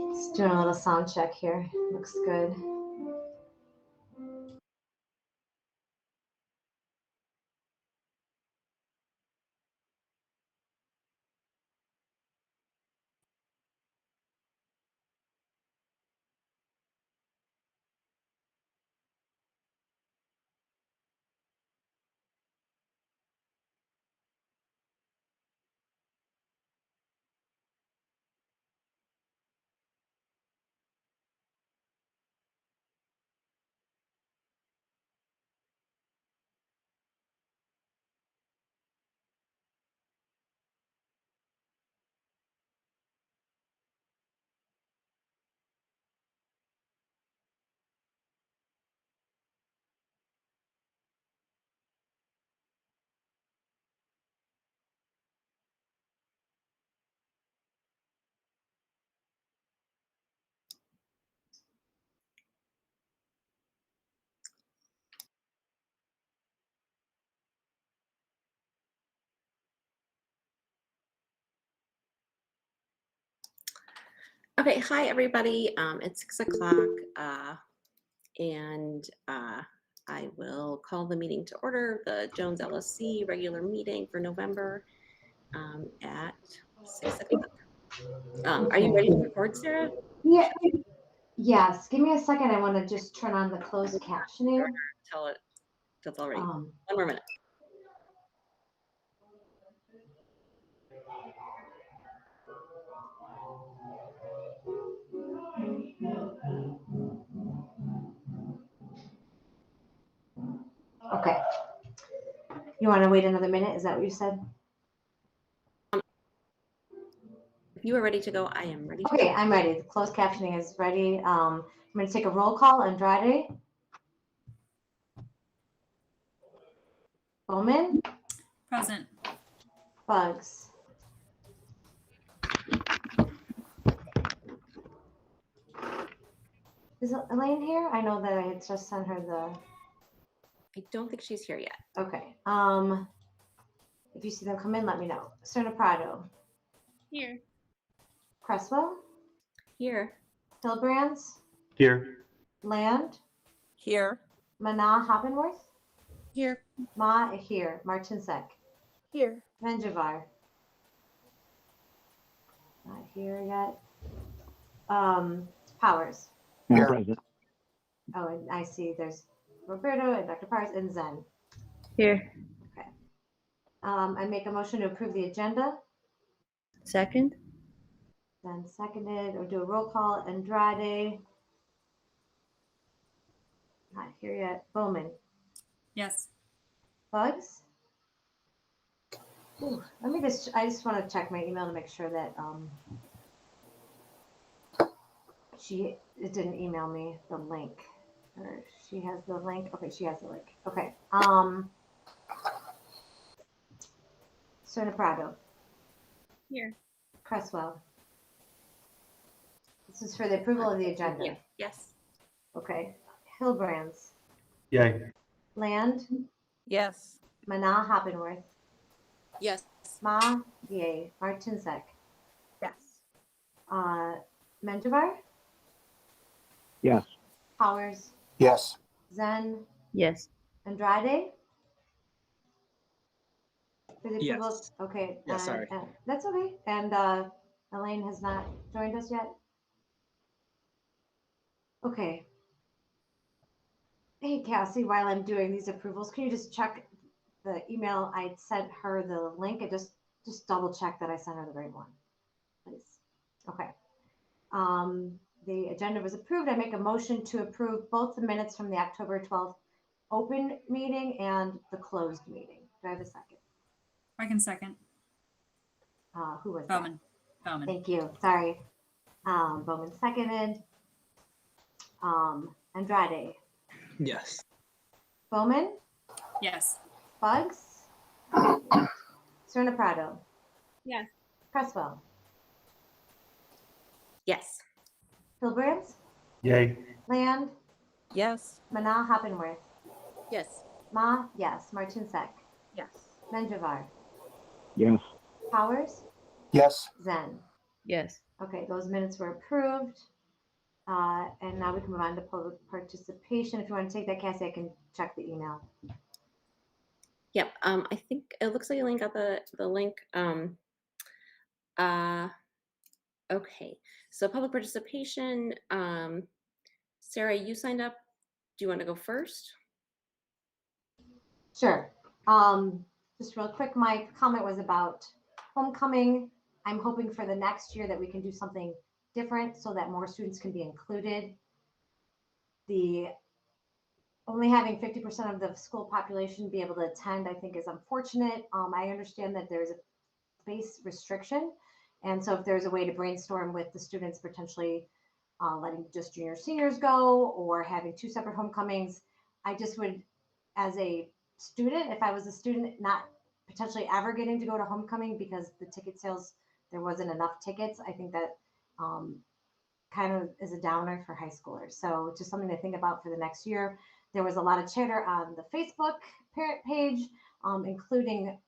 Just doing a little sound check here. Looks good. Okay, hi everybody. It's 6 o'clock and I will call the meeting to order, the Jones LSC regular meeting for November at 6 o'clock. Are you ready to record, Sarah? Yeah. Yes. Give me a second. I want to just turn on the closed captioning. Tell it that's all right. 1 Um, more minute. okay. You want to wait another minute? Is that what you said? If you are ready to go, I am ready to Okay, go. I'm ready. The closed captioning is ready. I'm going to take a roll call. Andrade. Bowman. Present. Bugs. Is Elaine here? I know that I had just sent her the. I don't think she's here yet. Okay. If you see them come in, let me know. Serna Prado. Here. Cresswell. Here. Hillbrands. Here. Land. Here. Mana Hoppenworth. Here. Ma here. Martinsek. Here. Venjavar. Not here yet. Powers. I'm present. Oh, and I see there's Roberto and Dr. Powers and Zen. Here. Okay. I make a motion to approve the agenda. Second. Then seconded, or do a roll call. Andrade. Not here yet. Bowman. Yes. Bugs. Ooh, I just want to check my email to make sure that it didn't email me the link. Or she has the link. Okay, she has the link. Okay. Serna Prado. Here. Cresswell. This is for the approval of the agenda. Yeah. Yes. Okay. Hillbrands. Yay. Land. Yes. Mana Hoppenworth. Yes. Ma yay. Martinsek. Yes. Menjivar. Yes. Powers. Yes. Zen. Yes. Andrade. For the approval. Yes. Okay. Yeah, sorry. That's okay. And Elaine has not joined us yet. Okay. Hey, Cassie, while I'm doing these approvals, can you just check the email I sent her the link and just double check that I sent her the right one, please? Okay. The agenda was approved. I make a motion to approve both the minutes from the October 12th open meeting and the closed meeting. Do I have a second? I can second. Who was Bowman. that? Bowman. Thank you. Sorry. Bowman seconded. Andrade. Yes. Bowman. Yes. Bugs. Serna Prado. Yes. Cresswell. Yes. Hillbrands. Yay. Land. Yes. Mana Hoppenworth. Yes. Ma, yes. Martinsek. Yes. Menjivar. Yes. Powers. Yes. Zen. Yes. Okay, those minutes were approved. And now we can move on to public participation. If you want to take that, Cassie, I can check the email. Yep. I think it looks like Elaine got the link. Okay. So public participation. Sarah, you signed up. Do you want to go first? Sure. Just real quick, my comment was about homecoming. I'm hoping for the next year that we can do something different so that more students can be included. The only having 50% of the school population be able to attend, I think, is unfortunate. I understand that there's a space restriction. And so if there's a way to brainstorm with the students, potentially letting just junior seniors go or having 2 separate homecomings, I just would, as a student, if I was a student, not potentially ever getting to go to homecoming because the ticket sales, there wasn't enough tickets. I think that kind of is a downer for high schoolers. So just something to think about for the next year. There was a lot of chatter on the Facebook parent page, including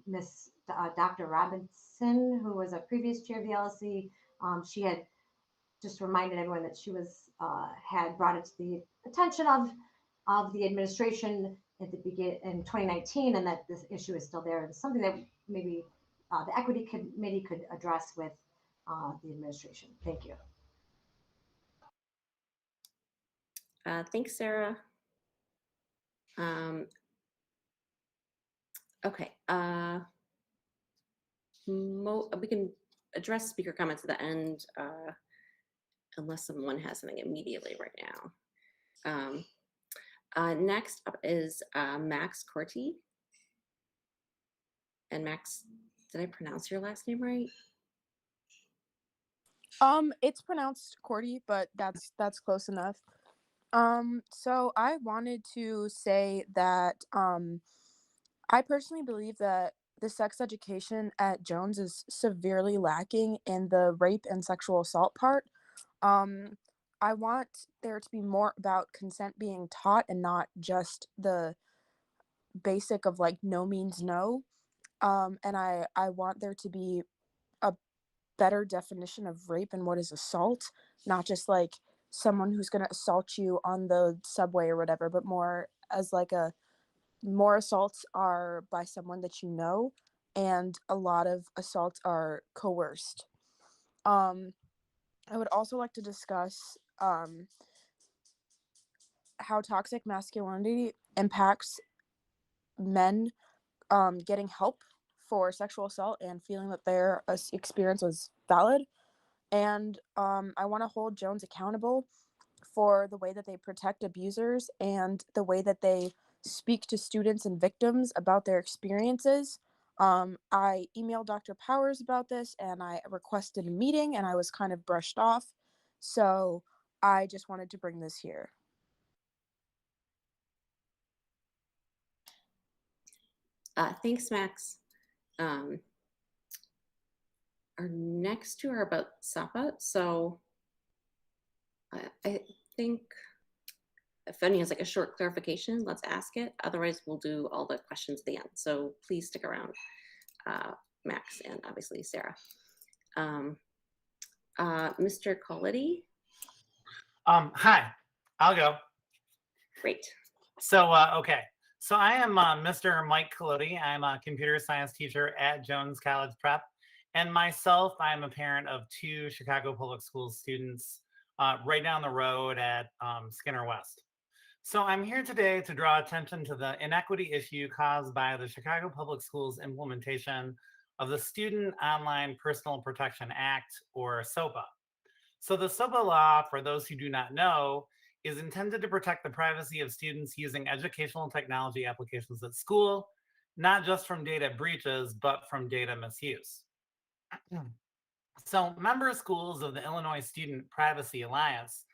Miss Dr. Robinson, who was a previous chair of the LSC. She had just reminded everyone that she was had brought it to the attention of the administration at the begin in 2019, and that this issue is still there. And something that maybe the equity committee could address with the administration. Thank you. Thanks, Sarah. Okay. We can address speaker comments at the end, unless someone has something immediately right now. Next up is Max Corti. And Max, did I pronounce your last name right? It's pronounced Cordy, but that's close enough. So I wanted to say that I personally believe that the sex education at Jones is severely lacking in the rape and sexual assault part. I want there to be more about consent being taught and not just the basic of like no means no. And I want there to be a better definition of rape and what is assault, not just like someone who's going to assault you on the subway or whatever, but more as like more assaults are by someone that you know, and a lot of assaults are coerced. I would also like to discuss how toxic masculinity impacts men getting help for sexual assault and feeling that their experience was valid. And I want to hold Jones accountable for the way that they protect abusers and the way that they speak to students and victims about their experiences. I emailed Dr. Powers about this and I requested a meeting and I was kind of brushed off. So I just wanted to bring this here. Thanks, Max. Our next two are about SAPA. So I think if any has like a short clarification, let's ask it. Otherwise, we'll do all the questions at the end. So please stick around, Max, and obviously Sarah. Mr. Colletti. Hi, I'll go. Great. So, okay. So I am Mr. Mike Colletti. I'm a computer science teacher at Jones College Prep. And myself, I'm a parent of 2 Chicago Public Schools students right down the road at Skinner West. So I'm here today to draw attention to the inequity issue caused by the Chicago Public Schools implementation of the Student Online Personal Protection Act, or SOPA. So the SOPA law, for those who do not know, is intended to protect the privacy of students using educational technology applications at school, not just from data breaches, but from data misuse. So member schools of the Illinois Student Privacy Alliance,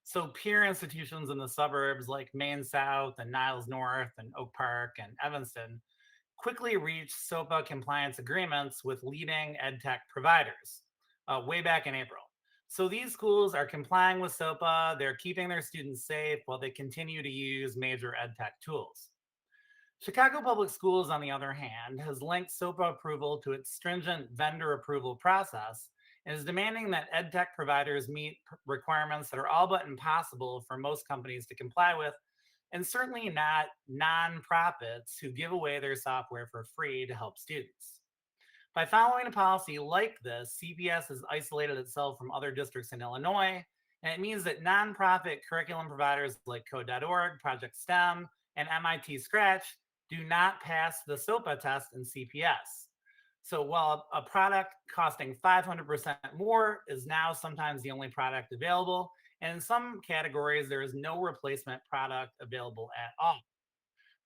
so peer institutions in the suburbs like Maine South and Niles North and Oak Park and Evanston, quickly reached SOPA compliance agreements with leading ed tech providers way back in April. So these schools are complying with SOPA, they're keeping their students safe while they continue to use major ed tech tools. Chicago Public Schools, on the other hand, has linked SOPA approval to its stringent vendor approval process and is demanding that EdTech providers meet requirements that are all but impossible for most companies to comply with, and certainly not nonprofits who give away their software for free to help students. By following a policy like this, CPS has isolated itself from other districts in Illinois, and it means that nonprofit curriculum providers like Code.org, Project STEM, and MIT Scratch do not pass the SOPA test in CPS. So while a product costing 500% more is now sometimes the only product available, and in some categories, there is no replacement product available at all.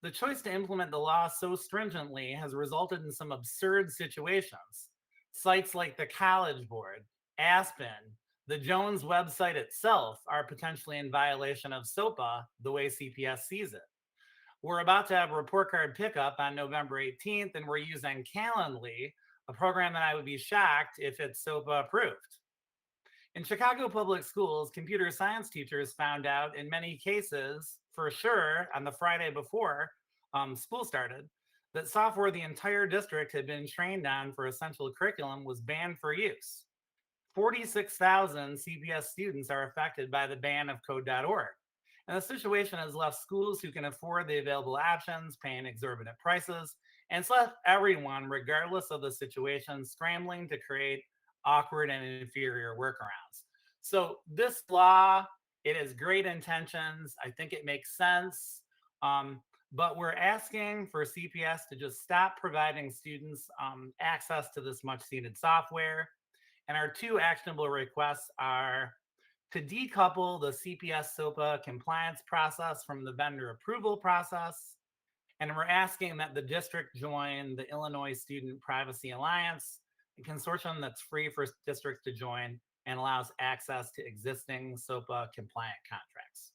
The choice to implement the law so stringently has resulted in some absurd situations. Sites like the College Board, Aspen, the Jones website itself are potentially in violation of SOPA the way CPS sees it. We're about to have a report card pickup on November 18th, and we're using Calendly, a program that I would be shocked if it's SOPA approved. In Chicago Public Schools, computer science teachers found out in many cases, for sure, on the Friday before school started, that software the entire district had been trained on for essential curriculum was banned for use. 46,000 CPS students are affected by the ban of Code.org. And the situation has left schools who can afford the available options paying exorbitant prices, and it's left everyone, regardless of the situation, scrambling to create awkward and inferior workarounds. So this law, it has great intentions. I think it makes sense. But we're asking for CPS to just stop providing students access to this much needed software. And our two actionable requests are to decouple the CPS SOPA compliance process from the vendor approval process. And we're asking that the district join the Illinois Student Privacy Alliance, a consortium that's free for districts to join and allows access to existing SOPA compliant contracts.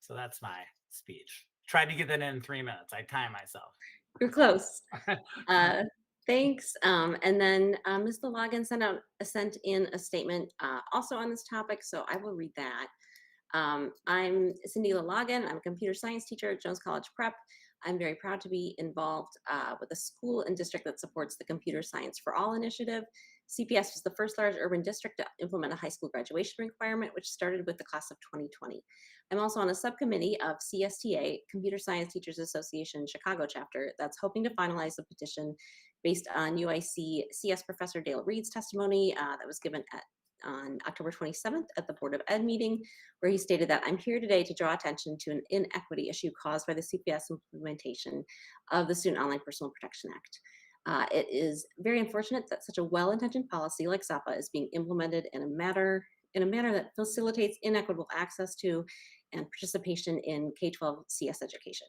So that's my speech. Tried to get that in 3 minutes. I time myself. You're close. Thanks. And then Ms. Logan sent in a statement also on this topic, so I will read that. I'm Cindy Logan. I'm a computer science teacher at Jones College Prep. I'm very proud to be involved with a school and district that supports the Computer Science for All initiative. CPS was the first large urban district to implement a high school graduation requirement, which started with the class of 2020. I'm also on a subcommittee of CSTA, Computer Science Teachers Association Chicago chapter, that's hoping to finalize a petition based on UIC CS Professor Dale Reed's testimony that was given on October 27th at the Board of Ed meeting, where he stated that I'm here today to draw attention to an inequity issue caused by the CPS implementation of the Student Online Personal Protection Act. It is very unfortunate that such a well-intentioned policy like SOPA is being implemented in a manner that facilitates inequitable access to and participation in K-12 CS education.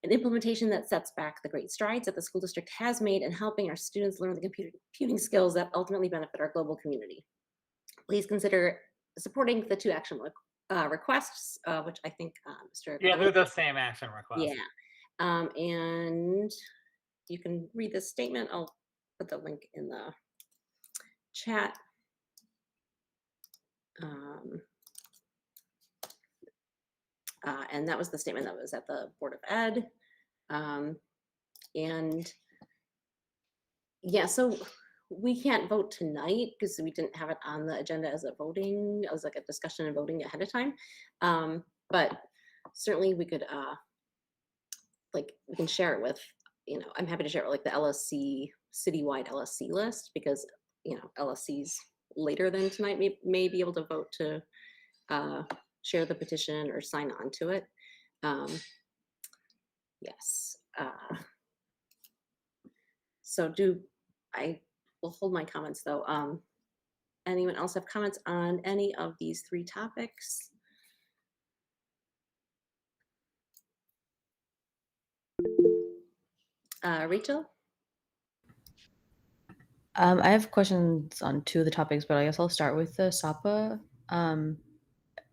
An implementation that sets back the great strides that the school district has made in helping our students learn the computing skills that ultimately benefit our global community. Please consider supporting the two action requests, which I think Mr. Yeah, they're the same action request. Yeah, and you can read this statement. I'll put the link in the chat. And that was the statement that was at the Board of Ed. And yeah, so we can't vote tonight because we didn't have it on the agenda as like a discussion and voting ahead of time. But certainly we could, we can share it with, I'm happy to share it with like the LSC, citywide LSC list, because, LSCs later than tonight may be able to vote to share the petition or sign on to it. Yes. So I will hold my comments though. Anyone else have comments on any of these three topics? Rachel? I have questions on two of the topics, but I guess I'll start with the SOPA.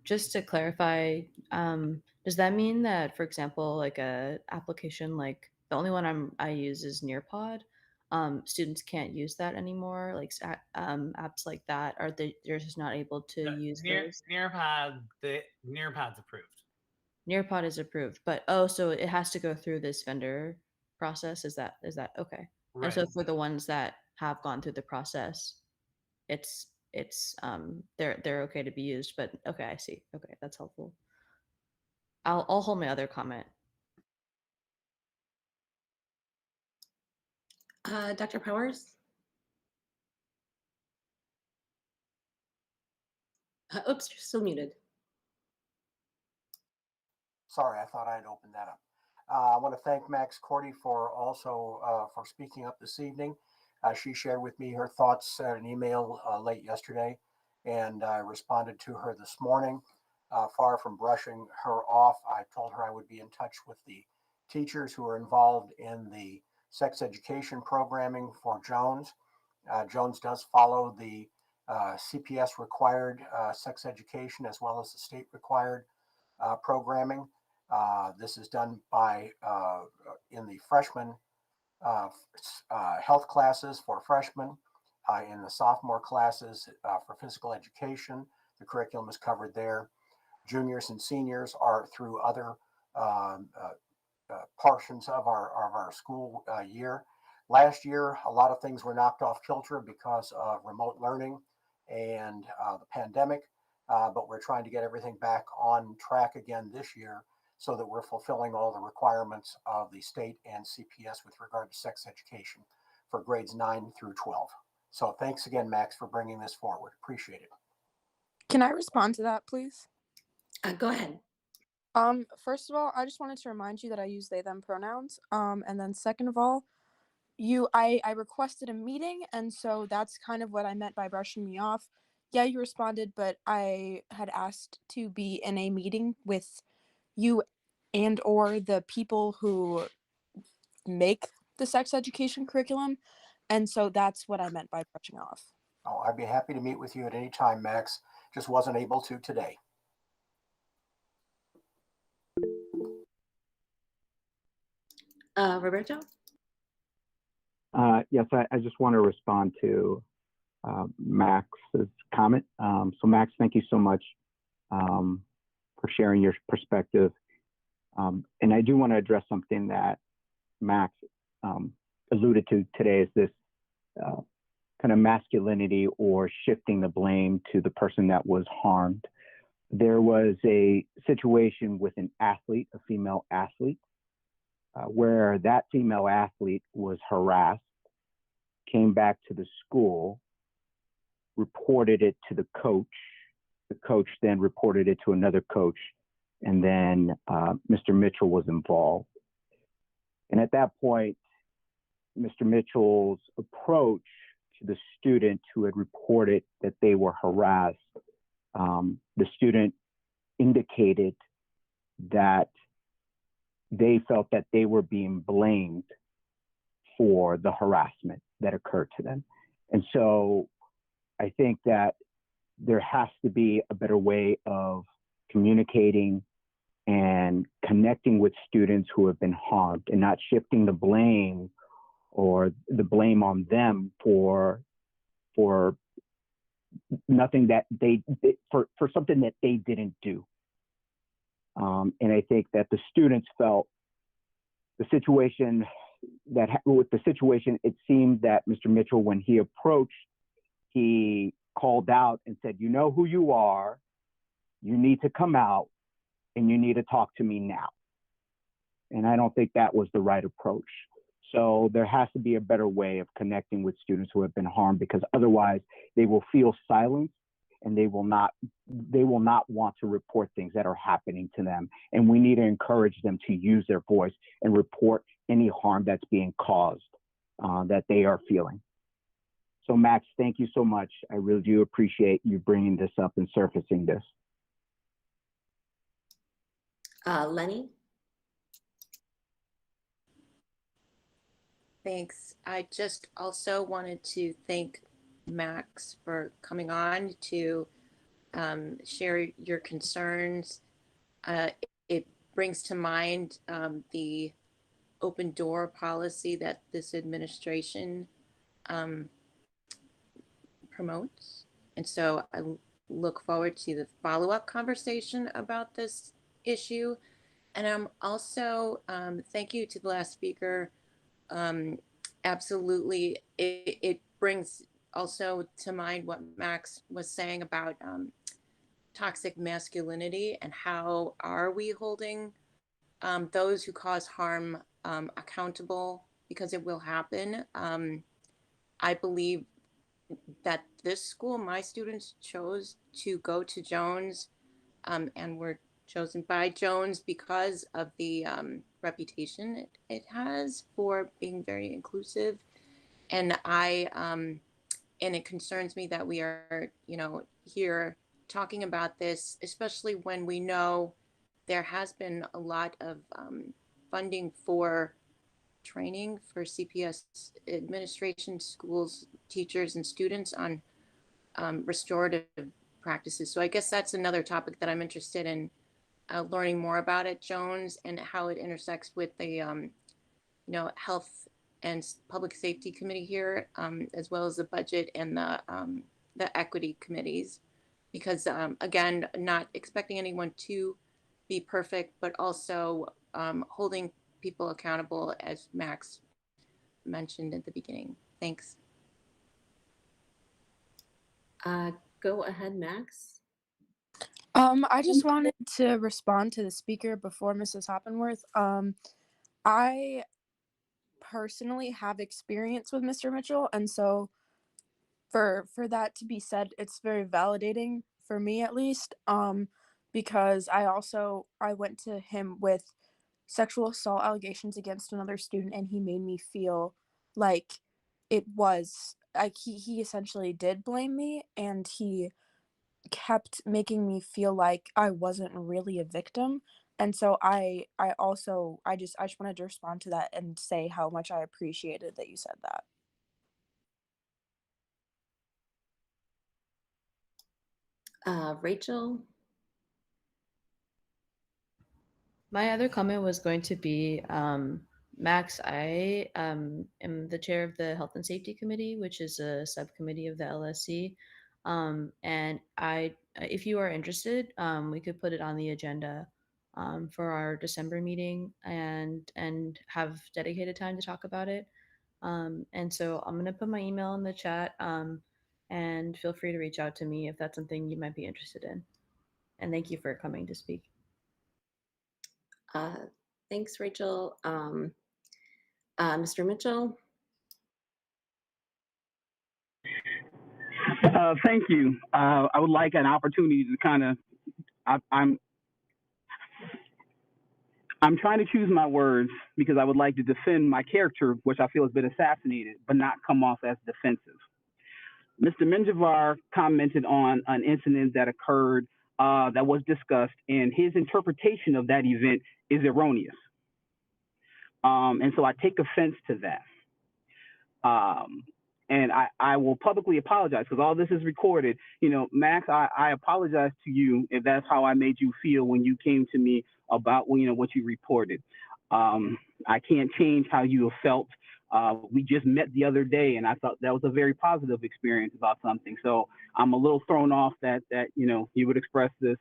Just to clarify, does that mean that, for example, like a application, like the only one I use is Nearpod, students can't use that anymore? Like apps like that, they're just not able to use those? Nearpod's approved. Nearpod is approved, but so it has to go through this vendor process. Is that okay? And Right. so for the ones that have gone through the process, it's they're okay to be used. But okay, I see. Okay, that's helpful. I'll hold my other comment. Dr. Powers? Oops, you're still muted. Sorry, I thought I'd opened that up. I want to thank Max Cordy for also for speaking up this evening. She shared with me her thoughts in an email late yesterday, and I responded to her this morning. Far from brushing her off, I told her I would be in touch with the teachers who are involved in the sex education programming for Jones. Jones does follow the CPS required sex education as well as the state required programming. This is done by in the freshman health classes for freshmen, in the sophomore classes for physical education. The curriculum is covered there. Juniors and seniors are through other portions of our school year. Last year, a lot of things were knocked off kilter because of remote learning and the pandemic, but we're trying to get everything back on track again this year so that we're fulfilling all the requirements of the state and CPS with regard to sex education for grades 9 through 12. So thanks again, Max, for bringing this forward. Appreciate it. Can I respond to that, please? Go ahead. First of all, I just wanted to remind you that I use they them pronouns. And then second of all, I requested a meeting, and so that's kind of what I meant by brushing me off. Yeah, you responded, but I had asked to be in a meeting with you and or the people who make the sex education curriculum, and so that's what I meant by brushing off. Oh, I'd be happy to meet with you at any time, Max. Just wasn't able to today. Roberto? Yes, I just want to respond to Max's comment. So Max, thank you so much for sharing your perspective. And I do want to address something that Max alluded to today, is this kind of masculinity or shifting the blame to the person that was harmed. There was a situation with an athlete, a female athlete, where that female athlete was harassed, came back to the school, reported it to the coach. The coach then reported it to another coach, and then Mr. Mitchell was involved. And at that point, Mr. Mitchell's approach to the student who had reported that they were harassed, the student indicated that they felt that they were being blamed for the harassment that occurred to them. And so I think that there has to be a better way of communicating and connecting with students who have been harmed, and not shifting the blame or the blame on them for nothing that for something that they didn't do. And I think that the students felt the situation with the situation, it seemed that Mr. Mitchell, when he approached, he called out and said, "You know who you are, you need to come out, and you need to talk to me now." And I don't think that was the right approach. So there has to be a better way of connecting with students who have been harmed, because otherwise they will feel silence, and they will not want to report things that are happening to them. And we need to encourage them to use their voice and report any harm that's being caused, that they are feeling. So Max, thank you so much. I really do appreciate you bringing this up and surfacing this. Lenny? Thanks. I just also wanted to thank Max for coming on to share your concerns. It brings to mind the open door policy that this administration promotes. And so I look forward to the follow-up conversation about this issue. And I'm also, thank you to the last speaker. Absolutely, it brings also to mind what Max was saying about toxic masculinity and how are we holding those who cause harm accountable, because it will happen. I believe that this school, my students chose to go to Jones and were chosen by Jones because of the reputation it has for being very inclusive. And and it concerns me that we are, here talking about this, especially when we know there has been a lot of funding for training for CPS administration, schools, teachers, and students on restorative practices. So I guess that's another topic that I'm interested in learning more about at Jones and how it intersects with the health and public safety committee here, as well as the budget and the equity committees. Because again, not expecting anyone to be perfect, but also holding people accountable, as Max mentioned at the beginning. Thanks. Go ahead, Max. I just wanted to respond to the speaker before Mrs. Hoppenworth. I personally have experience with Mr. Mitchell, and so for that to be said, it's very validating for me, at least, because I went to him with sexual assault allegations against another student, and he made me feel like it was like he essentially did blame me, and he kept making me feel like I wasn't really a victim. And so I just wanted to respond to that and say how much I appreciated that you said that. Rachel. My other comment was going to be, Max, I am the chair of the Health and Safety Committee, which is a subcommittee of the LSC. And if you are interested, we could put it on the agenda for our December meeting and have dedicated time to talk about it. And so I'm going to put my email in the chat, and feel free to reach out to me if that's something you might be interested in. And thank you for coming to speak. Thanks, Rachel. Mr. Mitchell. Thank you. I would like an opportunity to kind of, I'm trying to choose my words because I would like to defend my character, which I feel has been assassinated, but not come off as defensive. Mr. Menjivar commented on an incident that occurred that was discussed, and his interpretation of that event is erroneous. And so I take offense to that. And I will publicly apologize because all this is recorded. Max, I apologize to you if that's how I made you feel when you came to me about what you reported. I can't change how you have felt. We just met the other day, and I thought that was a very positive experience about something. So I'm a little thrown off that you would express this,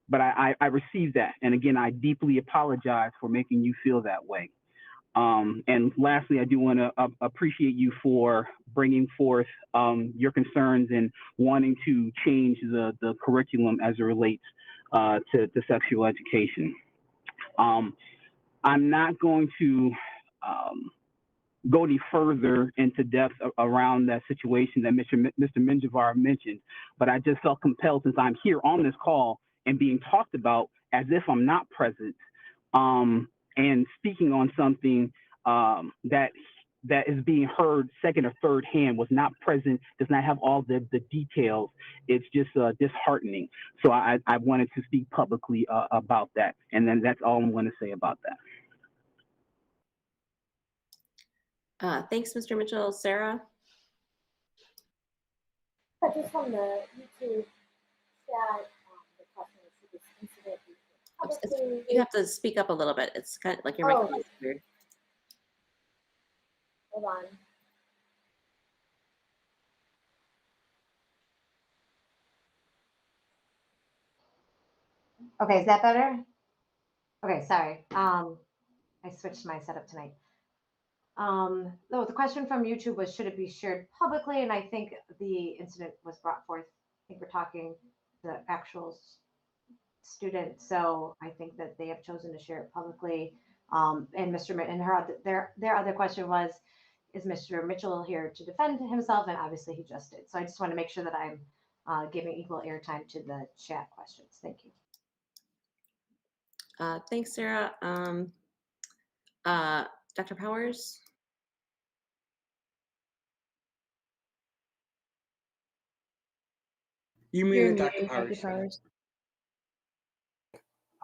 but I received that. And again, I deeply apologize for making you feel that way. And lastly, I do want to appreciate you for bringing forth your concerns and wanting to change the curriculum as it relates to sexual education. I'm not going to go any further into depth around that situation that Mr. Menjivar mentioned, but I just felt compelled, since I'm here on this call and being talked about as if I'm not present, and speaking on something that is being heard second or third hand, was not present, does not have all the details. It's just disheartening. So I wanted to speak publicly about that. And then that's all I'm going to say about that. Thanks, Mr. Mitchell. Sarah? I just on the YouTube chat, the question is, should this incident be publicly? You have to speak up a little bit. It's kind of like your microphone is weird. Hold on. Okay, is that better? Okay, sorry. I switched my setup tonight. No, the question from YouTube was, should it be shared publicly? And I think the incident was brought forth. I think we're talking the actual student. So I think that they have chosen to share it publicly. And their other question was, is Mr. Mitchell here to defend himself? And obviously he just did. So I just want to make sure that I'm giving equal airtime to the chat questions. Thank you. Thanks, Sarah. Dr. Powers? You You're muted Dr. muted, Dr. Powers. Powers.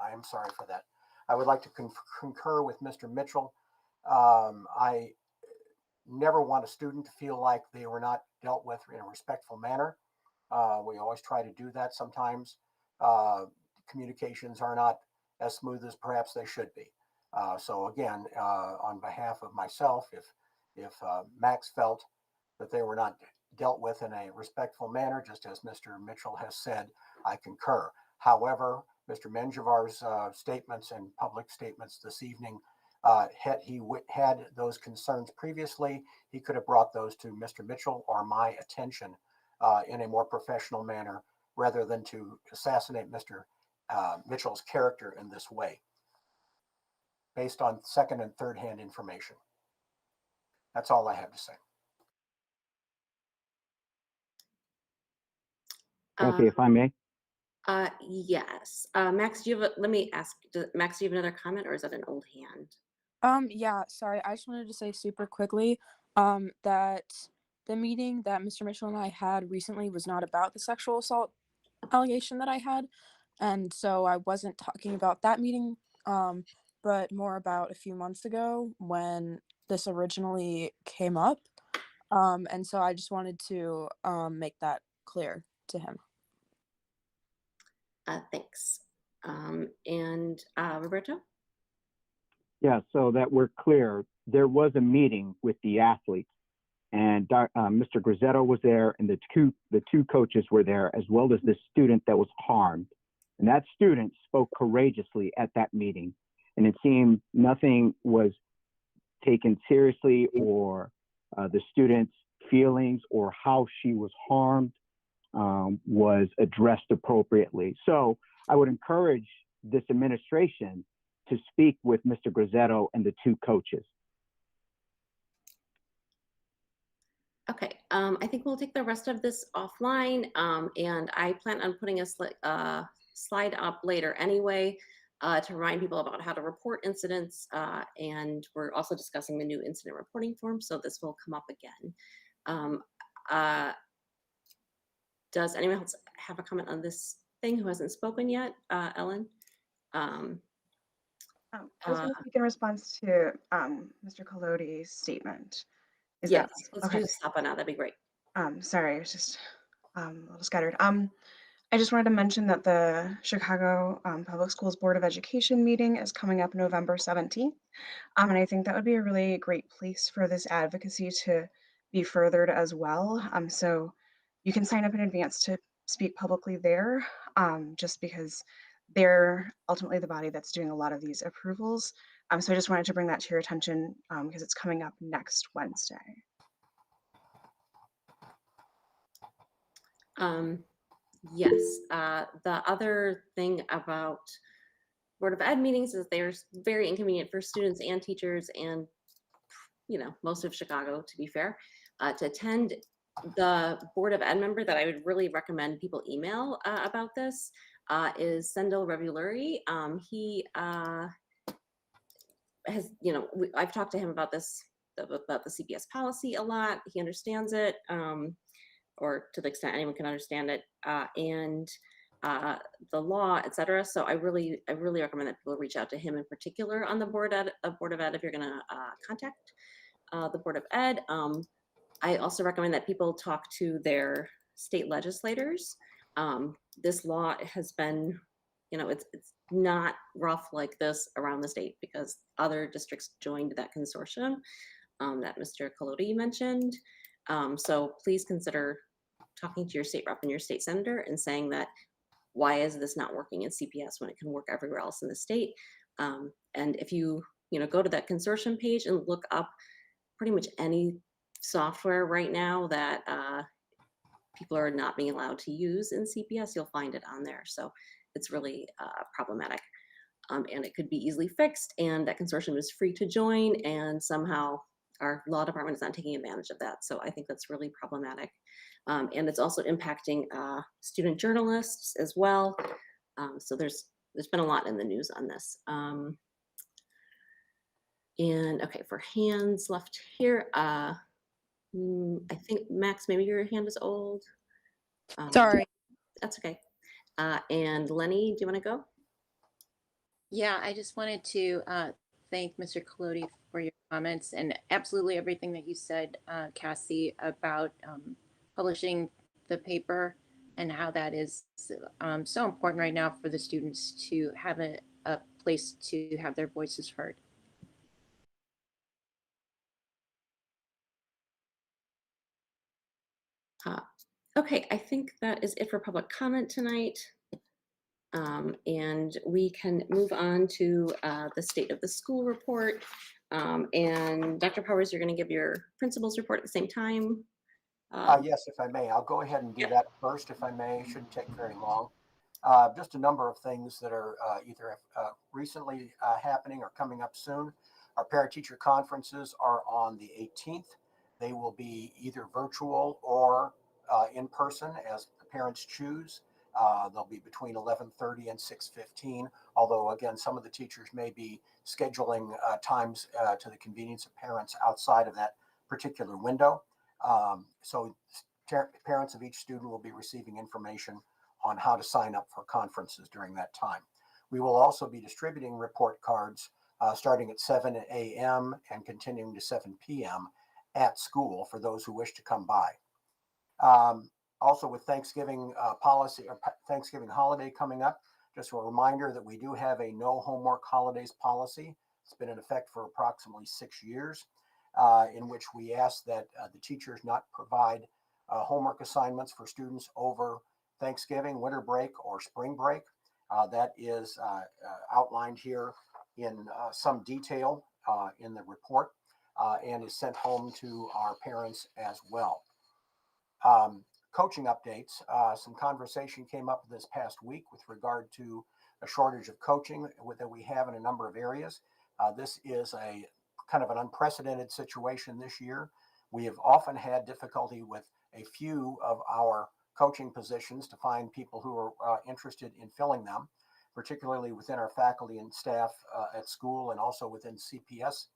I am sorry for that. I would like to concur with Mr. Mitchell. I never want a student to feel like they were not dealt with in a respectful manner. We always try to do that. Sometimes communications are not as smooth as perhaps they should be. So again, on behalf of myself, if Max felt that they were not dealt with in a respectful manner, just as Mr. Mitchell has said, I concur. However, Mr. Menjivar's statements and public statements this evening, had he had those concerns previously, he could have brought those to Mr. Mitchell or my attention in a more professional manner, rather than to assassinate Mr. Mitchell's character in this way, based on second and third hand information. That's all I have to say. Kathy, if I may. Yes. Max, let me ask, Max, do you have another comment, or is that an old hand? Yeah, sorry. I just wanted to say super quickly that the meeting that Mr. Mitchell and I had recently was not about the sexual assault allegation that I had. And so I wasn't talking about that meeting, but more about a few months ago when this originally came up. And so I just wanted to make that clear to him. Thanks. And Roberto? Yeah, so that we're clear, there was a meeting with the athletes, and Mr. Grizzetto was there, and the two coaches were there, as well as the student that was harmed. And that student spoke courageously at that meeting, and it seemed nothing was taken seriously, or the student's feelings or how she was harmed was addressed appropriately. So I would encourage this administration to speak with Mr. Grizzetto and the two coaches. Okay, I think we'll take the rest of this offline, and I plan on putting a slide up later anyway to remind people about how to report incidents, and we're also discussing the new incident reporting form, so this will come up again. Does anyone else have a comment on this thing who hasn't spoken yet? Ellen? I was going to speak in response to Mr. Colodi's statement. Is yes, that let's do stop on now. That'd be great. Sorry, I was just a little scattered. I just wanted to mention that the Chicago Public Schools Board of Education meeting is coming up November 17th. And I think that would be a really great place for this advocacy to be furthered as well. So you can sign up in advance to speak publicly there, just because they're ultimately the body that's doing a lot of these approvals. So I just wanted to bring that to your attention because it's coming up next Wednesday. Yes, the other thing about Board of Ed meetings is they're very inconvenient for students and teachers and, you know, most of Chicago, to be fair, to attend. The Board of Ed member that I would really recommend people email about this is Sendil Revuluri. He has, you know, I've talked to him about this, about the CPS policy a lot. He understands it, or to the extent anyone can understand it, and the law, etc. So I really recommend that people reach out to him in particular on the Board of Ed if you're going to contact the Board of Ed. I also recommend that people talk to their state legislators. This law has been, you know, it's not rough like this around the state because other districts joined that consortium that Mr. Colodi mentioned. So please consider talking to your state rep and your state senator and saying that, why is this not working in CPS when it can work everywhere else in the state? And if you go to that consortium page and look up pretty much any software right now that people are not being allowed to use in CPS, you'll find it on there. So it's really problematic. And it could be easily fixed, and that consortium is free to join, and somehow our law department is not taking advantage of that. So I think that's really problematic. And it's also impacting student journalists as well. So there's been a lot in the news on this. And okay, for hands left here, I think Max, maybe your hand is old. Sorry. That's okay. And Lenny, do you want to go? Yeah, I just wanted to thank Mr. Colodi for your comments and absolutely everything that you said, Cassie, about publishing the paper and how that is so important right now for the students to have a place to have their voices heard. Okay, I think that is it for public comment tonight. And we can move on to the state of the school report. And Dr. Powers, you're going to give your principal's report at the same time. Yes, if I may. I'll go ahead and do that first, if I may. It shouldn't take very long. Just a number of things that are either recently happening or coming up soon. Our parent-teacher conferences are on the 18th. They will be either virtual or in person as the parents choose. They'll be between 11:30 and 6:15, although again, some of the teachers may be scheduling times to the convenience of parents outside of that particular window. So parents of each student will be receiving information on how to sign up for conferences during that time. We will also be distributing report cards starting at 7 a.m. and continuing to 7 p.m. at school for those who wish to come by. Also with Thanksgiving policy or Thanksgiving holiday coming up, just a reminder that we do have a no homework holidays policy. It's been in effect for approximately 6 years, in which we ask that the teachers not provide homework assignments for students over Thanksgiving, winter break, or spring break. That is outlined here in some detail in the report and is sent home to our parents as well. Coaching updates. Some conversation came up this past week with regard to a shortage of coaching that we have in a number of areas. This is a kind of an unprecedented situation this year. We have often had difficulty with a few of our coaching positions to find people who are interested in filling them, particularly within our faculty and staff at school and also within CPS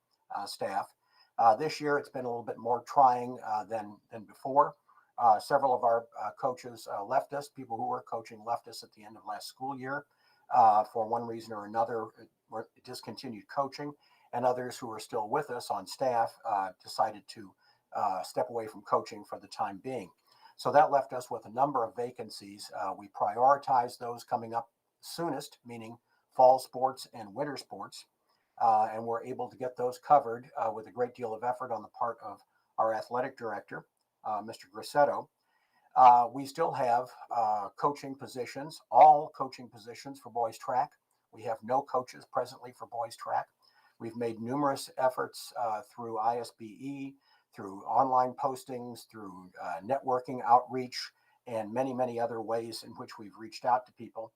staff. This year, it's been a little bit more trying than before. Several of our coaches left us. People who were coaching left us at the end of last school year for one reason or another, discontinued coaching, and others who are still with us on staff decided to step away from coaching for the time being. So that left us with a number of vacancies. We prioritized those coming up soonest, meaning fall sports and winter sports, and we're able to get those covered with a great deal of effort on the part of our athletic director, Mr. Grissetto. We still have coaching positions, all coaching positions for boys track. We have no coaches presently for boys track. We've made numerous efforts through ISBE, through online postings, through networking outreach, and many, many other ways in which we've reached out to people.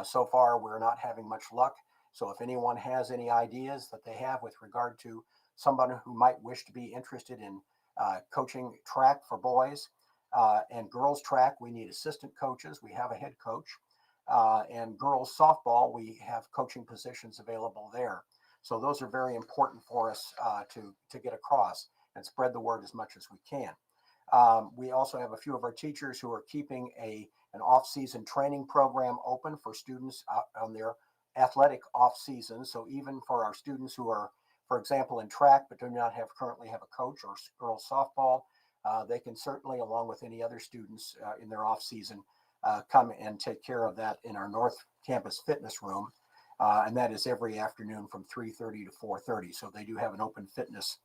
So far, we're not having much luck. So if anyone has any ideas that they have with regard to somebody who might wish to be interested in coaching track for boys and girls track, we need assistant coaches. We have a head coach. And girls softball, we have coaching positions available there. So those are very important for us to get across and spread the word as much as we can. We also have a few of our teachers who are keeping an off-season training program open for students on their athletic off-season. So even for our students who are, for example, in track but do not currently have a coach, or girls softball, they can certainly, along with any other students in their off-season, come and take care of that in our North Campus fitness room. And that is every afternoon from 3:30 to 4:30. So they do have an open fitness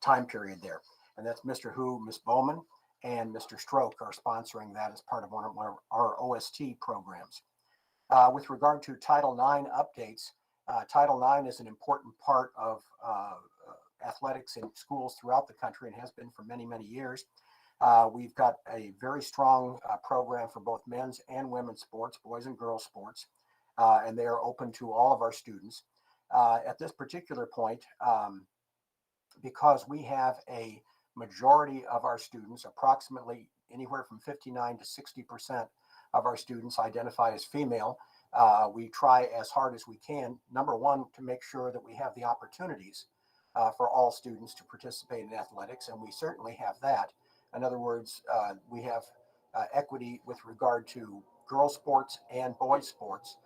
time period there. And that's Mr. Hu, Ms. Bowman, and Mr. Stroke are sponsoring that as part of one of our OST programs. With regard to Title IX updates, Title IX is an important part of athletics in schools throughout the country and has been for many, many years. We've got a very strong program for both men's and women's sports, boys and girls sports, and they are open to all of our students. At this particular point, because we have a majority of our students, approximately anywhere from 59 to 60% of our students identify as female, we try as hard as we can, number one, to make sure that we have the opportunities for all students to participate in athletics, and we certainly have that. In other words, we have equity with regard to girls sports and boys sports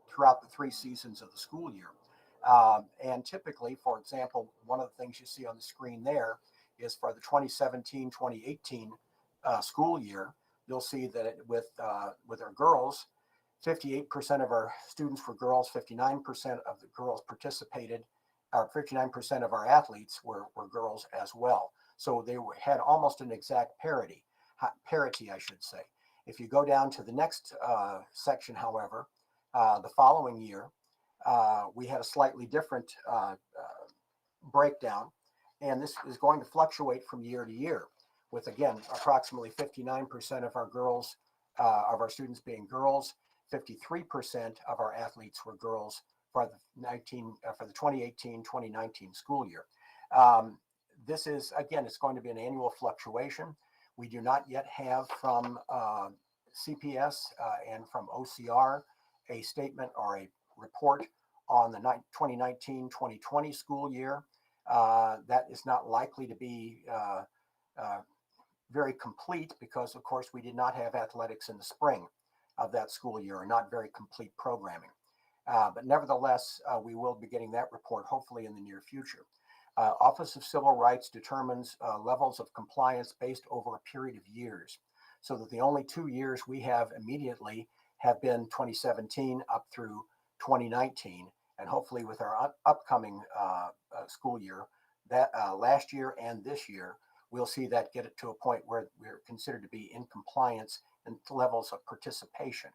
throughout the 3 seasons of the school year. And typically, for example, one of the things you see on the screen there is for the 2017-2018 school year. You'll see that with our girls, 58% of our students were girls, 59% of the girls participated, or 59% of our athletes were girls as well. So they had almost an exact parity, I should say. If you go down to the next section, however, the following year, we had a slightly different breakdown, and this is going to fluctuate from year to year, with again approximately 59% of our girls, of our students being girls, 53% of our athletes were girls for the 2018-2019 school year. This is, again, it's going to be an annual fluctuation. We do not yet have from CPS and from OCR a statement or a report on the 2019-2020 school year. That is not likely to be very complete because, of course, we did not have athletics in the spring of that school year, or not very complete programming. But nevertheless, we will be getting that report hopefully in the near future. Office of Civil Rights determines levels of compliance based over a period of years, so that the only 2 years we have immediately have been 2017 up through 2019, and hopefully with our upcoming school year, that last year and this year, we'll see that get it to a point where we're considered to be in compliance and levels of participation.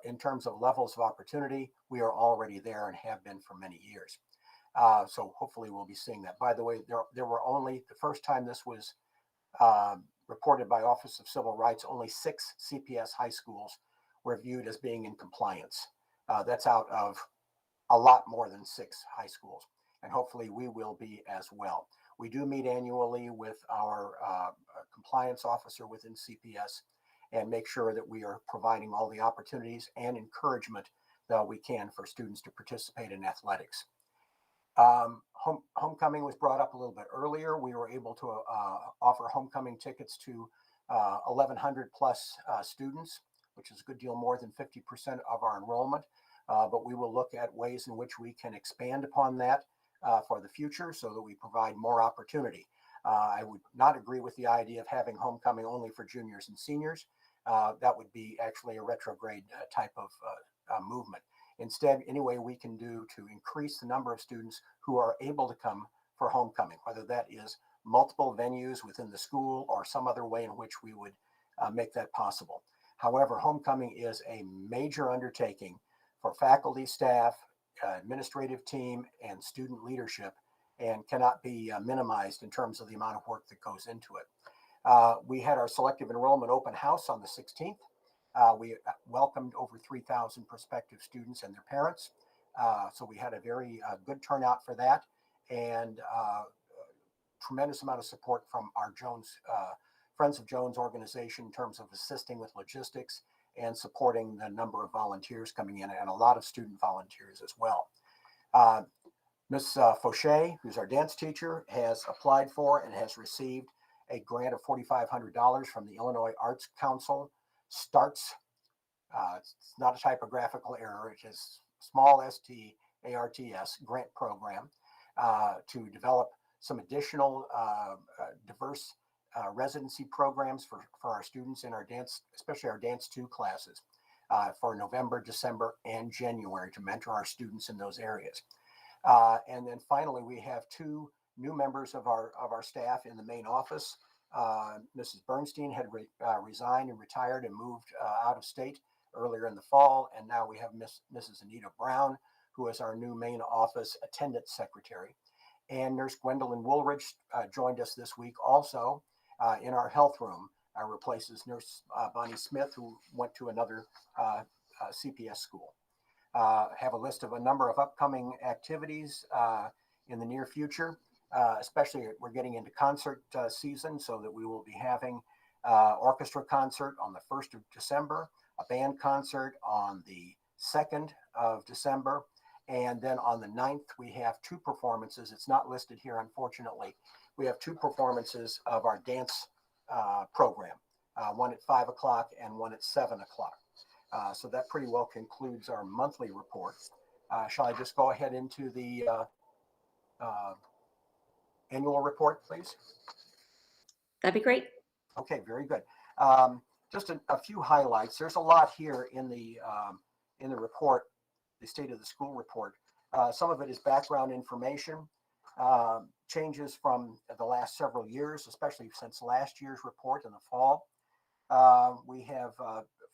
In terms of levels of opportunity, we are already there and have been for many years. So hopefully we'll be seeing that. By the way, there were only, the first time this was reported by Office of Civil Rights, only 6 CPS high schools were viewed as being in compliance. That's out of a lot more than 6 high schools, and hopefully we will be as well. We do meet annually with our compliance officer within CPS and make sure that we are providing all the opportunities and encouragement that we can for students to participate in athletics. Homecoming was brought up a little bit earlier. We were able to offer homecoming tickets to 1,100 plus students, which is a good deal more than 50% of our enrollment. But we will look at ways in which we can expand upon that for the future so that we provide more opportunity. I would not agree with the idea of having homecoming only for juniors and seniors. That would be actually a retrograde type of movement. Instead, any way we can do to increase the number of students who are able to come for homecoming, whether that is multiple venues within the school or some other way in which we would make that possible. However, homecoming is a major undertaking for faculty, staff, administrative team, and student leadership, and cannot be minimized in terms of the amount of work that goes into it. We had our selective enrollment open house on the 16th. We welcomed over 3,000 prospective students and their parents. So we had a very good turnout for that, and tremendous amount of support from our Friends of Jones organization in terms of assisting with logistics and supporting the number of volunteers coming in, and a lot of student volunteers as well. Ms. Fauché, who's our dance teacher, has applied for and has received a grant of $4,500 from the Illinois Arts Council. STARTS, it's not a typographical error, it is small STARTS grant program to develop some additional diverse residency programs for our students in our dance, especially our Dance 2 classes for November, December, and January to mentor our students in those areas. And then finally, we have 2 new members of our staff in the main office. Mrs. Bernstein had resigned and retired and moved out of state earlier in the fall. And now we have Mrs. Anita Brown, who is our new main office attendance secretary. And Nurse Gwendolyn Woolridge joined us this week also in our health room, replaces Nurse Bonnie Smith, who went to another CPS school. Have a list of a number of upcoming activities in the near future, especially we're getting into concert season, so that we will be having orchestra concert on the 1st of December, a band concert on the 2nd of December, and then on the 9th, we have 2 performances. It's not listed here, unfortunately. We have 2 performances of our dance program, one at 5 o'clock and one at 7 o'clock. So that pretty well concludes our monthly report. Shall I just go ahead into the annual report, please? That'd be great. Okay, very good. Just a few highlights. There's a lot here in the report, the state of the school report. Some of it is background information, changes from the last several years, especially since last year's report in the fall. We have,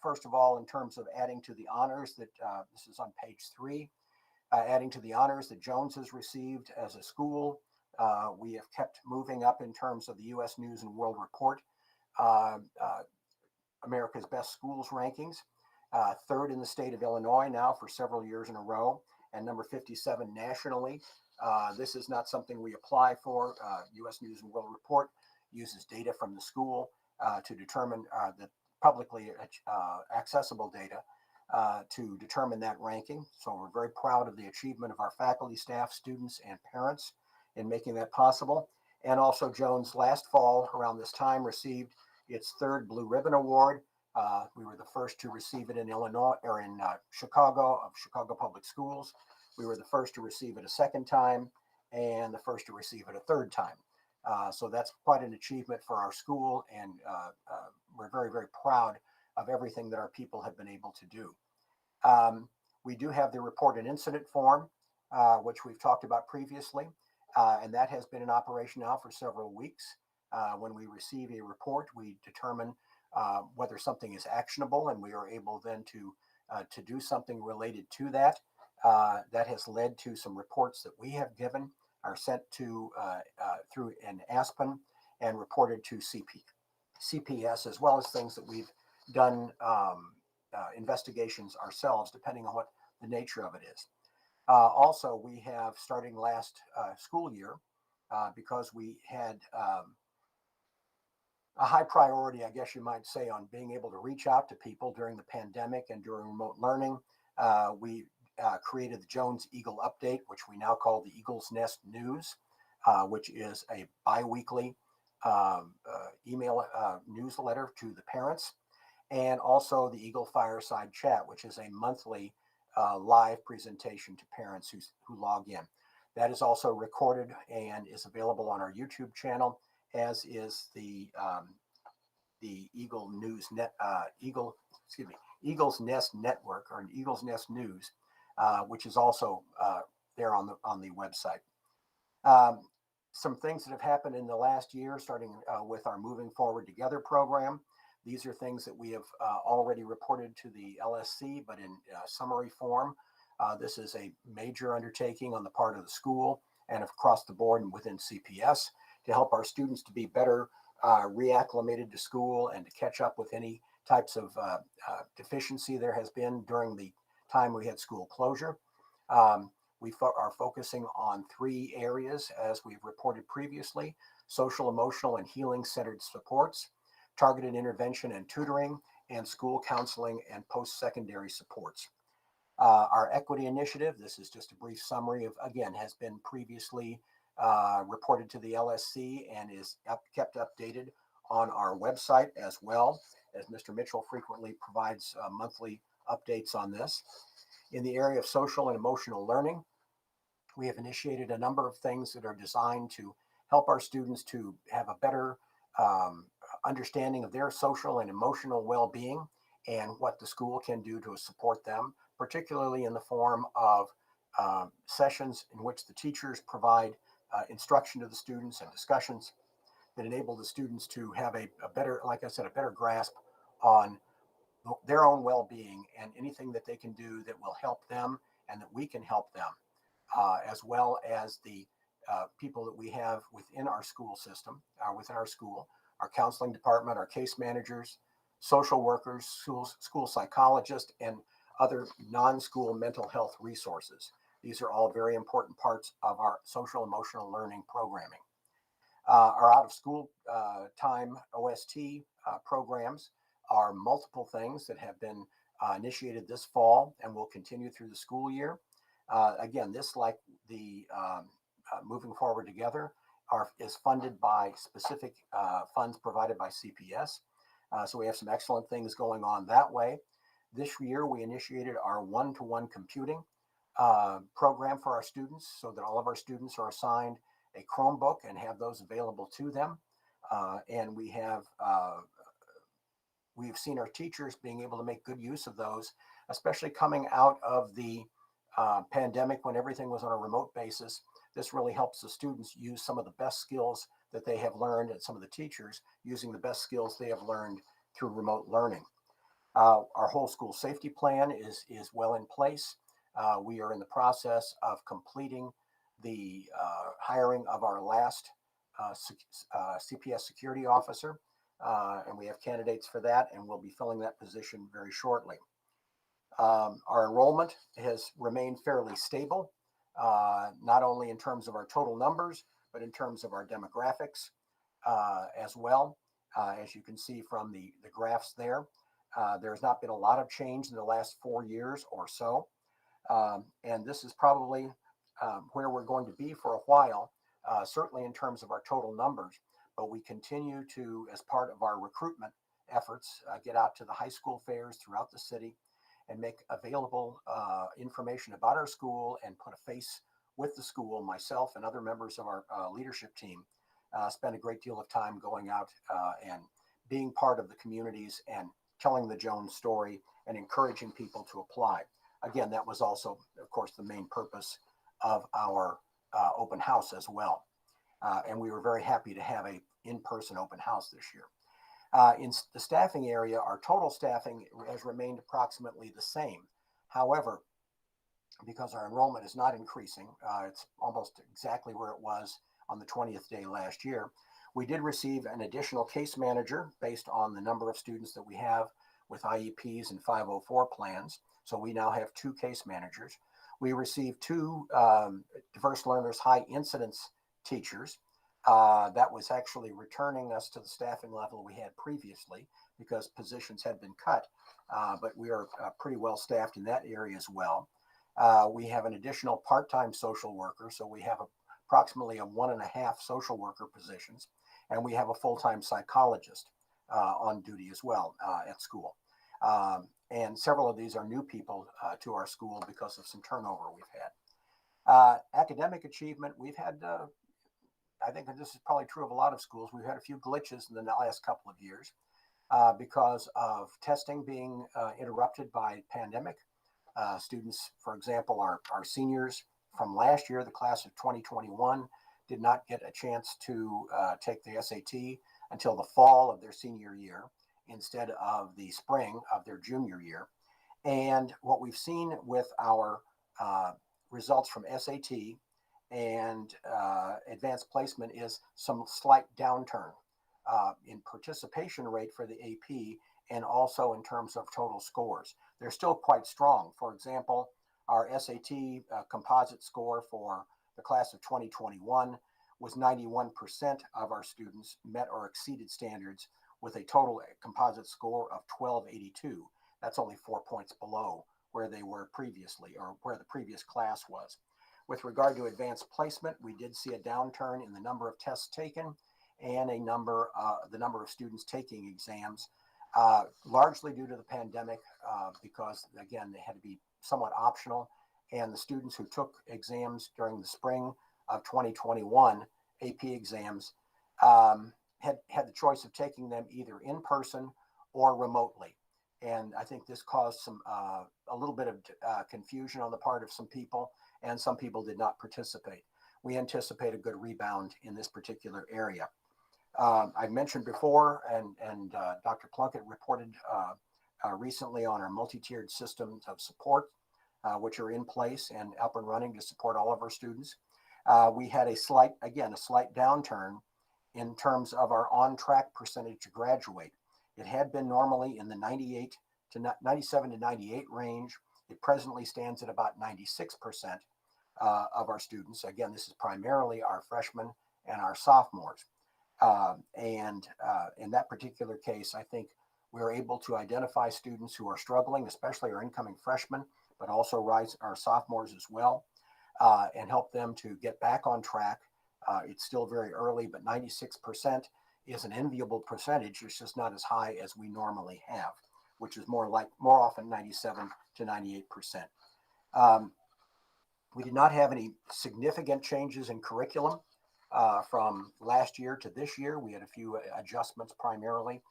first of all, in terms of adding to the honors that this is on page 3, adding to the honors that Jones has received as a school. We have kept moving up in terms of the U.S. News and World Report, America's Best Schools rankings, 3rd in the state of Illinois now for several years in a row, and number 57 nationally. This is not something we apply for. U.S. News and World Report uses data from the school to determine the publicly accessible data to determine that ranking. So we're very proud of the achievement of our faculty, staff, students, and parents in making that possible. And also Jones last fall around this time received its 3rd Blue Ribbon Award. We were the first to receive it in Illinois or in Chicago, of Chicago Public Schools. We were the first to receive it a 2nd time and the first to receive it a 3rd time. So that's quite an achievement for our school, and we're very, very proud of everything that our people have been able to do. We do have the report and incident form, which we've talked about previously, and that has been in operation now for several weeks. When we receive a report, we determine whether something is actionable, and we are able then to do something related to that. That has led to some reports that we have given, are sent to through an Aspen and reported to CPS, as well as things that we've done investigations ourselves, depending on what the nature of it is. Also, we have, starting last school year, because we had a high priority, I guess you might say, on being able to reach out to people during the pandemic and during remote learning, we created the Jones Eagle Update, which we now call the Eagle's Nest News, which is a bi-weekly email newsletter to the parents, and also the Eagle Fireside Chat, which is a monthly live presentation to parents who log in. That is also recorded and is available on our YouTube channel, as is the Eagle News Net, Eagle's Nest Network, or Eagle's Nest News, which is also there on the website. Some things that have happened in the last year, starting with our Moving Forward Together program. These are things that we have already reported to the LSC, but in summary form. This is a major undertaking on the part of the school and across the board and within CPS to help our students to be better reacclimated to school and to catch up with any types of deficiency there has been during the time we had school closure. We are focusing on 3 areas, as we've reported previously: social, emotional, and healing-centered supports, targeted intervention and tutoring, and school counseling and post-secondary supports. Our equity initiative, this is just a brief summary of, again, has been previously reported to the LSC and is kept updated on our website, as well as Mr. Mitchell frequently provides monthly updates on this. In the area of social and emotional learning, we have initiated a number of things that are designed to help our students to have a better understanding of their social and emotional well-being and what the school can do to support them, particularly in the form of sessions in which the teachers provide instruction to the students and discussions that enable the students to have a better, like I said, a better grasp on their own well-being and anything that they can do that will help them and that we can help them, as well as the people that we have within our school system, within our school, our counseling department, our case managers, social workers, school psychologists, and other non-school mental health resources. These are all very important parts of our social emotional learning programming. Our out of school time OST programs are multiple things that have been initiated this fall and will continue through the school year. Again, this, like the Moving Forward Together, is funded by specific funds provided by CPS. So we have some excellent things going on that way. This year, we initiated our one-to-one computing program for our students, so that all of our students are assigned a Chromebook and have those available to them. And we've seen our teachers being able to make good use of those, especially coming out of the pandemic when everything was on a remote basis. This really helps the students use some of the best skills that they have learned, and some of the teachers using the best skills they have learned through remote learning. Our whole school safety plan is well in place. We are in the process of completing the hiring of our last CPS security officer, and we have candidates for that, and we'll be filling that position very shortly. Our enrollment has remained fairly stable, not only in terms of our total numbers, but in terms of our demographics as well. As you can see from the graphs there, there has not been a lot of change in the last 4 years or so. And this is probably where we're going to be for a while, certainly in terms of our total numbers. But we continue to, as part of our recruitment efforts, get out to the high school fairs throughout the city and make available information about our school and put a face with the school. Myself and other members of our leadership team spend a great deal of time going out and being part of the communities and telling the Jones story and encouraging people to apply. Again, that was also, of course, the main purpose of our open house as well. And we were very happy to have a in-person open house this year. In the staffing area, our total staffing has remained approximately the same. However, because our enrollment is not increasing, it's almost exactly where it was on the 20th day last year. We did receive an additional case manager based on the number of students that we have with IEPs and 504 plans. So we now have 2 case managers. We received 2 diverse learners high incidence teachers. That was actually returning us to the staffing level we had previously because positions had been cut, but we are pretty well staffed in that area as well. We have an additional part-time social worker, so we have approximately 1.5 social worker positions, and we have a full-time psychologist on duty as well at school. And several of these are new people to our school because of some turnover we've had. Academic achievement, we've had, I think this is probably true of a lot of schools, we've had a few glitches in the last couple of years because of testing being interrupted by pandemic. Students, for example, our seniors from last year, the class of 2021, did not get a chance to take the SAT until the fall of their senior year instead of the spring of their junior year. And what we've seen with our results from SAT and advanced placement is some slight downturn in participation rate for the AP and also in terms of total scores. They're still quite strong. For example, our SAT composite score for the class of 2021 was 91% of our students met or exceeded standards with a total composite score of 1282. That's only 4 points below where they were previously, or where the previous class was. With regard to advanced placement, we did see a downturn in the number of tests taken and the number of students taking exams, largely due to the pandemic, because again, they had to be somewhat optional. And the students who took exams during the spring of 2021, AP exams, had the choice of taking them either in person or remotely. And I think this caused some a little bit of confusion on the part of some people, and some people did not participate. We anticipate a good rebound in this particular area. I mentioned before, and Dr. Plunkett reported recently on our multi-tiered systems of support, which are in place and up and running to support all of our students. We had a slight downturn in terms of our on-track percentage to graduate. It had been normally in the 97 to 98 range. It presently stands at about 96% of our students. Again, this is primarily our freshmen and our sophomores. And in that particular case, I think we're able to identify students who are struggling, especially our incoming freshmen, but also our sophomores as well, and help them to get back on track. It's still very early, but 96% is an enviable percentage. It's just not as high as we normally have, which is more often 97 to 98%. We did not have any significant changes in curriculum from last year to this year. We had a few adjustments primarily.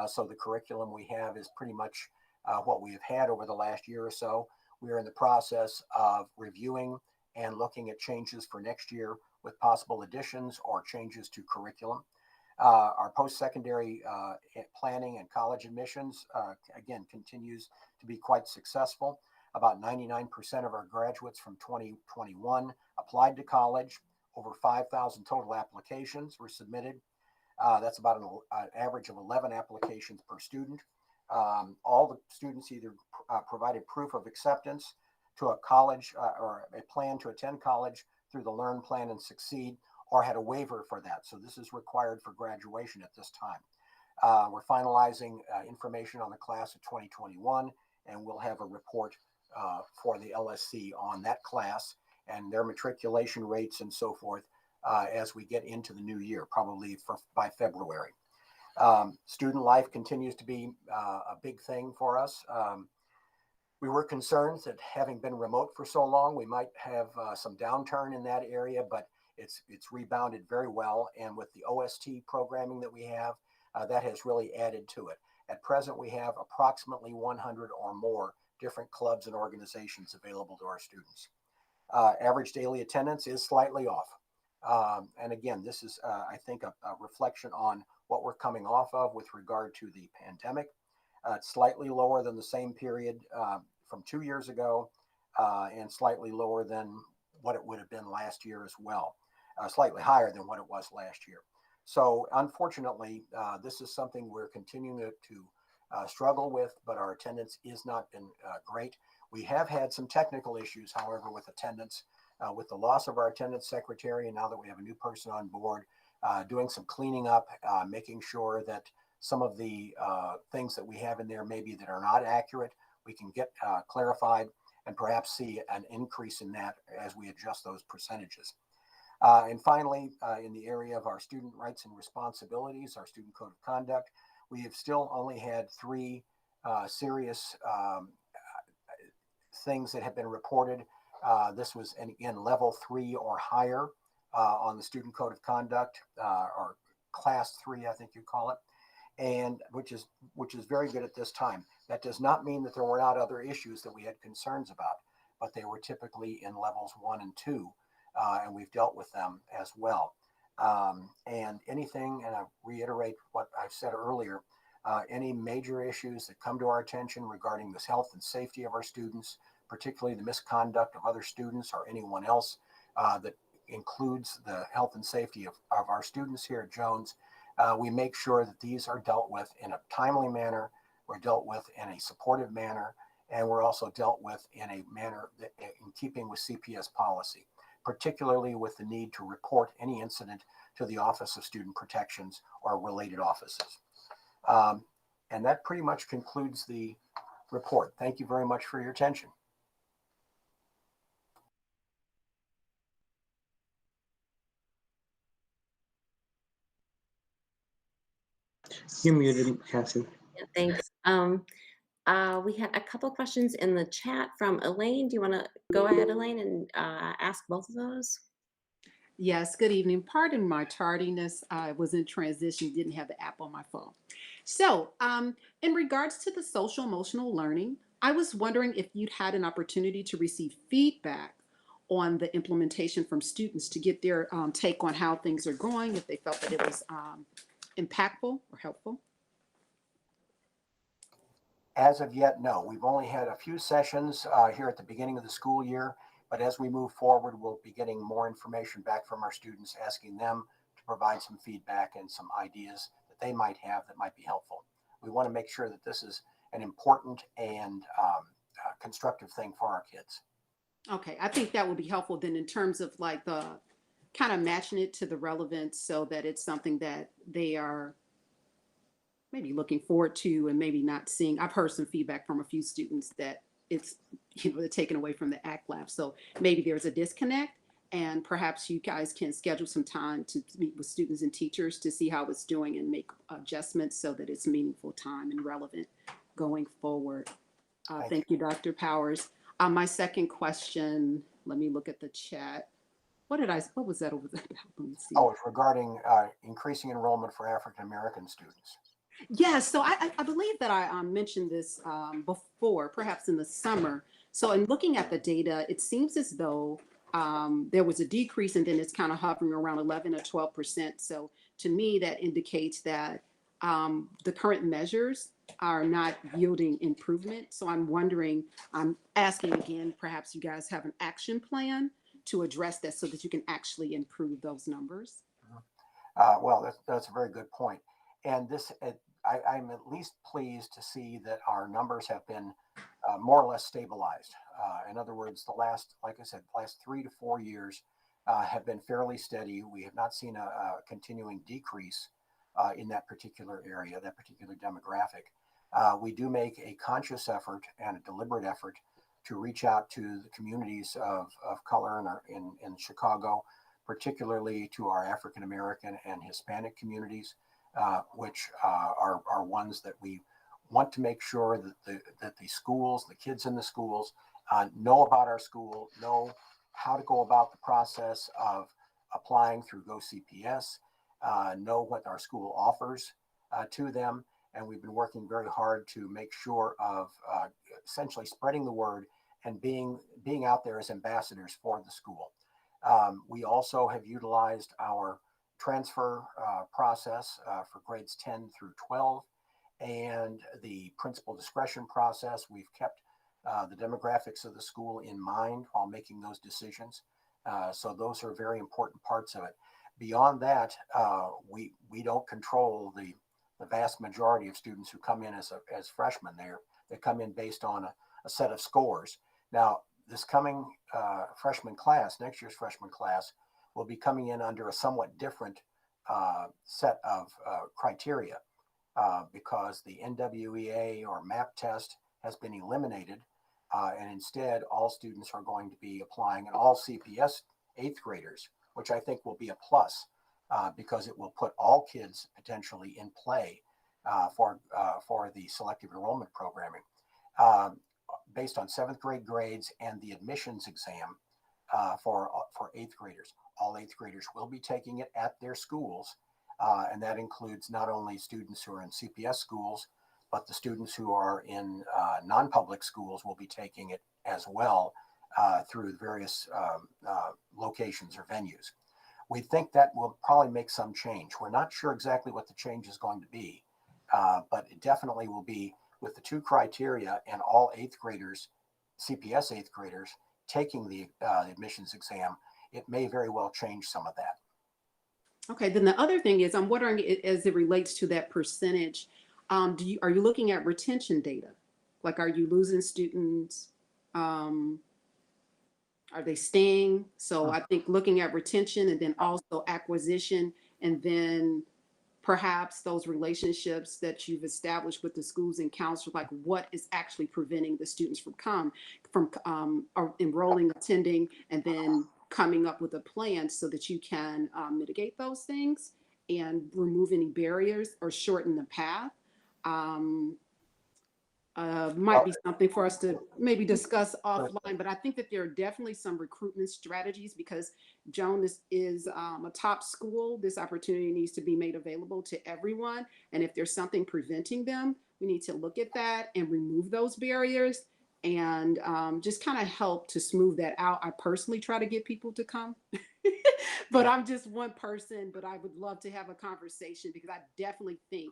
So the curriculum we have is pretty much what we have had over the last year or so. We are in the process of reviewing and looking at changes for next year with possible additions or changes to curriculum. Our post-secondary planning and college admissions, again, continues to be quite successful. About 99% of our graduates from 2021 applied to college. Over 5,000 total applications were submitted. That's about an average of 11 applications per student. All the students either provided proof of acceptance to a college or a plan to attend college through the Learn, Plan, and Succeed, or had a waiver for that. So this is required for graduation at this time. We're finalizing information on the class of 2021, and we'll have a report for the LSC on that class and their matriculation rates and so forth as we get into the new year, probably by February. Student life continues to be a big thing for us. We were concerned that having been remote for so long, we might have some downturn in that area, but it's rebounded very well. And with the OST programming that we have, that has really added to it. At present, we have approximately 100 or more different clubs and organizations available to our students. Average daily attendance is slightly off. And again, this is, I think, a reflection on what we're coming off of with regard to the pandemic. It's slightly lower than the same period from 2 years ago, and slightly lower than what it would have been last year as well. Slightly higher than what it was last year. So unfortunately, this is something we're continuing to struggle with, but our attendance has not been great. We have had some technical issues, however, with attendance, with the loss of our attendance secretary, and now that we have a new person on board, doing some cleaning up, making sure that some of the things that we have in there maybe that are not accurate, we can get clarified and perhaps see an increase in that as we adjust those percentages. And finally, in the area of our student rights and responsibilities, our student code of conduct, we have still only had 3 serious things that have been reported. This was, again, level 3 or higher on the student code of conduct, or class 3, I think you call it, and which is very good at this time. That does not mean that there were not other issues that we had concerns about, but they were typically in levels 1 and 2, and we've dealt with them as well. And anything, and I reiterate what I've said earlier, any major issues that come to our attention regarding the health and safety of our students, particularly the misconduct of other students or anyone else that includes the health and safety of our students here at Jones, we make sure that these are dealt with in a timely manner, we're dealt with in a supportive manner, and we're also dealt with in a manner that in keeping with CPS policy, particularly with the need to report any incident to the Office of Student Protections or related offices. And that pretty much concludes the report. Thank you very much for your attention. You're muted, Cassie. Yeah, thanks. We had a couple questions in the chat from Elaine. Do you want to go ahead, Elaine, and ask both of those? Yes, good evening. Pardon my tardiness. I was in transition, didn't have the app on my phone. So in regards to the social emotional learning, I was wondering if you'd had an opportunity to receive feedback on the implementation from students to get their take on how things are going, if they felt that it was impactful or helpful. As of yet, no. We've only had a few sessions here at the beginning of the school year, but as we move forward, we'll be getting more information back from our students, asking them to provide some feedback and some ideas that they might have that might be helpful. We want to make sure that this is an important and constructive thing for our kids. Okay, I think that would be helpful then in terms of like the kind of matching it to the relevance so that it's something that they are maybe looking forward to and maybe not seeing. I've heard some feedback from a few students that it's, they're taken away from the ACT Lab. So maybe there's a disconnect, and perhaps you guys can schedule some time to meet with students and teachers to see how it's doing and make adjustments so that it's meaningful time and relevant going forward. Thank you, Dr. Powers. My second question, let me look at the chat. What was that over there? Let me see. Oh, it's regarding increasing enrollment for African American students. Yes, so I believe that I mentioned this before, perhaps in the summer. So in looking at the data, it seems as though there was a decrease and then it's kind of hovering around 11 or 12%. So to me, that indicates that the current measures are not yielding improvement. So I'm wondering, I'm asking again, perhaps you guys have an action plan to address that so that you can actually improve those numbers? Well, that's a very good point. And this, I'm at least pleased to see that our numbers have been more or less stabilized. In other words, the last, like I said, last 3 to 4 years have been fairly steady. We have not seen a continuing decrease in that particular area, that particular demographic. We do make a conscious effort and a deliberate effort to reach out to the communities of color in Chicago, particularly to our African American and Hispanic communities, which are ones that we want to make sure that the schools, the kids in the schools, know about our school, know how to go about the process of applying through GoCPS, know what our school offers to them. And we've been working very hard to make sure of essentially spreading the word and being out there as ambassadors for the school. We also have utilized our transfer process for grades 10 through 12 and the principal discretion process. We've kept the demographics of the school in mind while making those decisions. So those are very important parts of it. Beyond that, we don't control the vast majority of students who come in as freshmen. They come in based on a set of scores. Now, this coming freshman class, next year's freshman class, will be coming in under a somewhat different set of criteria because the NWEA or MAP test has been eliminated, and instead all students are going to be applying, and all CPS 8th graders, which I think will be a plus because it will put all kids potentially in play for the selective enrollment programming. Based on 7th grade grades and the admissions exam for 8th graders. All 8th graders will be taking it at their schools, and that includes not only students who are in CPS schools, but the students who are in non-public schools will be taking it as well through various locations or venues. We think that will probably make some change. We're not sure exactly what the change is going to be, but it definitely will be with the 2 criteria and all 8th graders, CPS 8th graders, taking the admissions exam. It may very well change some of that. Okay, then the other thing is, I'm wondering as it relates to that percentage, are you looking at retention data? Like, are you losing students? Are they staying? So I think looking at retention and then also acquisition, and then perhaps those relationships that you've established with the schools and counselors, like what is actually preventing the students from enrolling, attending, and then coming up with a plan so that you can mitigate those things and remove any barriers or shorten the path. Might be something for us to maybe discuss offline, but I think that there are definitely some recruitment strategies because Jones is a top school. This opportunity needs to be made available to everyone. And if there's something preventing them, we need to look at that and remove those barriers and just kind of help to smooth that out. I personally try to get people to come, but I'm just one person, but I would love to have a conversation because I definitely think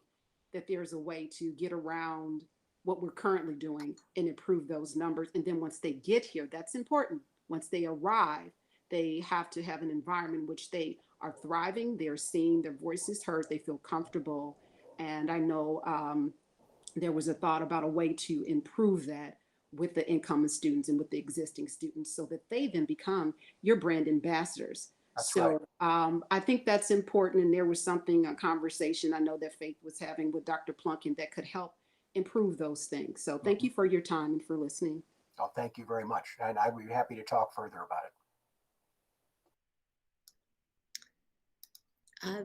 that there's a way to get around what we're currently doing and improve those numbers. And then once they get here, that's important. Once they arrive, they have to have an environment in which they are thriving, they're seeing their voices heard, they feel comfortable. And I know there was a thought about a way to improve that with the incoming students and with the existing students so that they then become your brand ambassadors. That's So right. I think that's important. And there was something, a conversation I know that Faith was having with Dr. Plunkin that could help improve those things. So thank you for your time and for listening. Oh, thank you very much. And I'd be happy to talk further about it.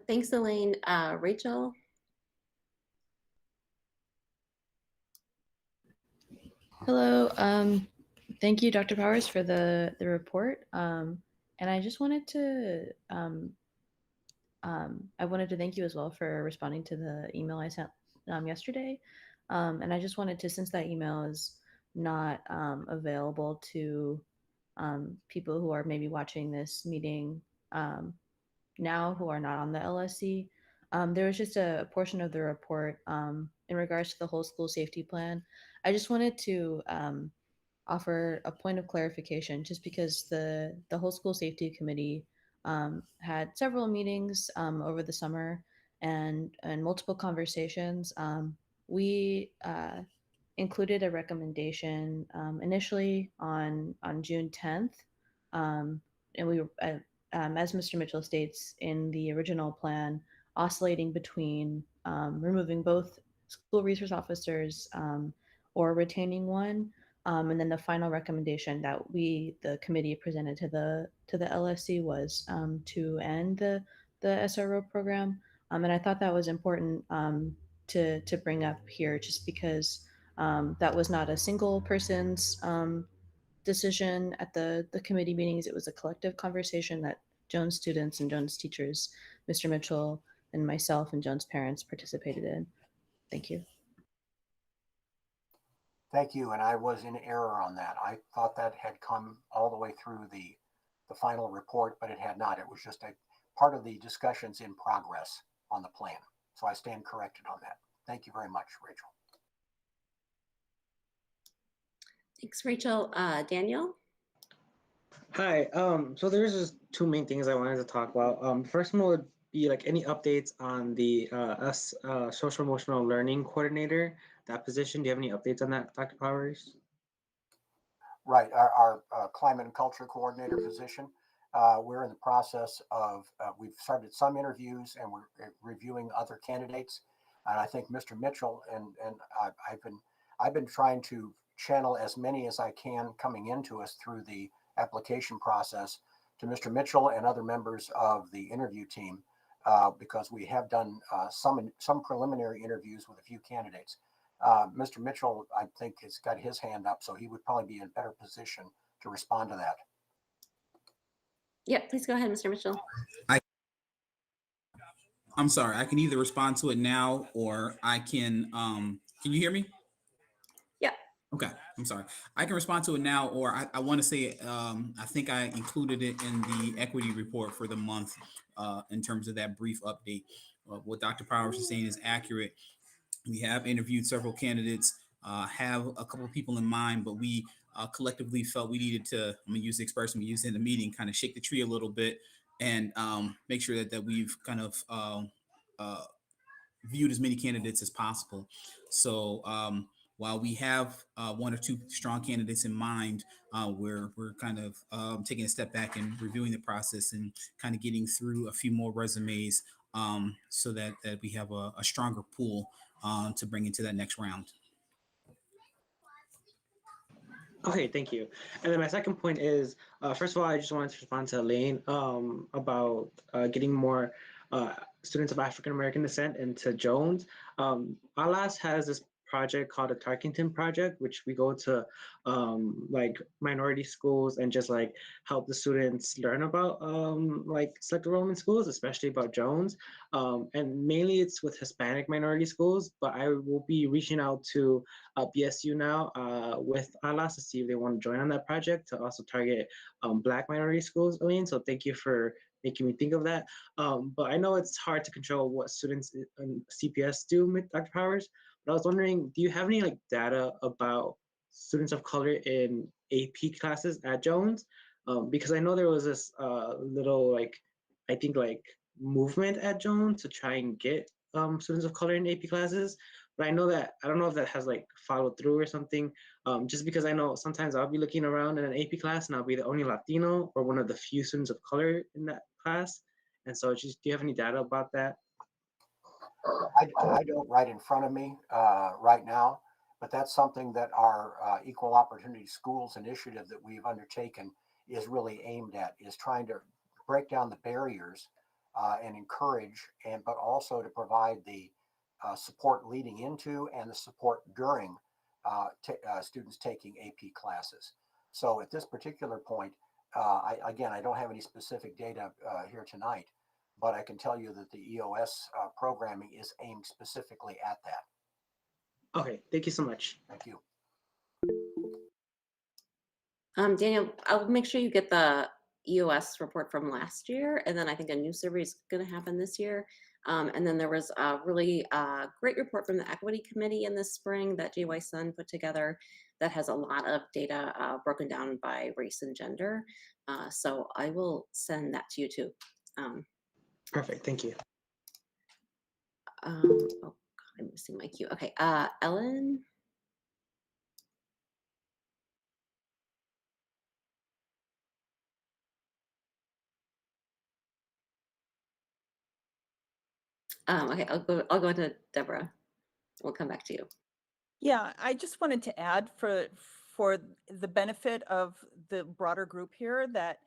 Thanks, Elaine. Rachel? Hello. Thank you, Dr. Powers, for the report. And I just wanted to thank you as well for responding to the email I sent yesterday. And I just wanted to, since that email is not available to people who are maybe watching this meeting now who are not on the LSC, there was just a portion of the report in regards to the whole school safety plan. I just wanted to offer a point of clarification, just because the whole school safety committee had several meetings over the summer and multiple conversations. We included a recommendation initially on June 10th, and we were, as Mr. Mitchell states in the original plan, oscillating between removing both school resource officers or retaining one. And then the final recommendation that the committee presented to the LSC was to end the SRO program. And I thought that was important to bring up here, just because that was not a single person's decision at the committee meetings. It was a collective conversation that Jones students and Jones teachers, Mr. Mitchell and myself and Jones parents participated in. Thank you. Thank you. And I was in error on that. I thought that had come all the way through the final report, but it had not. It was just a part of the discussions in progress on the plan. So I stand corrected on that. Thank you very much, Rachel. Thanks, Rachel. Daniel? Hi. So there's just two main things I wanted to talk about. First one would be like any updates on the social emotional learning coordinator, that position. Do you have any updates on that, Dr. Powers? Right. Our climate and culture coordinator position. We're in the process of, we've started some interviews and we're reviewing other candidates. And I think Mr. Mitchell and I've been trying to channel as many as I can coming into us through the application process to Mr. Mitchell and other members of the interview team, because we have done some preliminary interviews with a few candidates. Mr. Mitchell, I think, has got his hand up, so he would probably be in a better position to respond to that. Yeah, please go ahead, Mr. Mitchell. I'm sorry, I can either respond to it now or I can you hear me? Yeah. Okay, I'm sorry. I can respond to it now, or I want to say, I think I included it in the equity report for the month in terms of that brief update. What Dr. Powers is saying is accurate. We have interviewed several candidates, have a couple of people in mind, but we collectively felt we needed to, I'm going to use the expression we used in the meeting, kind of shake the tree a little bit and make sure that we've kind of viewed as many candidates as possible. So while we have one or two strong candidates in mind, we're kind of taking a step back and reviewing the process and kind of getting through a few more resumes so that we have a stronger pool to bring into that next round. Okay, thank you. And then my second point is, first of all, I just wanted to respond to Elaine about getting more students of African American descent into Jones. ALAS has this project called the Tarkington Project, which we go to like minority schools and just like help the students learn about like select enrollment schools, especially about Jones. And mainly it's with Hispanic minority schools, but I will be reaching out to BSU now with ALAS to see if they want to join on that project to also target Black minority schools, Elaine. So thank you for making me think of that. But I know it's hard to control what students in CPS do with Dr. Powers. But I was wondering, do you have any like data about students of color in AP classes at Jones? Because I know there was this little like, I think like movement at Jones to try and get students of color in AP classes. But I know that, I don't know if that has like followed through or something. Just because I know sometimes I'll be looking around in an AP class and I'll be the only Latino or one of the few students of color in that class. And so just, do you have any data about that? I don't right in front of me right now, but that's something that our Equal Opportunity Schools initiative that we've undertaken is really aimed at, is trying to break down the barriers and encourage, but also to provide the support leading into and the support during students taking AP classes. So at this particular point, I don't have any specific data here tonight, but I can tell you that the EOS programming is aimed specifically at that. Okay, thank you so much. Thank you. Daniel, I'll make sure you get the EOS report from last year, and then I think a new survey is going to happen this year. And then there was a really great report from the Equity Committee in the spring that JY Sun put together that has a lot of data broken down by race and gender. So I will send that to you too. Perfect, thank you. Oh God, I'm missing my cue. Okay, Ellen. Okay, I'll go to Deborah. We'll come back to you. Yeah, I just wanted to add for the benefit of the broader group here that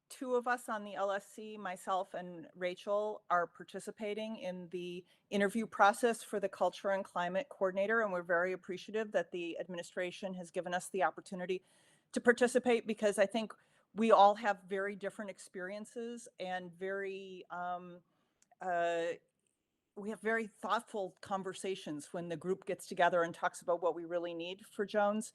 two of us on the LSC, myself and Rachel, are participating in the interview process for the Culture and Climate Coordinator, and we're very appreciative that the administration has given us the opportunity to participate, because I think we all have very different experiences and we have very thoughtful conversations when the group gets together and talks about what we really need for Jones.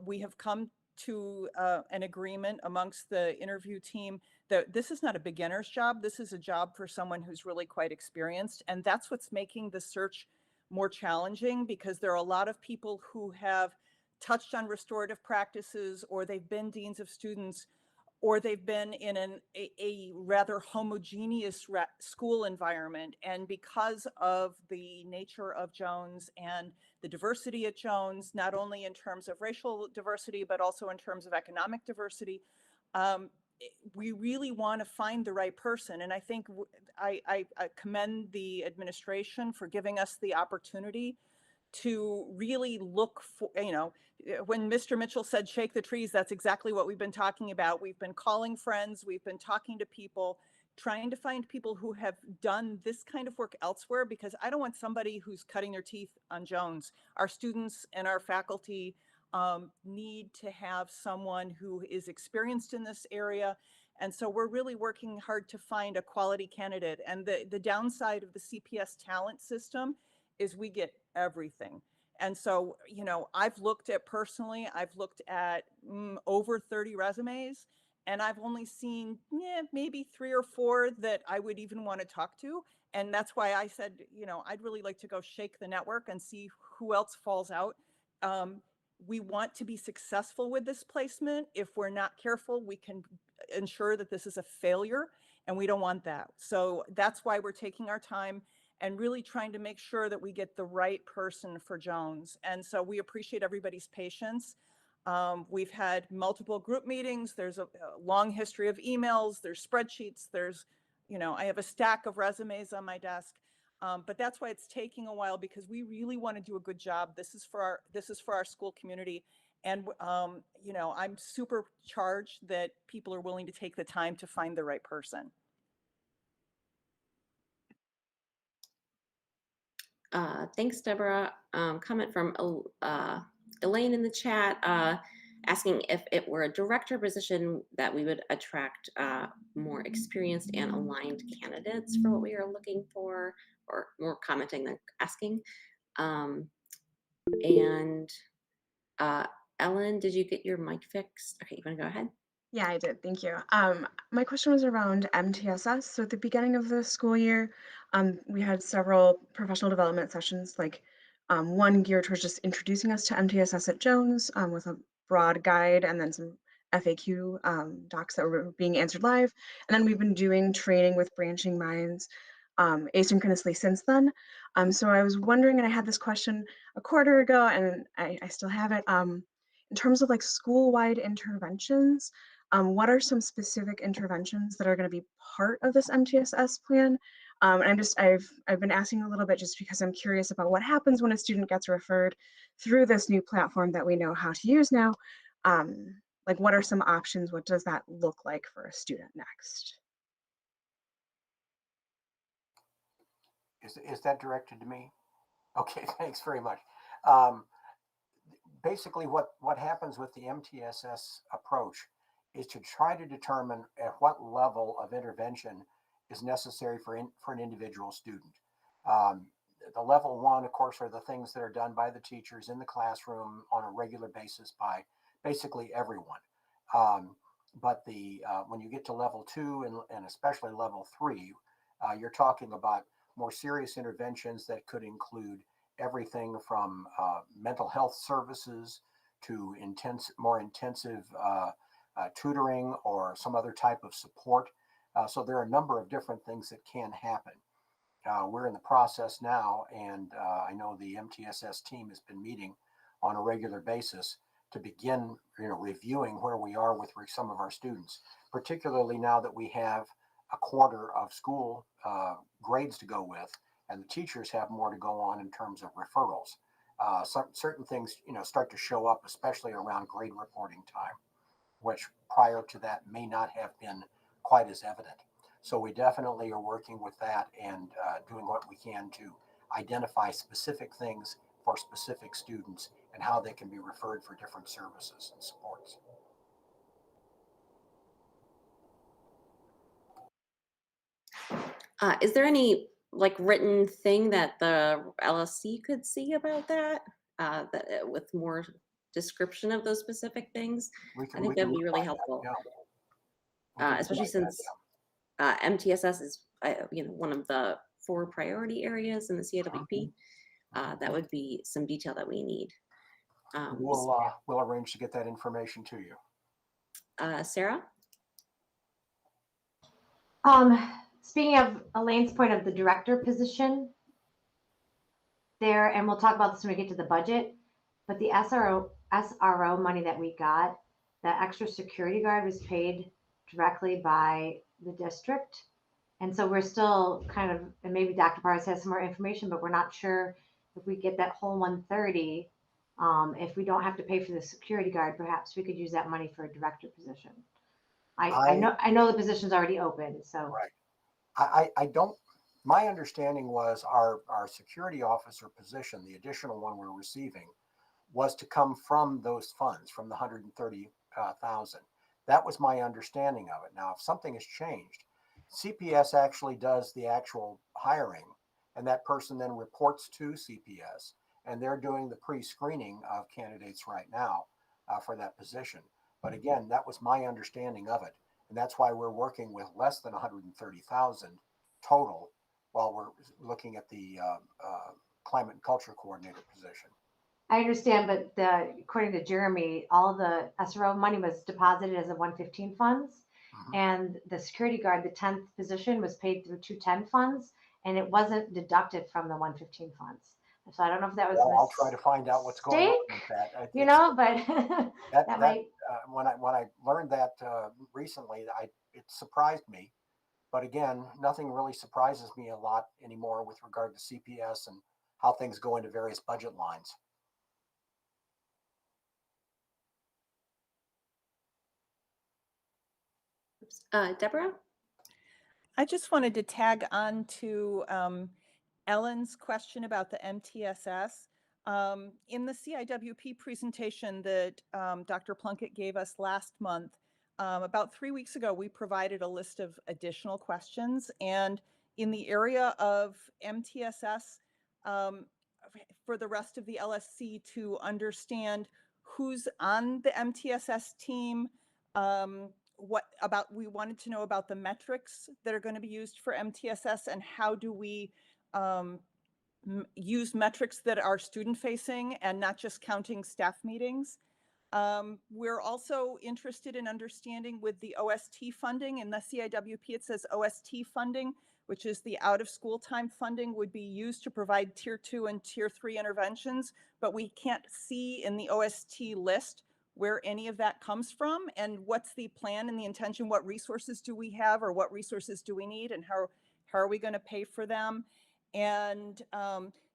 We have come to an agreement amongst the interview team that this is not a beginner's job. This is a job for someone who's really quite experienced. And that's what's making the search more challenging, because there are a lot of people who have touched on restorative practices, or they've been deans of students, or they've been in a rather homogeneous school environment. And because of the nature of Jones and the diversity at Jones, not only in terms of racial diversity, but also in terms of economic diversity, we really want to find the right person. And I think I commend the administration for giving us the opportunity to really look for, when Mr. Mitchell said shake the trees, that's exactly what we've been talking about. We've been calling friends, we've been talking to people, trying to find people who have done this kind of work elsewhere, because I don't want somebody who's cutting their teeth on Jones. Our students and our faculty need to have someone who is experienced in this area. And so we're really working hard to find a quality candidate. And the downside of the CPS talent system is we get everything. And so, I've looked at over 30 resumes, and I've only seen maybe 3 or 4 that I would even want to talk to. And that's why I said, I'd really like to go shake the network and see who else falls out. We want to be successful with this placement. If we're not careful, we can ensure that this is a failure, and we don't want that. So that's why we're taking our time and really trying to make sure that we get the right person for Jones. And so we appreciate everybody's patience. We've had multiple group meetings. There's a long history of emails. There's spreadsheets. There's, I have a stack of resumes on my desk. But that's why it's taking a while, because we really want to do a good job. This is for our school community. And, I'm super charged that people are willing to take the time to find the right person. Thanks, Deborah. Comment from Elaine in the chat asking if it were a director position that we would attract more experienced and aligned candidates for what we are looking for, or more commenting than asking. And Ellen, did you get your mic fixed? Okay, you want to go ahead? Yeah, I did. Thank you. My question was around MTSS. So at the beginning of the school year, we had several professional development sessions, like one geared towards just introducing us to MTSS at Jones with a broad guide and then some FAQ docs that were being answered live. And then we've been doing training with Branching Minds asynchronously since then. So I was wondering, and I had this question a quarter ago, and I still have it. In terms of like school-wide interventions, what are some specific interventions that are going to be part of this MTSS plan? And I've been asking a little bit just because I'm curious about what happens when a student gets referred through this new platform that we know how to use now. Like, what are some options? What does that look like for a student next? Is that directed to me? Okay, thanks very much. Basically, what happens with the MTSS approach is to try to determine at what level of intervention is necessary for an individual student. The level one, of course, are the things that are done by the teachers in the classroom on a regular basis by basically everyone. But when you get to level two and especially level three, you're talking about more serious interventions that could include everything from mental health services to more intensive tutoring or some other type of support. So there are a number of different things that can happen. We're in the process now, and I know the MTSS team has been meeting on a regular basis to begin reviewing where we are with some of our students, particularly now that we have a quarter of school grades to go with, and the teachers have more to go on in terms of referrals. Certain things start to show up, especially around grade reporting time, which prior to that may not have been quite as evident. So we definitely are working with that and doing what we can to identify specific things for specific students and how they can be referred for different services and supports. Is there any like written thing that the LSC could see about that, with more description of those specific things? I think that'd be really helpful, especially since MTSS is one of the 4 priority areas in the CIWP. That would be some detail that we need. We'll arrange to get that information to you. Sarah? Speaking of Elaine's point of the director position there, and we'll talk about this when we get to the budget, but the SRO money that we got, the extra security guard was paid directly by the district. And so we're still kind of, and maybe Dr. Bars has some more information, but we're not sure if we get that whole 130. If we don't have to pay for the security guard, perhaps we could use that money for a director position. I know the position's already open, so. Right. I don't, my understanding was our security officer position, the additional one we're receiving, was to come from those funds, from the 130,000. That was my understanding of it. Now, if something has changed, CPS actually does the actual hiring, and that person then reports to CPS, and they're doing the pre-screening of candidates right now for that position. But again, that was my understanding of it. And that's why we're working with less than 130,000 total while we're looking at the climate and culture coordinator position. I understand, but according to Jeremy, all the SRO money was deposited as a 115 funds, and the security guard, the 10th position, was paid through 210 funds, and it wasn't deducted from the 115 funds. So I don't know if that was. Well, I'll try to find out what's going on with that. But that might. When I learned that recently, it surprised me. But again, nothing really surprises me a lot anymore with regard to CPS and how things go into various budget lines. Deborah? I just wanted to tag on to Ellen's question about the MTSS. In the CIWP presentation that Dr. Plunkett gave us last month, about 3 weeks ago, we provided a list of additional questions. And in the area of MTSS, for the rest of the LSC to understand who's on the MTSS team, we wanted to know about the metrics that are going to be used for MTSS, and how do we use metrics that are student facing and not just counting staff meetings. We're also interested in understanding with the OST funding. In the CIWP, it says OST funding, which is the out of school time funding, would be used to provide tier 2 and tier 3 interventions, but we can't see in the OST list where any of that comes from, and what's the plan and the intention, what resources do we have, or what resources do we need, and how are we going to pay for them? And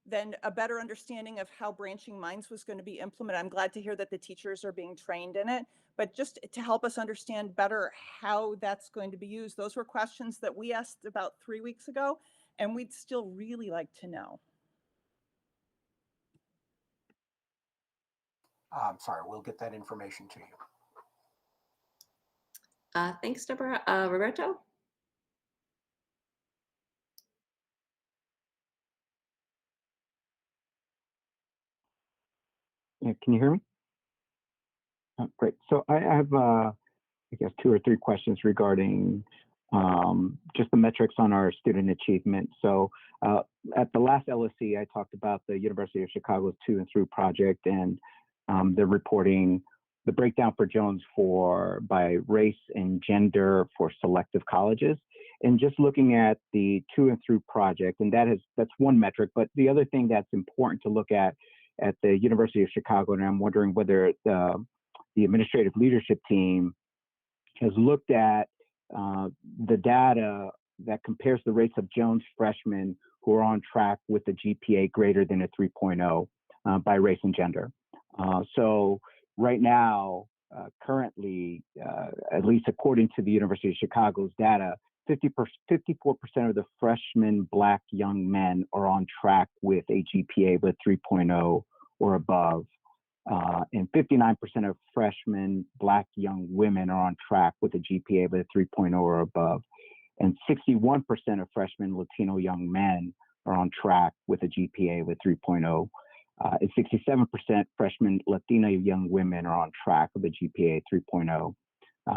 then a better understanding of how Branching Minds was going to be implemented. I'm glad to hear that the teachers are being trained in it, but just to help us understand better how that's going to be used. Those were questions that we asked about 3 weeks ago, and we'd still really like to know. I'm sorry, we'll get that information to you. Thanks, Deborah. Roberto? Yeah, can you hear me? Great. So I have, I guess, 2 or 3 questions regarding just the metrics on our student achievement. So at the last LSC, I talked about the University of Chicago's To and Through project, and they're reporting the breakdown for Jones by race and gender for selective colleges. And just looking at the To and Through project, and that's one metric, but the other thing that's important to look at the University of Chicago, and I'm wondering whether the administrative leadership team has looked at the data that compares the rates of Jones freshmen who are on track with a GPA greater than a 3.0 by race and gender. So right now, currently, at least according to the University of Chicago's data, 54% of the freshman Black young men are on track with a GPA of 3.0 or above. And 59% of freshmen Black young women are on track with a GPA of 3.0 or above. And 61% of freshmen Latino young men are on track with a GPA of 3.0. And 67% freshman Latina young women are on track with a GPA 3.0.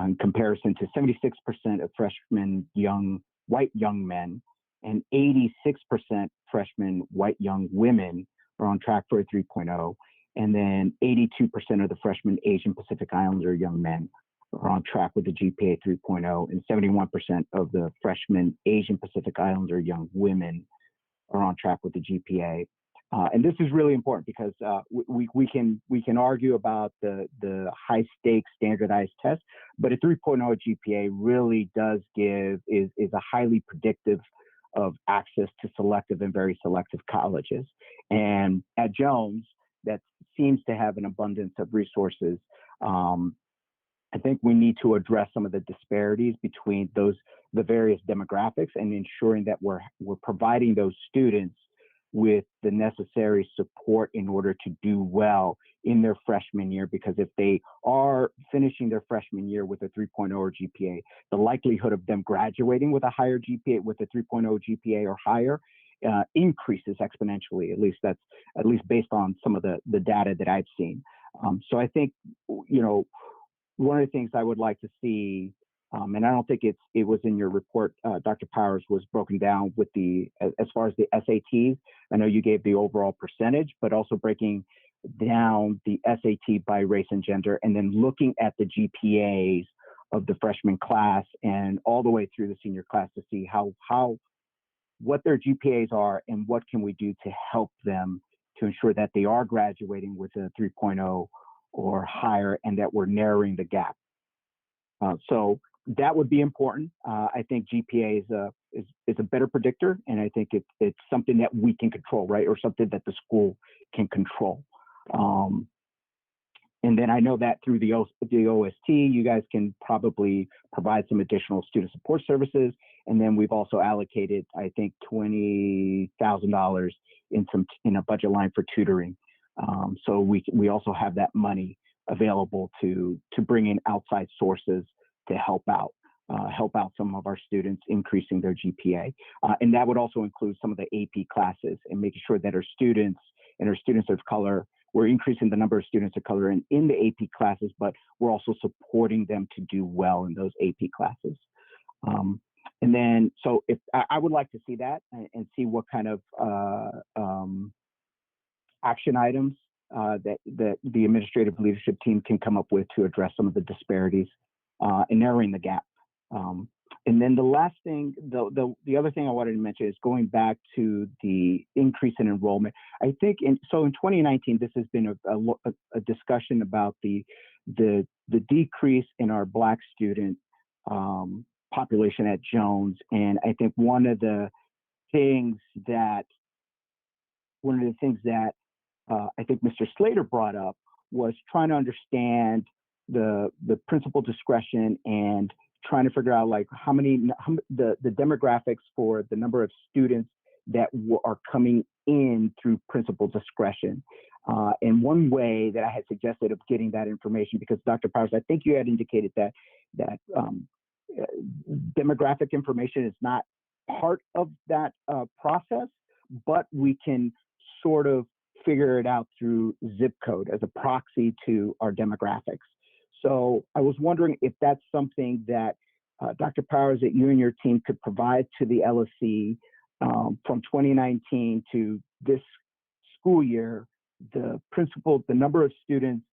In comparison to 76% of freshman white young men and 86% freshman white young women are on track for a 3.0. And then 82% of the freshman Asian Pacific Islander young men are on track with the GPA 3.0, and 71% of the freshman Asian Pacific Islander young women are on track with the GPA. And this is really important because we can argue about the high stakes standardized test, but a 3.0 GPA really is a highly predictive of access to selective and very selective colleges. And at Jones, that seems to have an abundance of resources. I think we need to address some of the disparities between the various demographics, and ensuring that we're providing those students with the necessary support in order to do well in their freshman year. Because if they are finishing their freshman year with a 3.0 or GPA, the likelihood of them graduating with a higher GPA, with a 3.0 GPA or higher, increases exponentially. At least based on some of the data that I've seen. So I think, one of the things I would like to see, and I don't think it was in your report, Dr. Powers, was broken down with as far as the SATs. I know you gave the overall percentage, but also breaking down the SAT by race and gender, and then looking at the GPAs of the freshman class and all the way through the senior class to see what their GPAs are and what can we do to help them to ensure that they are graduating with a 3.0 or higher, and that we're narrowing the gap. So that would be important. I think GPA is a better predictor, and I think it's something that we can control, right, or something that the school can control. And then I know that through the OST, you guys can probably provide some additional student support services. And then we've also allocated, I think, $20,000 in a budget line for tutoring. So we also have that money available to bring in outside sources to help out some of our students increasing their GPA. And that would also include some of the AP classes, and making sure that our students of color we're increasing the number of students of color in the AP classes, but we're also supporting them to do well in those AP classes. And then, so if I would like to see that and see what kind of action items that the administrative leadership team can come up with to address some of the disparities and narrowing the gap. And then the last thing, the other thing I wanted to mention is going back to the increase in enrollment. I think in 2019, this has been a discussion about the decrease in our Black student population at Jones. And I think one of the things that I think Mr. Slater brought up was trying to understand the principal discretion and trying to figure out like the demographics for the number of students that are coming in through principal discretion. And one way that I had suggested of getting that information, because Dr. Powers, I think you had indicated that demographic information is not part of that process, but we can sort of figure it out through zip code as a proxy to our demographics. So I was wondering if that's something that Dr. Powers, that you and your team could provide to the LSC from 2019 to this school year, the number of students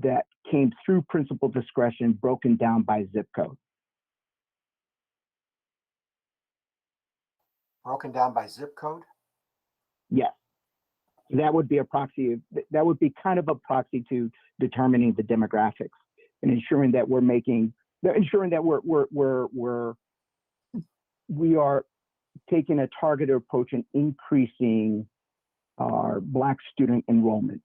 that came through principal discretion broken down by zip code. Broken down by zip code? Yes. That would be a proxy. That would be kind of a proxy to determining the demographics and ensuring that we are taking a targeted approach and increasing our Black student enrollment.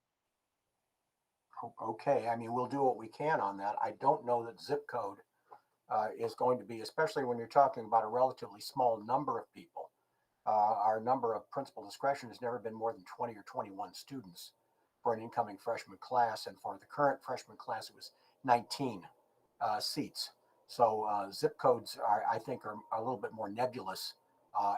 Okay, I mean, we'll do what we can on that. I don't know that zip code is going to be, especially when you're talking about a relatively small number of people. Our number of principal discretion has never been more than 20 or 21 students for an incoming freshman class. And for the current freshman class, it was 19 seats. So zip codes I think are a little bit more nebulous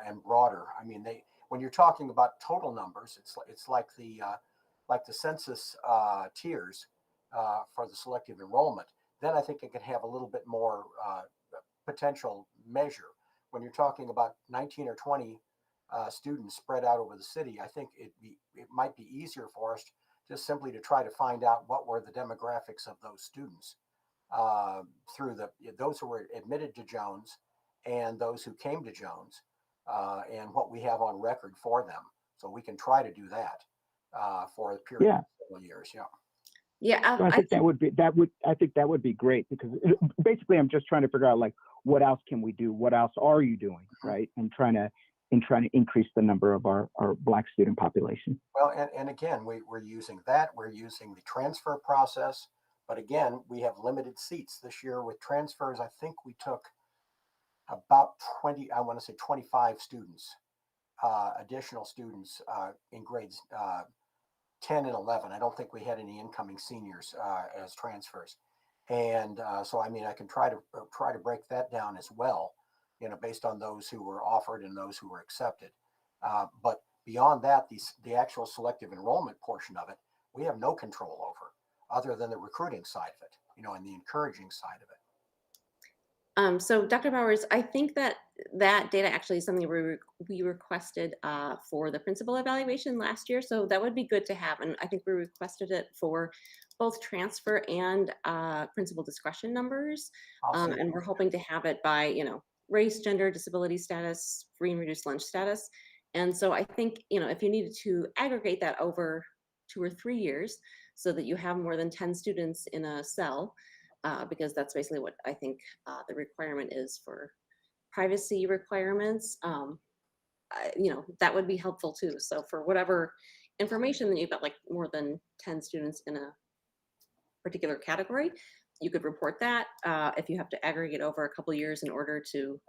and broader. I mean, when you're talking about total numbers, it's like the census tiers for the selective enrollment. Then I think it could have a little bit more potential measure. When you're talking about 19 or 20 students spread out over the city, I think it might be easier for us just simply to try to find out what were the demographics of those students through those who were admitted to Jones and those who came to Jones and what we have on record for them. So we can try to do that for a period of several years. Yeah. Yeah, so I think that would be great, because basically I'm just trying to figure out like what else can we do, what else are you doing, right? And trying to increase the number of our Black student population. Well, and again, we're using that. We're using the transfer process, but again, we have limited seats this year with transfers. I think we took about 25 students, additional students in grades 10 and 11. I don't think we had any incoming seniors as transfers. And so, I mean, I can try to break that down as well, based on those who were offered and those who were accepted. But beyond that, the actual selective enrollment portion of it, we have no control over, other than the recruiting side of it, and the encouraging side of it. So Dr. Powers, I think that data actually is something we requested for the principal evaluation last year. So that would be good to have. And I think we requested it for both transfer and principal discretion numbers. And we're hoping to have it by, race, gender, disability status, free and reduced lunch status. And so I think, if you needed to aggregate that over 2 or 3 years so that you have more than 10 students in a cell, because that's basically what I think the requirement is for privacy requirements, that would be helpful too. So for whatever information that you've got, like more than 10 students in a particular category, you could report that. If you have to aggregate over a couple of years in order to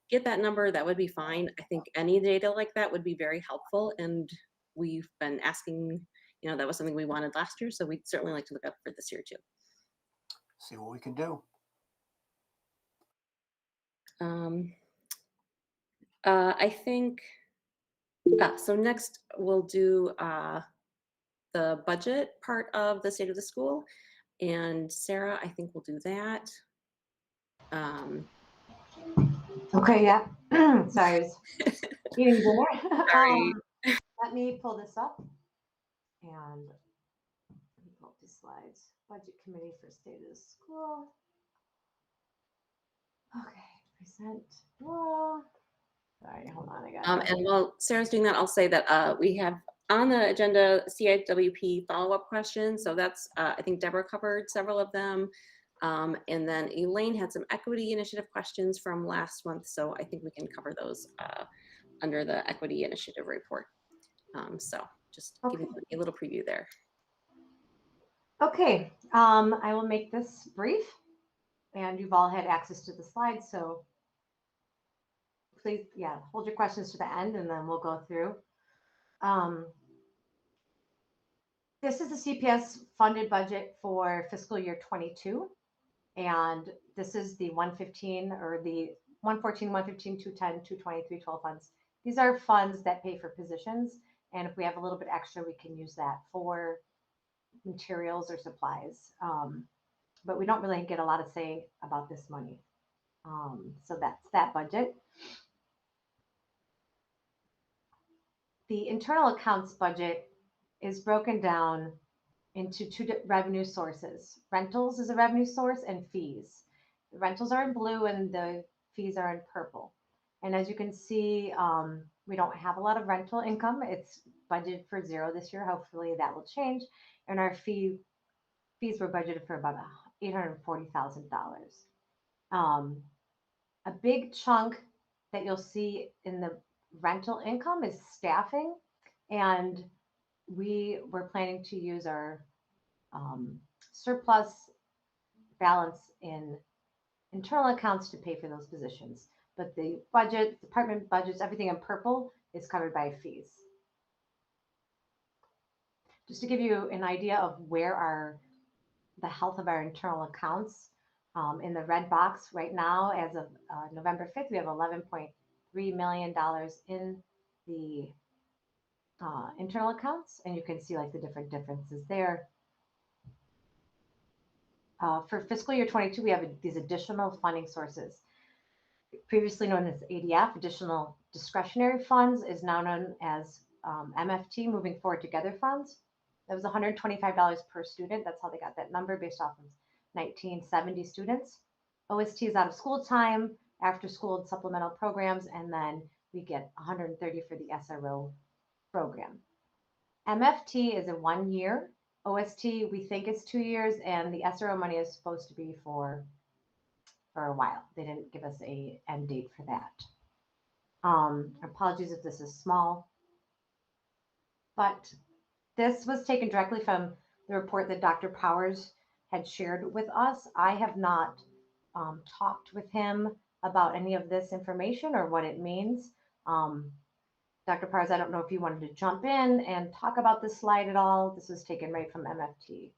get that number, that would be fine. I think any data like that would be very helpful. And we've been asking, that was something we wanted last year. So we'd certainly like to look up for this year too. See what we can do. I think, so next we'll do the budget part of the state of the school. And Sarah, I think will do that. Okay, yeah. Sorry, I was eating dinner. Sorry. Let me pull this up and let me pull up these slides. Budget committee for state of the school. Okay, present. Whoa. Sorry, hold on. I got And while Sarah's doing that, I'll say that we have on the agenda CIWP follow-up questions. So that's, I think Deborah covered several of them. And then Elaine had some equity initiative questions from last month. So I think we can cover those under the equity initiative report. So just giving you a little preview there. Okay, I will make this brief, and you've all had access to the slides, so please, yeah, hold your questions to the end, and then we'll go through. This is the CPS funded budget for fiscal year 22, and this is the 115 or the 114, 115, 210, 220, 312 funds. These are funds that pay for positions, and if we have a little bit extra, we can use that for materials or supplies. But we don't really get a lot of say about this money. So that's that budget. The internal accounts budget is broken down into two revenue sources. Rentals is a revenue source and fees. The rentals are in blue and the fees are in purple. And as you can see, we don't have a lot of rental income. It's budgeted for 0 this year. Hopefully that will change. And our fees were budgeted for about $840,000. A big chunk that you'll see in the rental income is staffing, and we were planning to use our surplus balance in internal accounts to pay for those positions. But the budget, department budgets, everything in purple is covered by fees. Just to give you an idea of where the health of our internal accounts, in the red box right now, as of November 5th, we have $11.3 million in the internal accounts, and you can see like the different differences there. For fiscal year 22, we have these additional funding sources. Previously known as ADF, additional discretionary funds, is now known as MFT, moving forward together funds. That was $125 per student. That's how they got that number, based off of 1970 students. OST is out of school time, after school and supplemental programs, and then we get 130 for the SRO program. MFT is a 1 year. OST, we think it's 2 years, and the SRO money is supposed to be for a while. They didn't give us a end date for that. Apologies if this is small, but this was taken directly from the report that Dr. Powers had shared with us. I have not talked with him about any of this information or what it means. Dr. Powers, I don't know if you wanted to jump in and talk about this slide at all. This was taken right from MFT.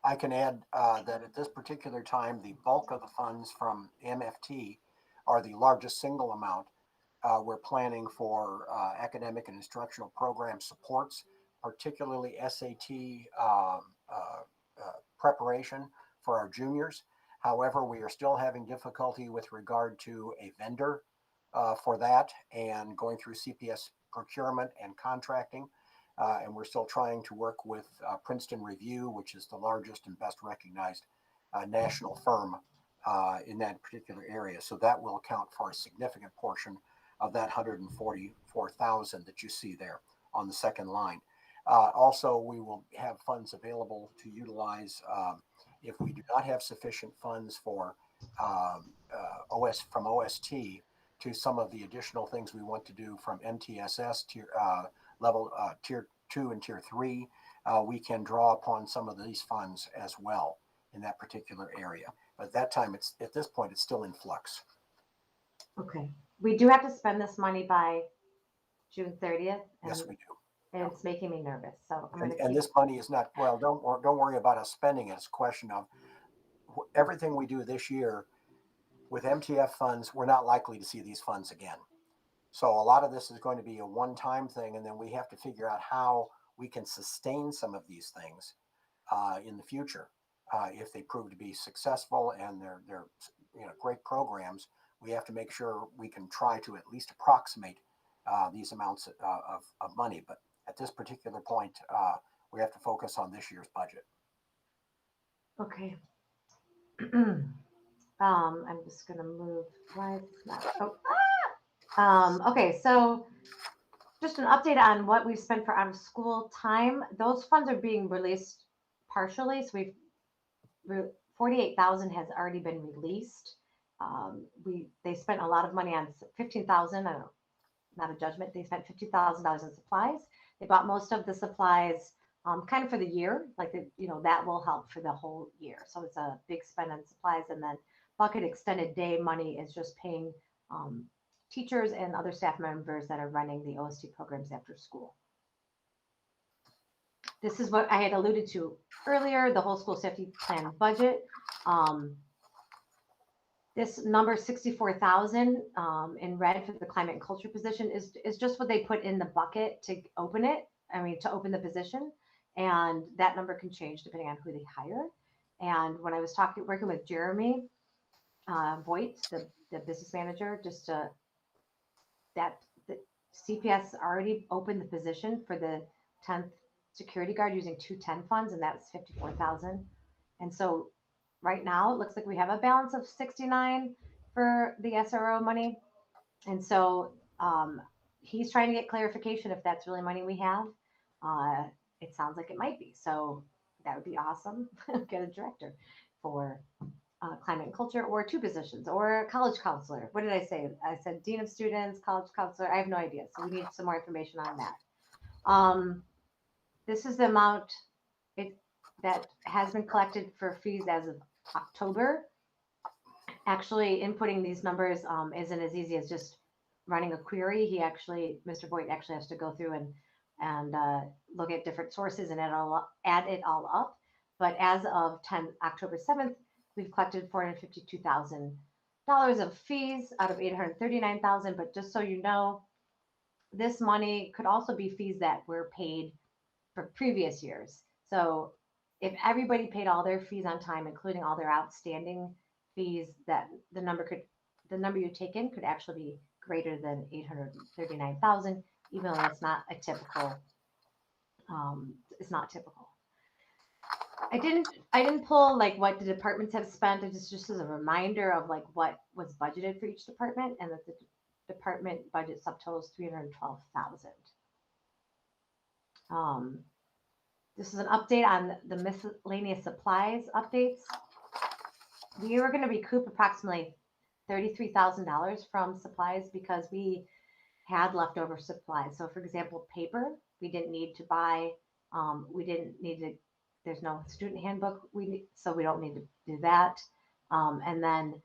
I can add that at this particular time, the bulk of the funds from MFT are the largest single amount. We're planning for academic and instructional program supports, particularly SAT preparation for our juniors. However, we are still having difficulty with regard to a vendor for that, and going through CPS procurement and contracting. And we're still trying to work with Princeton Review, which is the largest and best recognized national firm in that particular area. So that will account for a significant portion of that 144,000 that you see there on the second line. Also, we will have funds available to utilize if we do not have sufficient funds for from OST to some of the additional things we want to do from MTSS tier level tier 2 and tier 3. We can draw upon some of these funds as well in that particular area. But at that time, at this point, it's still in flux. Okay. We do have to spend this money by June 30th. Yes, we do. And it's making me nervous. So I'm going to and this money is not, well, don't worry about us spending it. It's a question of everything we do this year with MTF funds, we're not likely to see these funds again. So a lot of this is going to be a one-time thing, and then we have to figure out how we can sustain some of these things in the future. If they prove to be successful and they're great programs, we have to make sure we can try to at least approximate these amounts of money. But at this particular point, we have to focus on this year's budget. Okay. I'm just gonna move. Why is this not? Okay, so just an update on what we've spent for out of school time. Those funds are being released partially. So we've 48,000 has already been released. They spent a lot of money on 15,000. Not a judgment. They spent $50,000 in supplies. They bought most of the supplies kind of for the year, like that will help for the whole year. So it's a big spend on supplies, and then bucket extended day money is just paying teachers and other staff members that are running the OST programs after school. This is what I had alluded to earlier, the whole school safety plan budget. This number 64,000 in red for the climate and culture position is just what they put in the bucket to open it. I mean, to open the position, and that number can change depending on who they hire. And when I was working with Jeremy Voigt, the business manager, that the CPS already opened the position for the 10th security guard using 210 funds, and that's 54,000. And so right now it looks like we have a balance of 69 for the SRO money. And so he's trying to get clarification if that's really money we have. It sounds like it might be. So that would be awesome. Get a director for climate and culture, or 2 positions, or a college counselor. What did I say? I said dean of students, college counselor. I have no idea. So we need some more information on that. This is the amount that has been collected for fees as of October. Actually, inputting these numbers isn't as easy as just running a query. Mr. Voigt actually has to go through and look at different sources and add it all up. But as of October 7th, we've collected $452,000 of fees out of $839,000. But just so you know, this money could also be fees that were paid for previous years. So if everybody paid all their fees on time, including all their outstanding fees, that the number you take in could actually be greater than 839,000, even though it's not a typical. It's not typical. I didn't pull like what the departments have spent. It's just as a reminder of like what was budgeted for each department, and that the department budget subtotals 312,000. This is an update on the miscellaneous supplies updates. We were going to recoup approximately $33,000 from supplies because we had leftover supplies. So for example, paper, we didn't need to buy, there's no student handbook, so we don't need to do that. And then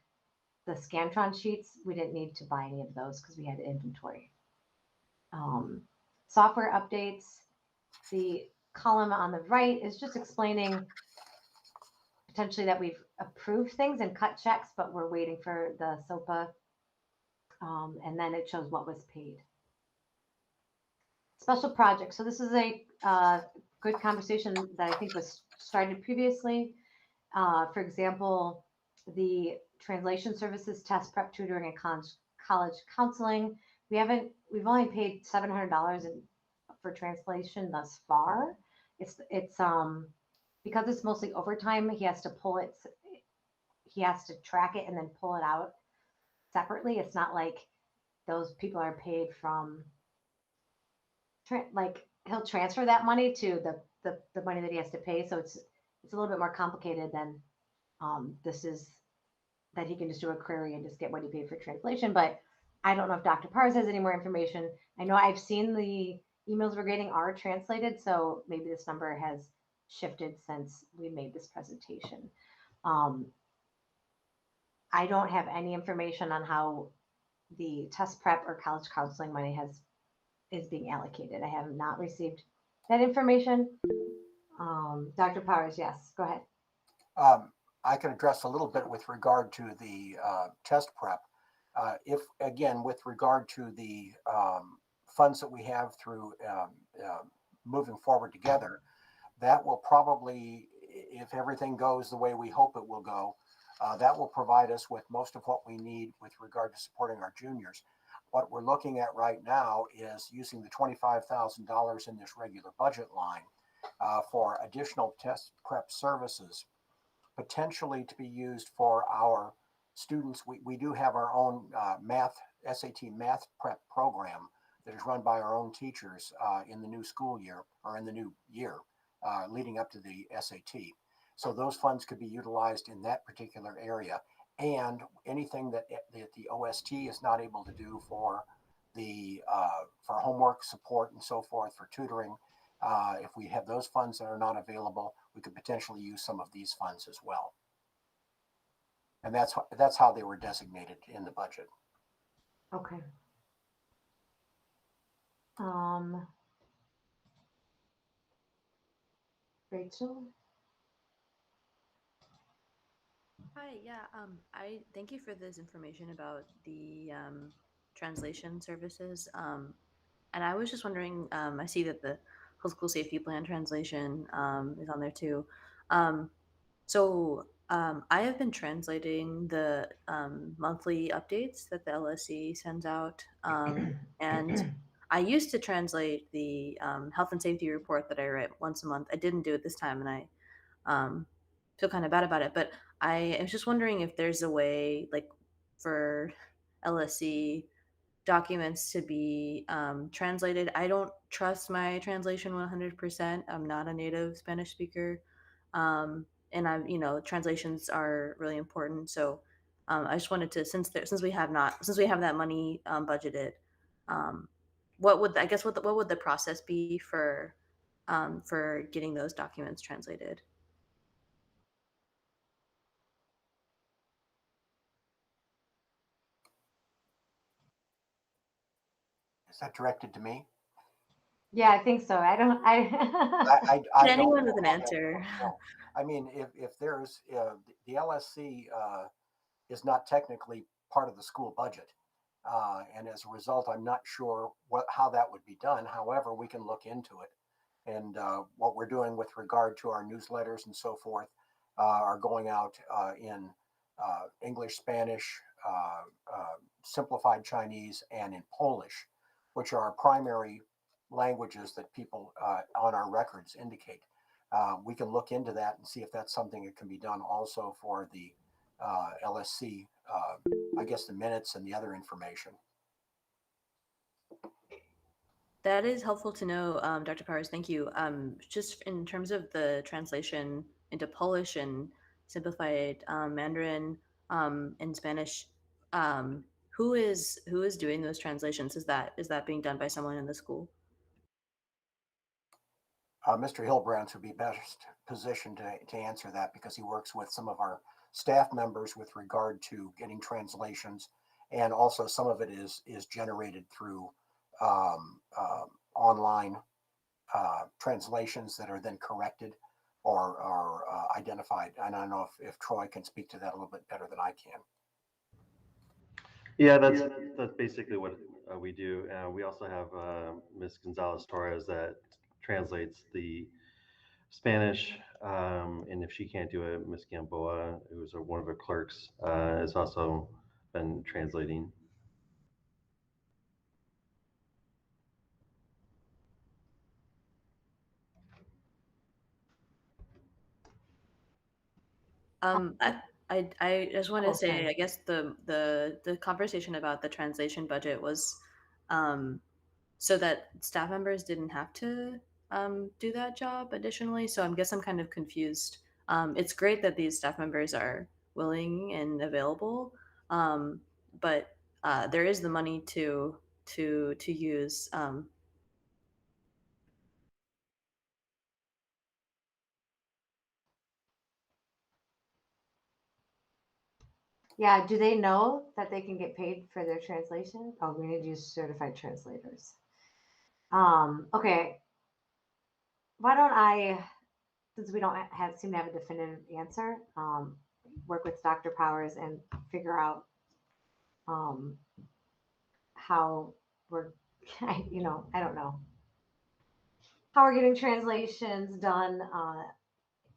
the Scantron sheets, we didn't need to buy any of those because we had inventory. Software updates, the column on the right is just explaining potentially that we've approved things and cut checks, but we're waiting for the SOPA. And then it shows what was paid. Special projects. So this is a good conversation that I think was started previously. For example, the translation services, test prep, tutoring, and college counseling. We've only paid $700 for translation thus far. It's because it's mostly overtime. He has to track it and then pull it out separately. It's not like those people are paid from he'll transfer that money to the money that he has to pay. So it's a little bit more complicated than this is, that he can just do a query and just get what he paid for translation. But I don't know if Dr. Pars has any more information. I know I've seen the emails we're getting are translated, so maybe this number has shifted since we made this presentation. I don't have any information on how the test prep or college counseling money is being allocated. I have not received that information. Dr. Powers, yes, go ahead. I can address a little bit with regard to the test prep. If, again, with regard to the funds that we have through moving forward together, that will probably, if everything goes the way we hope it will go, that will provide us with most of what we need with regard to supporting our juniors. What we're looking at right now is using the $25,000 in this regular budget line for additional test prep services, potentially to be used for our students. We do have our own SAT math prep program that is run by our own teachers in the new school year, or in the new year leading up to the SAT. So those funds could be utilized in that particular area. And anything that the OST is not able to do for the for homework support and so forth, for tutoring, if we have those funds that are not available, we could potentially use some of these funds as well. And that's how they were designated in the budget. Okay. Rachel? Hi, yeah, I thank you for this information about the translation services. And I was just wondering, I see that the whole school safety plan translation is on there too. I have been translating the monthly updates that the LSC sends out. And I used to translate the health and safety report that I write once a month. I didn't do it this time, and I feel kind of bad about it. But I was just wondering if there's a way, like, for LSC documents to be translated. I don't trust my translation 100%. I'm not a native Spanish speaker. And translations are really important. So I just wanted to, since we have that money budgeted, what would the process be for getting those documents translated? Is that directed to me? Yeah, I think so. I don't. I Anyone don't with an know. answer? I mean, if there's the LSC is not technically part of the school budget, and as a result, I'm not sure how that would be done. However, we can look into it, and what we're doing with regard to our newsletters and so forth are going out in English, Spanish, simplified Chinese, and in Polish, which are our primary languages that people on our records indicate. We can look into that and see if that's something that can be done also for the LSC, I guess the minutes and the other information. That is helpful to know, Dr. Powers. Thank you. Just in terms of the translation into Polish and simplified Mandarin and Spanish, who is doing those translations? Is that being done by someone in the school? Mr. Hilbrands would be best positioned to answer that, because he works with some of our staff members with regard to getting translations, and also some of it is generated through online translations that are then corrected or are identified. And I don't know if Troy can speak to that a little bit better than I can. Yeah, that's basically what we do. We also have Ms. Gonzalez Torres that translates the Spanish, and if she can't do it, Ms. Gamboa, who's one of our clerks, has also been translating. I just want to say, I guess the conversation about the translation budget was so that staff members didn't have to do that job additionally. So I guess I'm kind of confused. It's great that these staff members are willing and available, but there is the money to use. Yeah, do they know that they can get paid for their translation? Oh, we need to use certified translators. Okay. Why don't I, since we don't seem to have a definitive answer, work with Dr. Powers and figure out how we're, I don't know how we're getting translations done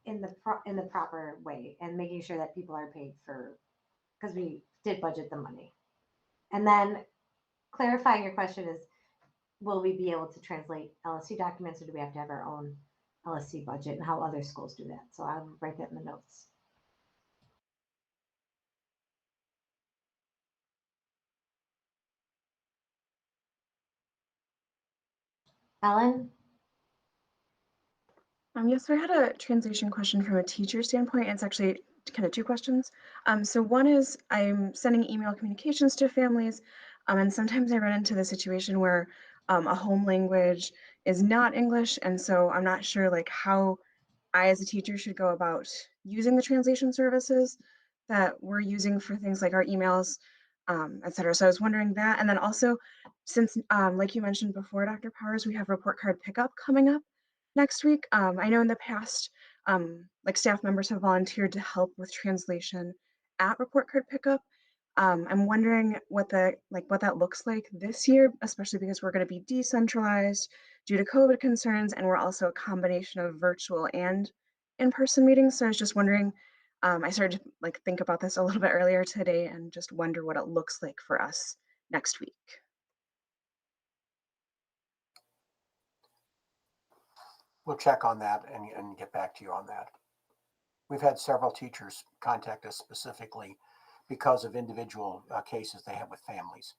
in the proper way and making sure that people are paid for, because we did budget the money. And then clarifying your question is, will we be able to translate LSC documents, or do we have to have our own LSC budget, and how other schools do that? So I'll write that in the notes. Ellen? Yes, so I had a translation question from a teacher standpoint. It's actually kind of two questions. So one is I'm sending email communications to families, and sometimes I run into the situation where a home language is not English, and so I'm not sure like how I as a teacher should go about using the translation services that we're using for things like our emails, et cetera. So I was wondering that. And then also, since like you mentioned before, Dr. Powers, we have report card pickup coming up next week. I know in the past, like staff members have volunteered to help with translation at report card pickup. I'm wondering what that looks like this year, especially because we're going to be decentralized due to COVID concerns, and we're also a combination of virtual and in-person meetings. So I was just wondering, I started to like think about this a little bit earlier today and just wonder what it looks like for us next week. We'll check on that and get back to you on that. We've had several teachers contact us specifically because of individual cases they have with families.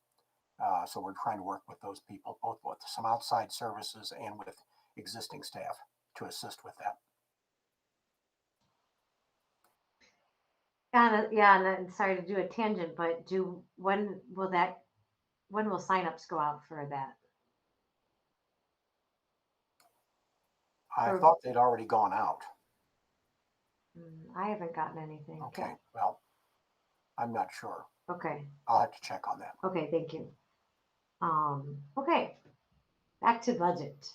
So we're trying to work with those people, both with some outside services and with existing staff to assist with that. And sorry to do a tangent, but when will signups go out for that? I thought they'd already gone out. I haven't gotten anything. Okay, well, I'm not sure. Okay. I'll have to check on that. Okay, thank you. Okay, back to budget.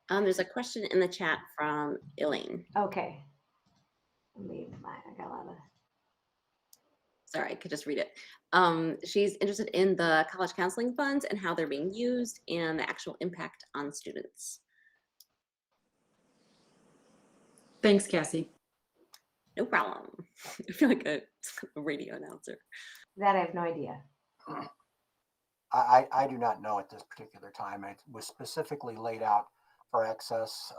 There's a question in the chat from Elaine. Okay. I got a lot of. Sorry, I could just read it. She's interested in the college counseling funds and how they're being used and the actual impact on students. Thanks, Cassie. No problem. I feel like a radio announcer. That I have no idea. I do not know at this particular time. It was specifically laid out for access,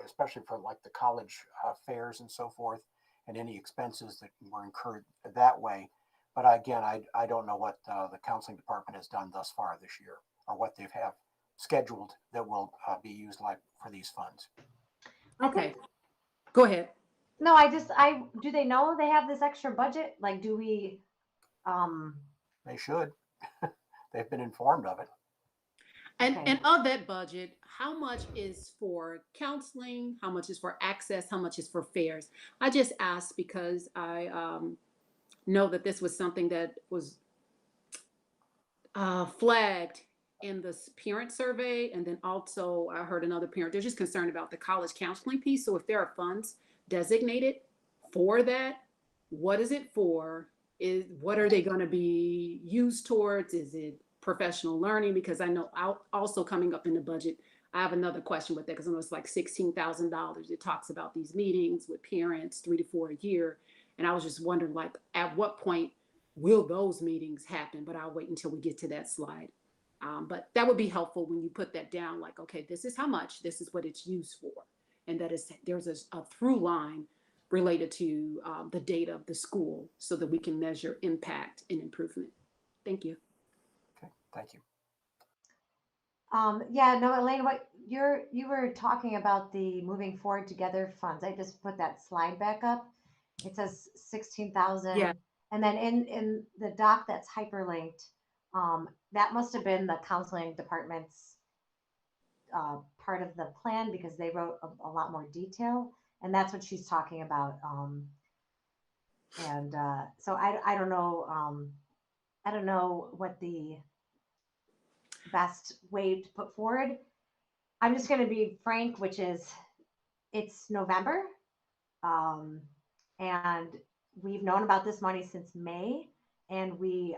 especially for like the college fairs and so forth, and any expenses that were incurred that way. But again, I don't know what the counseling department has done thus far this year, or what they have scheduled that will be used like for these funds. Okay, go ahead. No, do they know they have this extra budget? Like, do we? They should. They've been informed of it. And of that budget, how much is for counseling? How much is for access? How much is for fairs? I just asked because I know that this was something that was flagged in the parent survey. And then also I heard another parent, they're just concerned about the college counseling piece. So if there are funds designated for that, what is it for? What are they going to be used towards? Is it professional learning? Because I know also coming up in the budget, I have another question with that, because I know it's like $16,000. It talks about these meetings with parents, 3 to 4 a year. And I was just wondering, like, at what point will those meetings happen? But I'll wait until we get to that slide. But that would be helpful when you put that down, like, okay, this is how much, this is what it's used for. And that is, there's a through line related to the data of the school so that we can measure impact and improvement. Thank you. Okay, thank you. Yeah, no, Elaine, what you were talking about the moving forward together funds. I just put that slide back up. It says 16,000. Yeah. And then in the doc that's hyperlinked, that must have been the counseling department's part of the plan, because they wrote a lot more detail, and that's what she's talking about. So I don't know. I don't know what the best way to put forward. I'm just going to be frank, which is it's November, and we've known about this money since May, and we,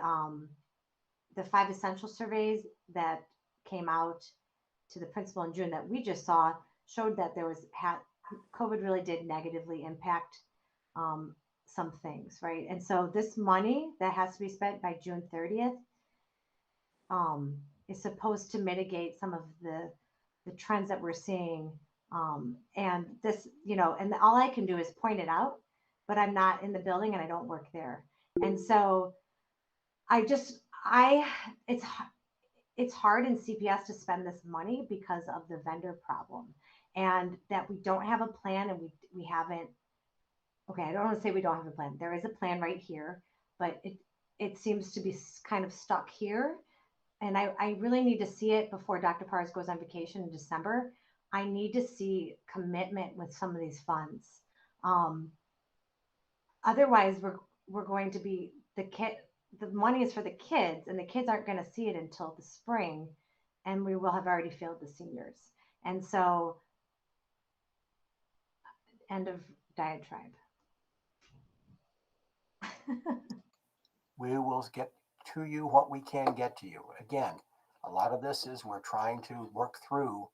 the 5 essential surveys that came out to the principal in June that we just saw showed that there was COVID really did negatively impact some things, right? And so this money that has to be spent by June 30th is supposed to mitigate some of the trends that we're seeing. And this, you know, and all I can do is point it out, but I'm not in the building and I don't work there. And so it's hard in CPS to spend this money because of the vendor problem, and that we don't have a plan, and we haven't. Okay, I don't want to say we don't have a plan. There is a plan right here, but it seems to be kind of stuck here. And I really need to see it before Dr. Pars goes on vacation in December. I need to see commitment with some of these funds. Otherwise, we're going to be the money is for the kids, and the kids aren't going to see it until the spring, and we will have already failed the seniors. And so, end of diatribe. We will get to you what we can get to you. Again, a lot of this is we're trying to work through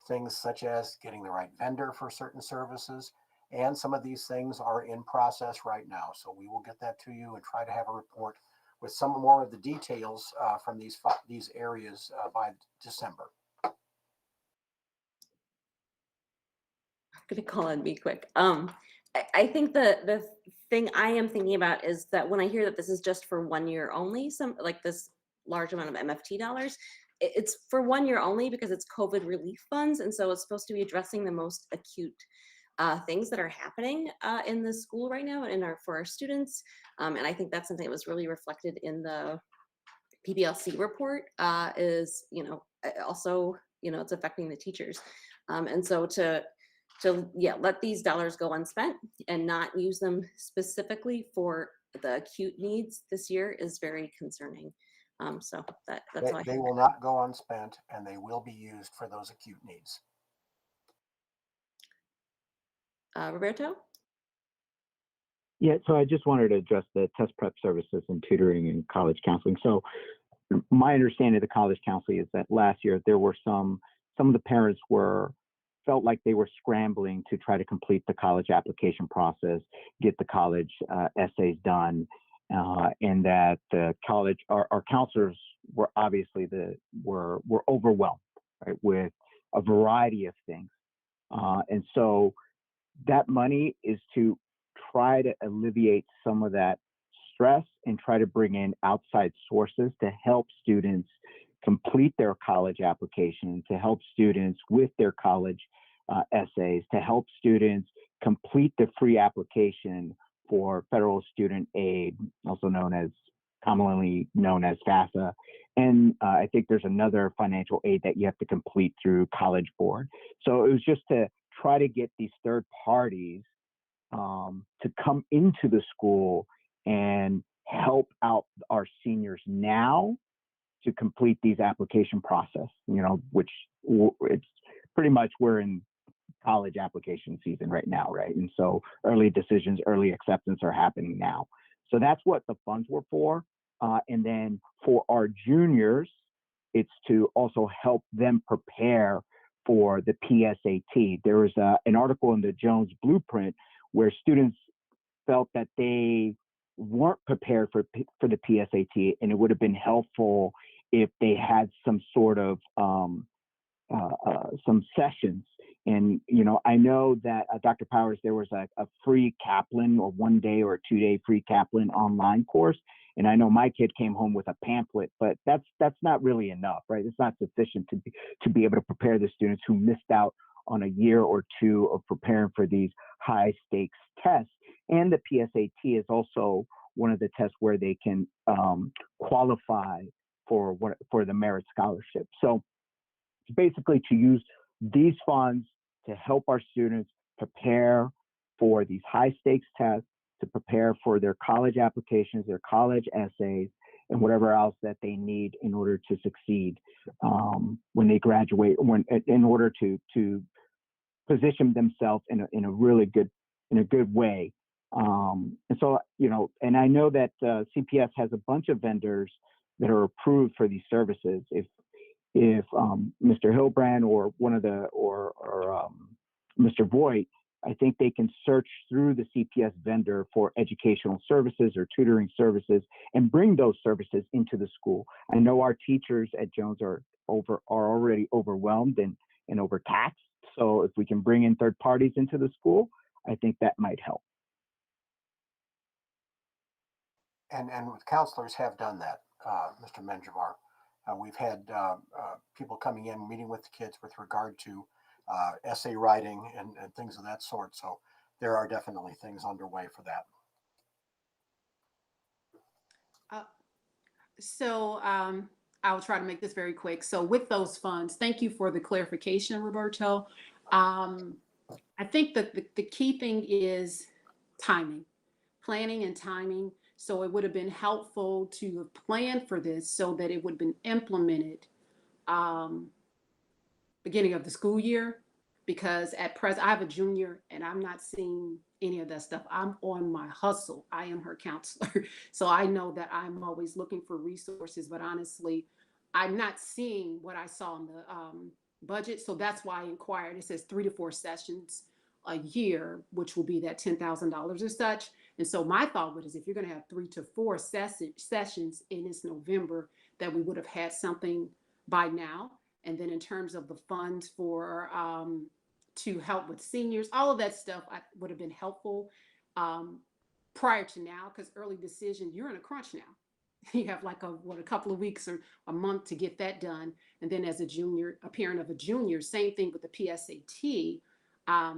things such as getting the right vendor for certain services, and some of these things are in process right now. So we will get that to you and try to have a report with some more of the details from these areas by December. I'm gonna call and be quick. I think the thing I am thinking about is that when I hear that this is just for 1 year only, some like this large amount of MFT dollars, it's for 1 year only because it's COVID relief funds, and so it's supposed to be addressing the most acute things that are happening in the school right now and for our students. And I think that's something that was really reflected in the PPLC report. Is also it's affecting the teachers, and so to let these dollars go unspent and not use them specifically for the acute needs this year is very concerning. So that's all They will not go unspent, and they will be used for those acute needs. Roberto? Yeah, so I just wanted to address the test prep services and tutoring and college counseling. So my understanding of the college counseling is that last year there were some of the parents felt like they were scrambling to try to complete the college application process, get the college essays done, and that the college, our counselors were obviously were overwhelmed, right, with a variety of things. And so that money is to try to alleviate some of that stress and try to bring in outside sources to help students complete their college application, to help students with their college essays, to help students complete the free application for federal student aid, also commonly known as FAFSA. And I think there's another financial aid that you have to complete through College Board. So it was just to try to get these third parties to come into the school and help out our seniors now to complete these application process, which it's pretty much we're in college application season right now, right? And so early decisions, early acceptance are happening now. So that's what the funds were for. And then for our juniors, it's to also help them prepare for the PSAT. There was an article in the Jones Blueprint where students felt that they weren't prepared for the PSAT, and it would have been helpful if they had some sort of some sessions. And I know that Dr. Powers, there was a free Kaplan or 1 day or 2 day free Kaplan online course, and I know my kid came home with a pamphlet, but that's not really enough, right? It's not sufficient to be able to prepare the students who missed out on a year or two of preparing for these high stakes tests. And the PSAT is also one of the tests where they can qualify for the merit scholarship. So it's basically to use these funds to help our students prepare for these high stakes tests, to prepare for their college applications, their college essays, and whatever else that they need in order to succeed when they graduate, in order to position themselves in a really good way And so, and I know that CPS has a bunch of vendors that are approved for these services. If Mr. Hilbrand or Mr. Voigt, I think they can search through the CPS vendor for educational services or tutoring services and bring those services into the school. I know our teachers at Jones are already overwhelmed and overtaxed. So if we can bring in third parties into the school, I think that might help. And counselors have done that, Mr. Menjivar. We've had people coming in, meeting with the kids with regard to essay writing and things of that sort. So there are definitely things underway for that. I'll try to make this very quick. So with those funds, thank you for the clarification, Roberto. I think that the key thing is timing, planning and timing. So it would have been helpful to have planned for this so that it would have been implemented beginning of the school year, because at present I have a junior and I'm not seeing any of that stuff. I'm on my hustle. I am her counselor. So I know that I'm always looking for resources, but honestly, I'm not seeing what I saw in the budget. So that's why I inquired. It says 3 to 4 sessions a year, which will be that $10,000 or such. And so my thought was, if you're going to have 3 to 4 sessions in this November, that we would have had something by now. And then in terms of the funds for to help with seniors, all of that stuff would have been helpful prior to now, because early decision, you're in a crunch now. You have like a couple of weeks or a month to get that done. And then as a parent of a junior, same thing with the PSAT.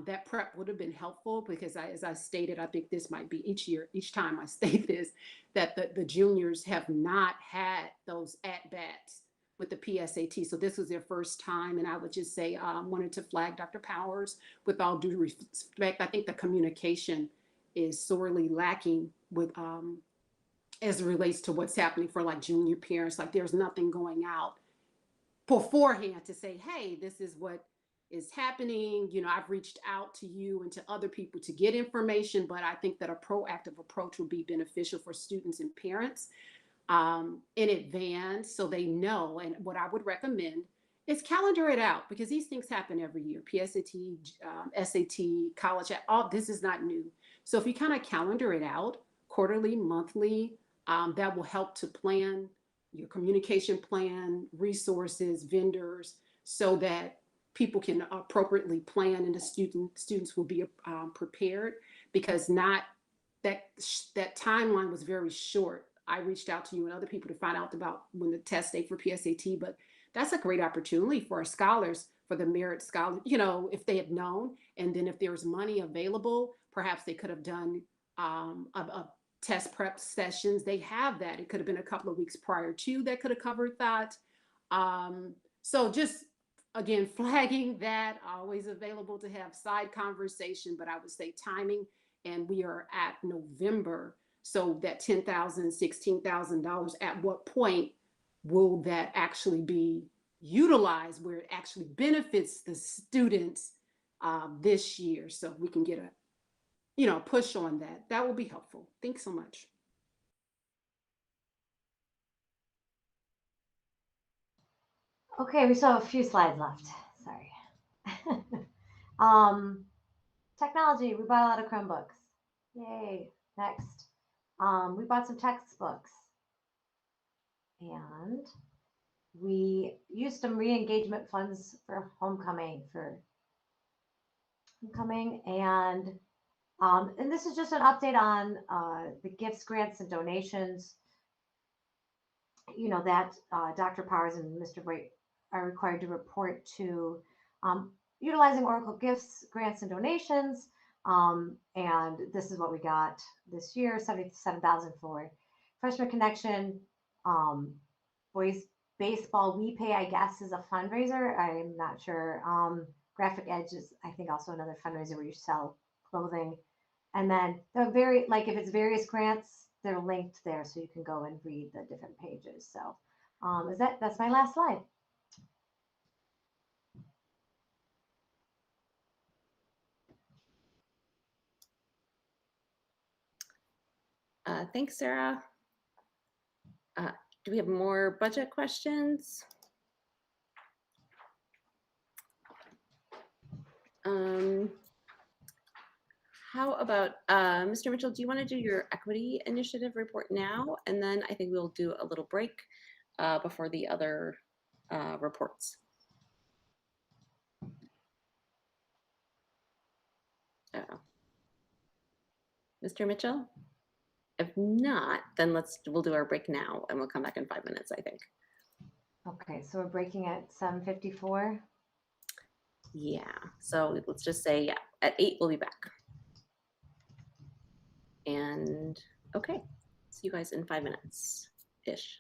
That prep would have been helpful, because as I stated, I think this might be each time I state this, that the juniors have not had those at-bats with the PSAT. So this was their first time. And I would just say, wanted to flag Dr. Powers with all due respect. I think the communication is sorely lacking with as it relates to what's happening for like junior parents. Like there's nothing going out beforehand to say, hey, this is what is happening. I've reached out to you and to other people to get information, but I think that a proactive approach would be beneficial for students and parents in advance, so they know. And what I would recommend is calendar it out, because these things happen every year. PSAT, SAT, college, all this is not new. So if you kind of calendar it out quarterly, monthly, that will help to plan your communication plan, resources, vendors, so that people can appropriately plan and the students will be prepared, because not that timeline was very short. I reached out to you and other people to find out about when the test date for PSAT, but that's a great opportunity for our scholars, for the merit scholar, if they had known. And then if there's money available, perhaps they could have done a test prep sessions. They have that. It could have been a couple of weeks prior to that could have covered that. So just, again, flagging that, always available to have side conversation, but I would say timing, and we are at November. So that $10,000, $16,000, at what point will that actually be utilized where it actually benefits the students this year? So we can get a push on that. That will be helpful. Thanks so much. Okay, we still have a few slides left. Sorry. Technology, we bought a lot of Chromebooks. Yay. Next. We bought some textbooks. And we used some re-engagement funds for homecoming. And this is just an update on the gifts, grants, and donations. That Dr. Powers and Mr. Voigt are required to report to utilizing Oracle gifts, grants, and donations. And this is what we got this year: $77,000 for Freshman Connection, boys baseball. We Pay, I guess, is a fundraiser. I'm not sure. Graphic Edge is, I think, also another fundraiser where you sell clothing. And then if it's various grants, they're linked there, so you can go and read the different pages. So that's my last slide. Thanks, Sarah. Do we have more budget questions? How about, Mr. Mitchell, do you want to do your equity initiative report now? And then I think we'll do a little break before the other reports. Mr. Mitchell? If not, then we'll do our break now and we'll come back in 5 minutes, I think. Okay, so we're breaking at 7:54. Yeah, so let's just say, yeah, at 8 we'll be back. And okay, see you guys in 5 minutes-ish.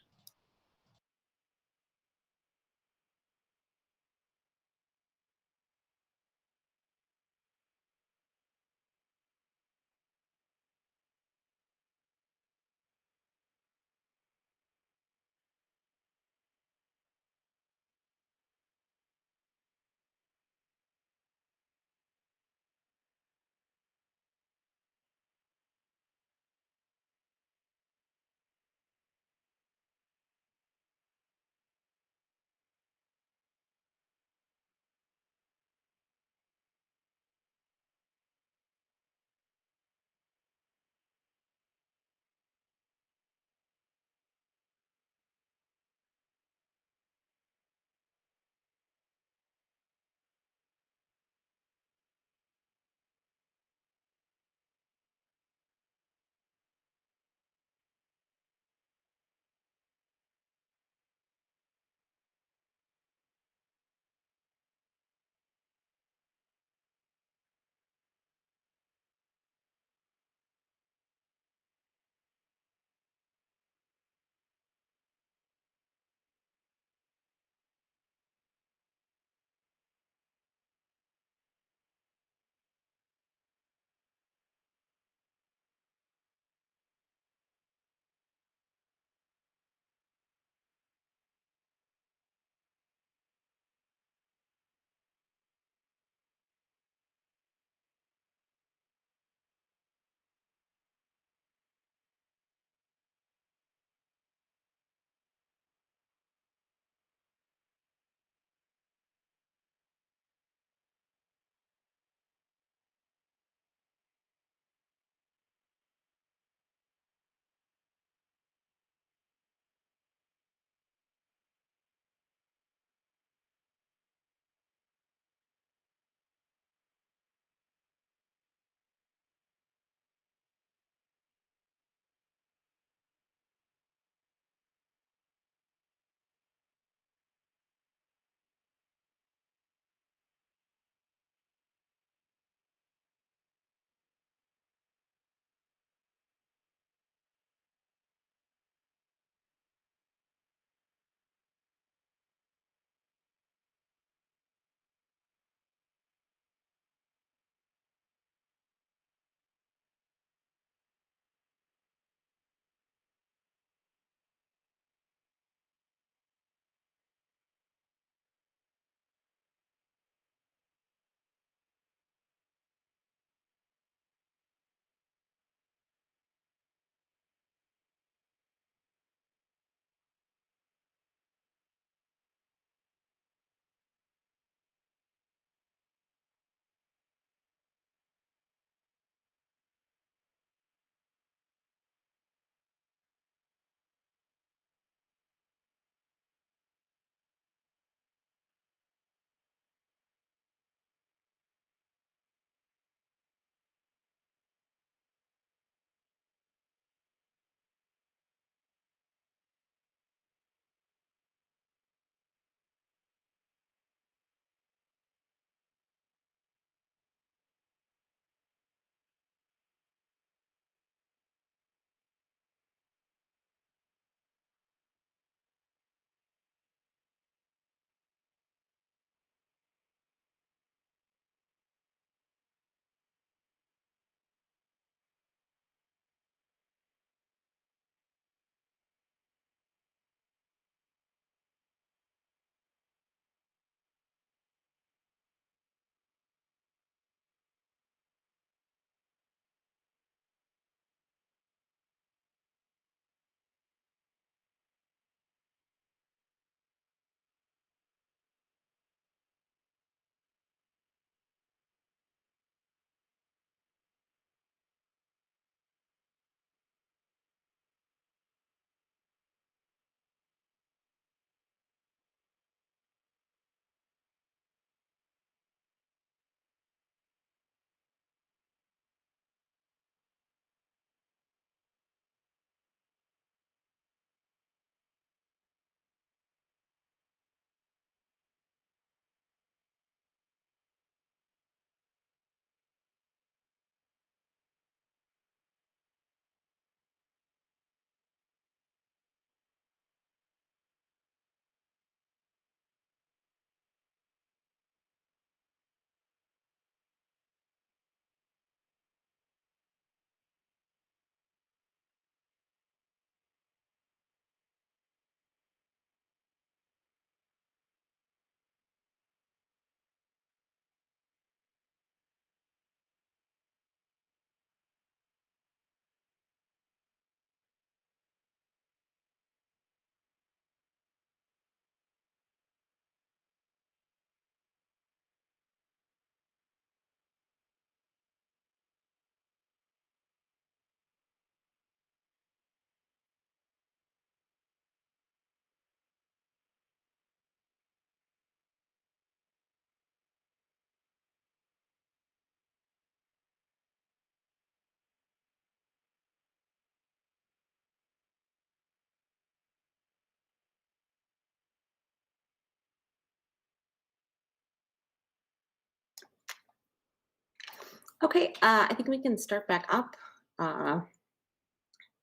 Okay, I think we can start back up.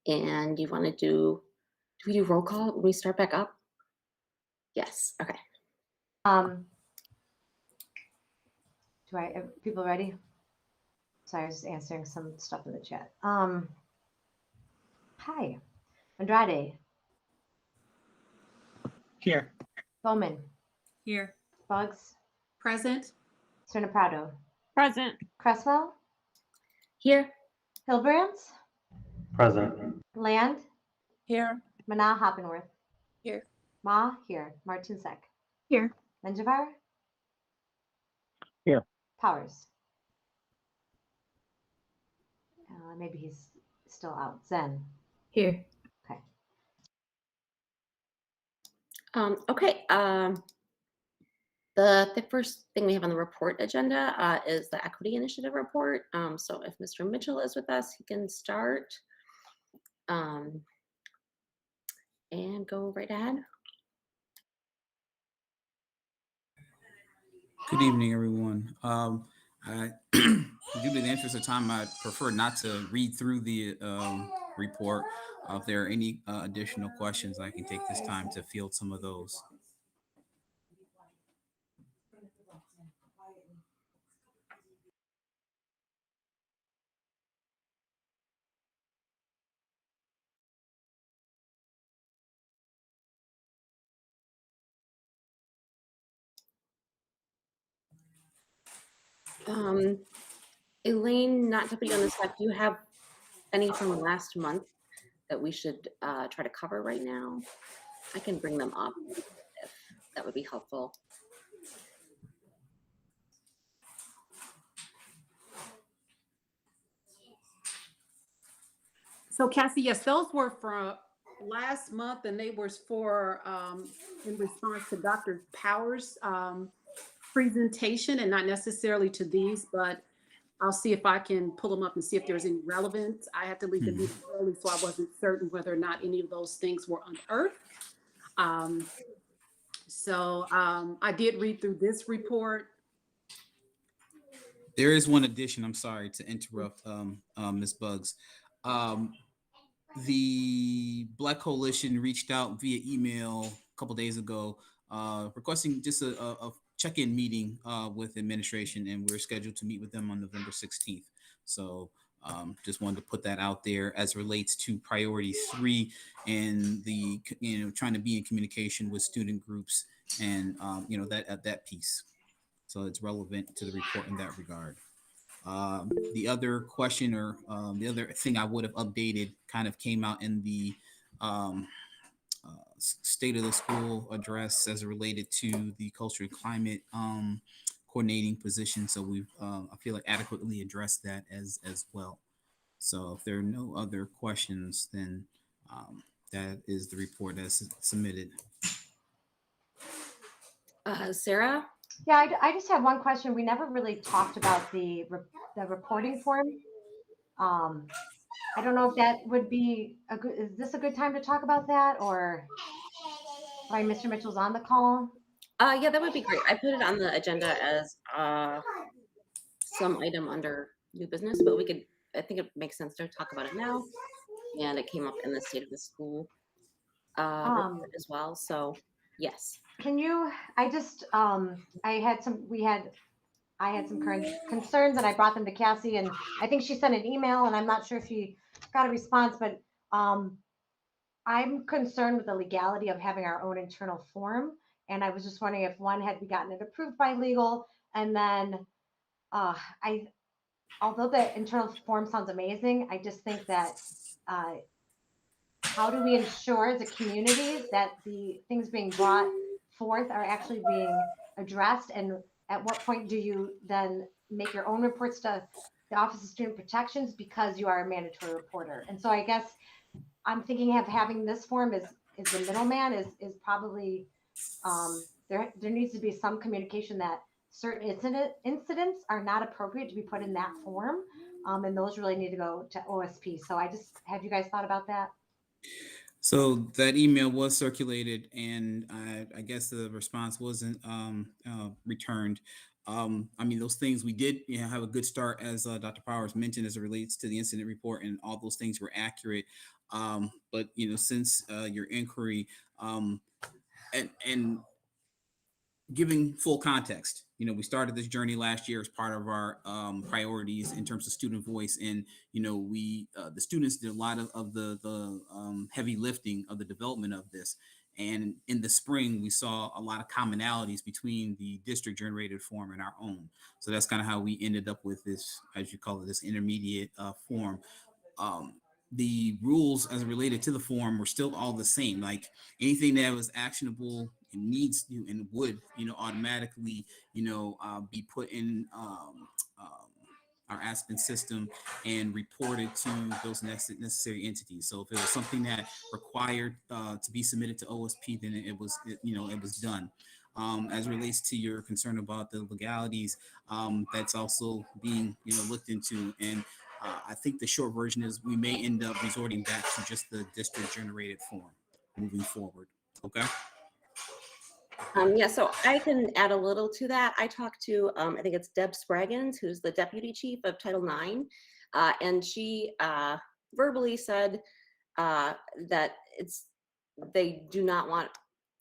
And you want to do we do roll call? We start back up? Yes, okay. Are people ready? Sorry, I was just answering some stuff in the chat. Hi, Andrade, Here. Bowman, Here. Bugs, Present. Serna Prado, Present. Cresswell, Here. Hilbrands, Present. Land, Here. Mana Hoppenworth, Here. Ma, here, Martinsek, Here. Menjivar, Here. Powers. Maybe he's still out. Zen. Here. Okay. Okay. The first thing we have on the report agenda is the Equity Initiative report. So if Mr. Mitchell is with us, he can start and go right ahead. Good evening, everyone. Due to the interest of time, I prefer not to read through the report. If there are any additional questions, I can take this time to field some of those. Elaine, not to put you on the spot, do you have any from last month that we should try to cover right now? I can bring them up if that would be helpful. So Cassie, yes, those were from last month, and they was for in response to Dr. Powers' presentation, and not necessarily to these, but I'll see if I can pull them up and see if there's any relevance. I had to leave the meeting early, so I wasn't certain whether or not any of those things were unearthed. I did read through this report. There is one addition. I'm sorry to interrupt, Ms. Bugs. The Black Coalition reached out via email a couple days ago, requesting just a check-in meeting with administration, and we're scheduled to meet with them on November 16th. So just wanted to put that out there as relates to priority 3 and the trying to be in communication with student groups and that piece. So it's relevant to the report in that regard. The other question or the other thing I would have updated kind of came out in the state of the school address as related to the culture and climate coordinating position. So we've, I feel like, adequately addressed that as well. So if there are no other questions, then that is the report that's submitted. Sarah? Yeah, I just have one question. We never really talked about the reporting form. I don't know if that would be is this a good time to talk about that, or why Mr. Mitchell's on the call? Yeah, that would be great. I put it on the agenda as some item under new business, but I think it makes sense to talk about it now. And it came up in the state of the school report as well. So yes. Can you, I had some concerns and I brought them to Cassie, and I think she sent an email, and I'm not sure if she got a response, but I'm concerned with the legality of having our own internal form. And I was just wondering if one had gotten it approved by legal, and then although the internal form sounds amazing, I just think that how do we ensure as a community that the things being brought forth are actually being addressed? And at what point do you then make your own reports to the Office of Student Protections because you are a mandatory reporter? And so I guess I'm thinking of having this form as the middleman is probably there needs to be some communication that certain incidents are not appropriate to be put in that form, and those really need to go to OSP. So have you guys thought about that? So that email was circulated, and I guess the response wasn't returned. I mean, those things we did, have a good start, as Dr. Powers mentioned, as it relates to the incident report, and all those things were accurate. But since your inquiry, and giving full context, we started this journey last year as part of our priorities in terms of student voice, and we the students did a lot of the heavy lifting of the development of this. And in the spring, we saw a lot of commonalities between the district generated form and our own. So that's kind of how we ended up with this, as you call it, this intermediate form. The rules as related to the form were still all the same. Like anything that was actionable and needs to and would, automatically, be put in our Aspen system and reported to those necessary entities. So if it was something that required to be submitted to OSP, then it was done. As it relates to your concern about the legalities, that's also being looked into. And I think the short version is we may end up resorting back to just the district generated form moving forward. Okay. Yeah, so I can add a little to that. I talked to, I think it's Deb Spraggins, who's the deputy chief of Title IX, and she verbally said that they do not want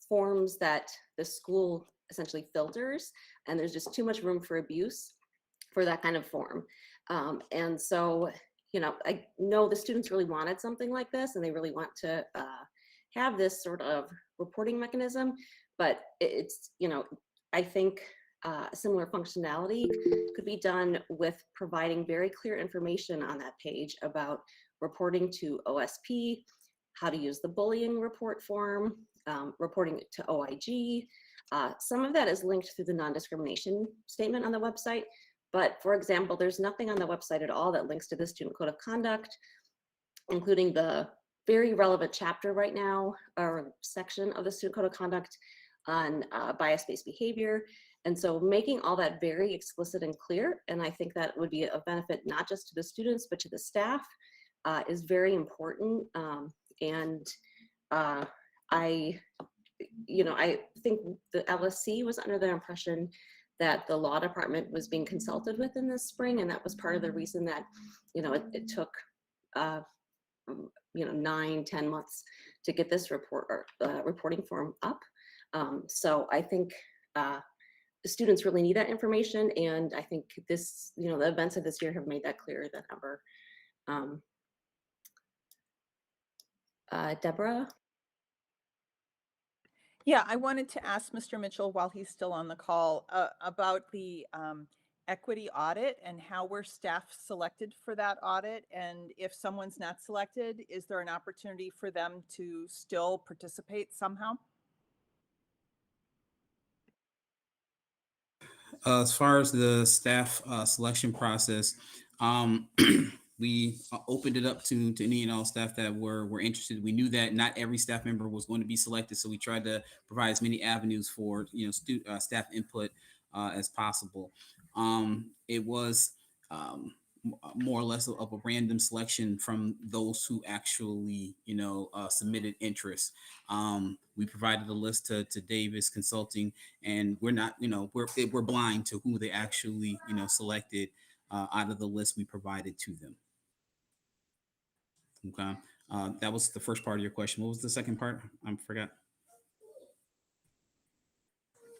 forms that the school essentially filters, and there's just too much room for abuse for that kind of form. And so, I know the students really wanted something like this, and they really want to have this sort of reporting mechanism, but it's, I think a similar functionality could be done with providing very clear information on that page about reporting to OSP, how to use the bullying report form, reporting to OIG. Some of that is linked through the non-discrimination statement on the website, but for example, there's nothing on the website at all that links to the Student Code of Conduct, including the very relevant chapter right now, or section of the Student Code of Conduct on bias-based behavior. And so making all that very explicit and clear, and I think that would be a benefit not just to the students, but to the staff, is very important. And I think the LSC was under the impression that the law department was being consulted with in this spring, and that was part of the reason that, it took 9-10 months to get this reporting form up. So I think the students really need that information, and I think this, the events of this year have made that clearer than ever. Deborah? Yeah, I wanted to ask Mr. Mitchell while he's still on the call about the equity audit and how were staff selected for that audit. And if someone's not selected, is there an opportunity for them to still participate somehow? As far as the staff selection process, we opened it up to any and all staff that were interested. We knew that not every staff member was going to be selected, so we tried to provide as many avenues for staff input as possible. It was more or less of a random selection from those who actually submitted interest. We provided a list to Davis Consulting, and we're not we're blind to who they actually selected out of the list we provided to them. Okay, that was the first part of your question. What was the second part? I forgot.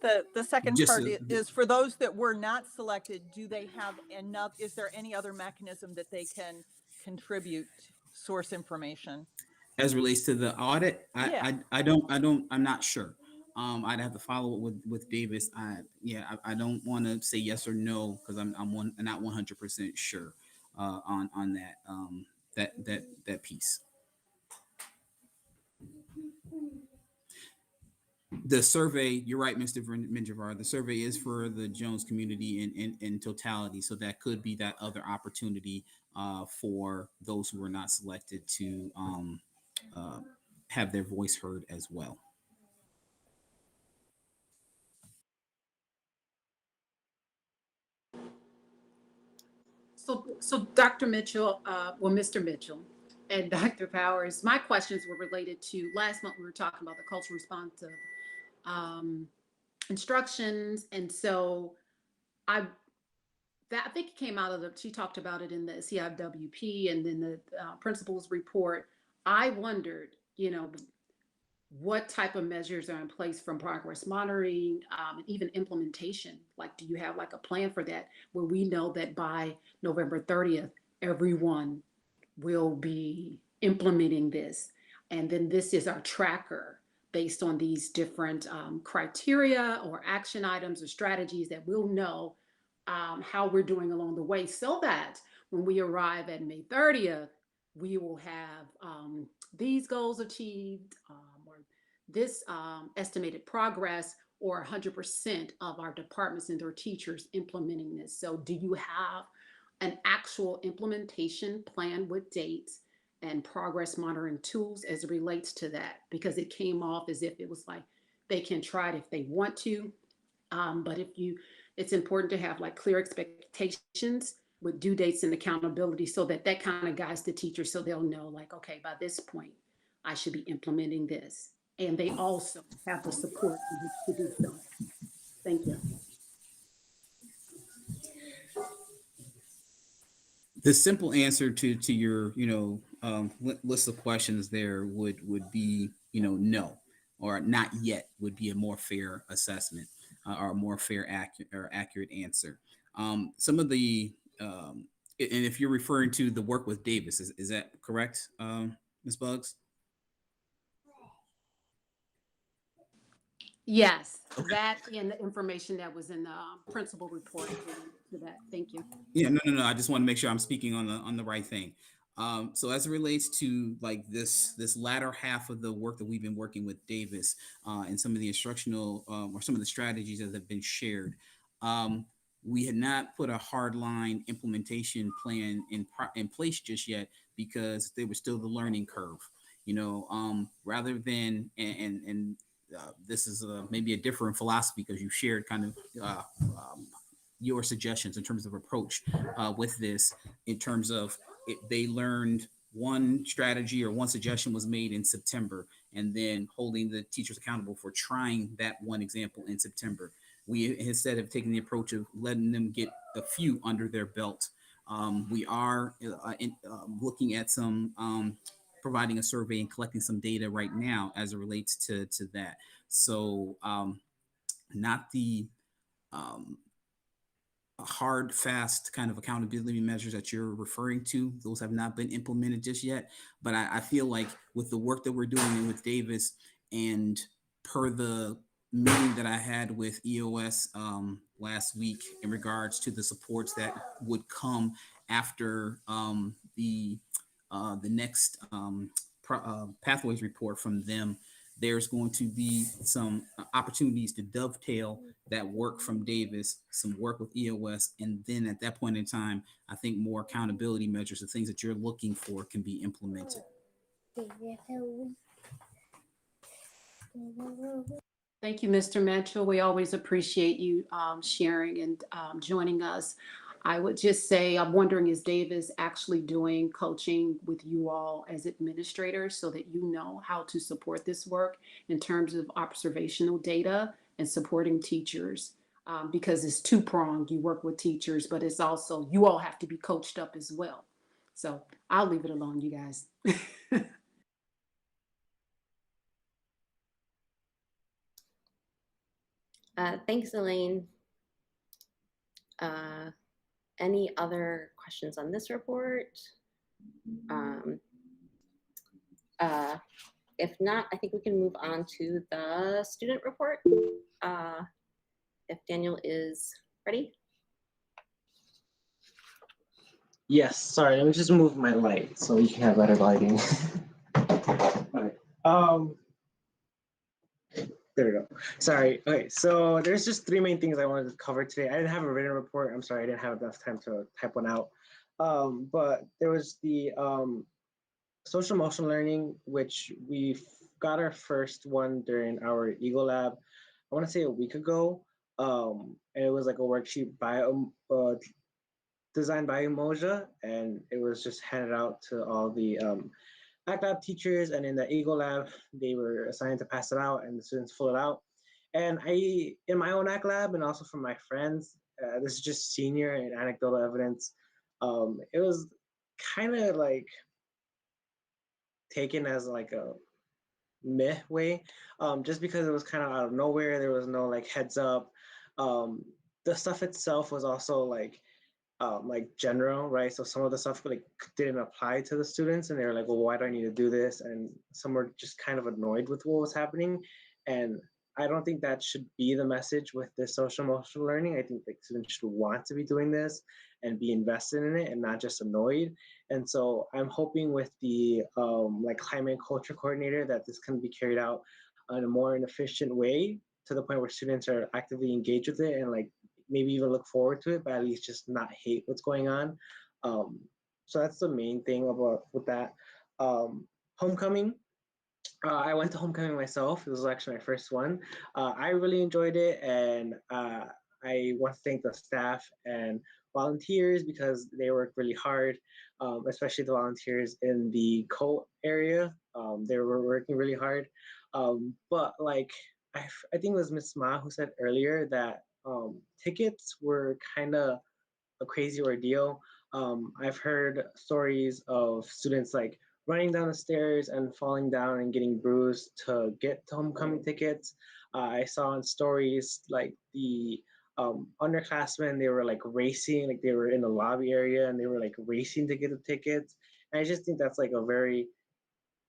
The second Just part is for those that were not selected, do they have enough, is there any other mechanism that they can contribute source information? As relates to the audit, I'm not sure. I'd have to follow up with Davis. I don't want to say yes or no because I'm not 100% sure on that piece. The survey, you're right, Mr. Minjavar, the survey is for the Jones community in totality. So that could be that other opportunity for those who were not selected to have their voice heard as well. So Dr. Mitchell, Mr. Mitchell and Dr. Powers, my questions were related to last month we were talking about the cultural response of instructions. And so I think it came out of she talked about it in the CIWP and then the principal's report. I wondered, what type of measures are in place from progress monitoring, and even implementation? Like, do you have like a plan for that where we know that by November 30th, everyone will be implementing this? And then this is our tracker based on these different criteria or action items or strategies that we'll know how we're doing along the way, so that when we arrive at May 30th, we will have these goals achieved, or this estimated progress, or 100% of our departments and their teachers implementing this. So do you have an actual implementation plan with dates and progress monitoring tools as it relates to that? Because it came off as if it was like they can try it if they want to, but it's important to have like clear expectations with due dates and accountability, so that kind of guides the teacher, so they'll know like, okay, by this point, I should be implementing this. And they also have the support to do so. Thank you. The simple answer to your list of questions there would be no, or not yet would be a more fair assessment, or a more fair accurate answer. Some of the and if you're referring to the work with Davis, is that correct, Ms. Buggs? Yes, that and the information that was in the principal report to that. Thank you. Yeah, no. I just want to make sure I'm speaking on the right thing. So as it relates to like this latter half of the work that we've been working with Davis, and some of the instructional or some of the strategies that have been shared, we had not put a hard line implementation plan in place just yet, because there was still the learning curve. Rather than and this is maybe a different philosophy, because you shared kind of your suggestions in terms of approach with this, in terms of they learned one strategy or one suggestion was made in September, and then holding the teachers accountable for trying that one example in September. We instead have taken the approach of letting them get a few under their belt. We are looking at some providing a survey and collecting some data right now as it relates to that. So not the hard, fast kind of accountability measures that you're referring to. Those have not been implemented just yet. But I feel like with the work that we're doing with Davis, and per the meeting that I had with EOS last week in regards to the supports that would come after the next pathways report from them, there's going to be some opportunities to dovetail that work from Davis, some work with EOS, and then at that point in time, I think more accountability measures, the things that you're looking for, can be implemented. Thank you, Mr. Mitchell. We always appreciate you sharing and joining us. I would just say, I'm wondering, is Davis actually doing coaching with you all as administrators, so that you know how to support this work in terms of observational data and supporting teachers? Because it's two-pronged. You work with teachers, but it's also, you all have to be coached up as well. So I'll leave it alone, you guys. Thanks, Elaine. Any other questions on this report? If not, I think we can move on to the student report. If Daniel is ready. Yes, sorry, let me just move my light so you can have better lighting. All right. There we go. Sorry. Okay, so there's just three main things I wanted to cover today. I didn't have a written report. I'm sorry, I didn't have enough time to type one out. But there was the social emotional learning, which we got our first one during our Eagle Lab, I want to say a week ago. And it was like a worksheet designed by Umoja, and it was just handed out to all the ACT Lab teachers, and in the Eagle Lab, they were assigned to pass it out, and the students fill it out. And in my own ACT lab and also from my friends, this is just senior and anecdotal evidence. It was kind of like taken as like a meh way, just because it was kind of out of nowhere. There was no like heads up. The stuff itself was also like general, right? So some of the stuff like didn't apply to the students, and they were like, well, why do I need to do this? And some were just kind of annoyed with what was happening. And I don't think that should be the message with this social emotional learning. I think like students should want to be doing this and be invested in it and not just annoyed. And so I'm hoping with the like climate and culture coordinator that this can be carried out in a more efficient way, to the point where students are actively engaged with it and like maybe even look forward to it, but at least just not hate what's going on. So that's the main thing about with that. Homecoming, I went to homecoming myself. It was actually my first one. I really enjoyed it, and I want to thank the staff and volunteers because they worked really hard, especially the volunteers in the area. They were working really hard. But like, I think it was Miss Ma who said earlier that tickets were kind of a crazy ordeal. I've heard stories of students like running down the stairs and falling down and getting bruised to get to homecoming tickets. I saw in stories like the underclassmen, they were like racing, like they were in the lobby area and they were like racing to get the tickets. And I just think that's like a very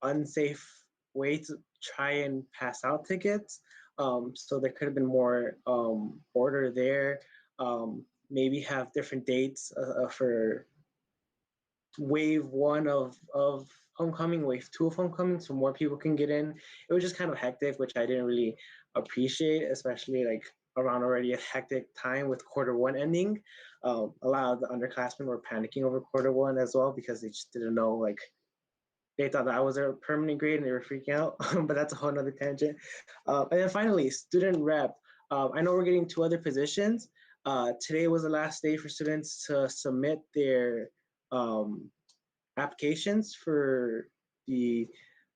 unsafe way to try and pass out tickets. So there could have been more order there. Maybe have different dates for wave one of homecoming, wave two of homecoming, so more people can get in. It was just kind of hectic, which I didn't really appreciate, especially like around already a hectic time with quarter one ending. A lot of the underclassmen were panicking over quarter one as well because they just didn't know, like they thought that I was a permanent grade and they were freaking out, but that's a whole nother tangent. And then finally, student rep. I know we're getting 2 other positions. Today was the last day for students to submit their applications to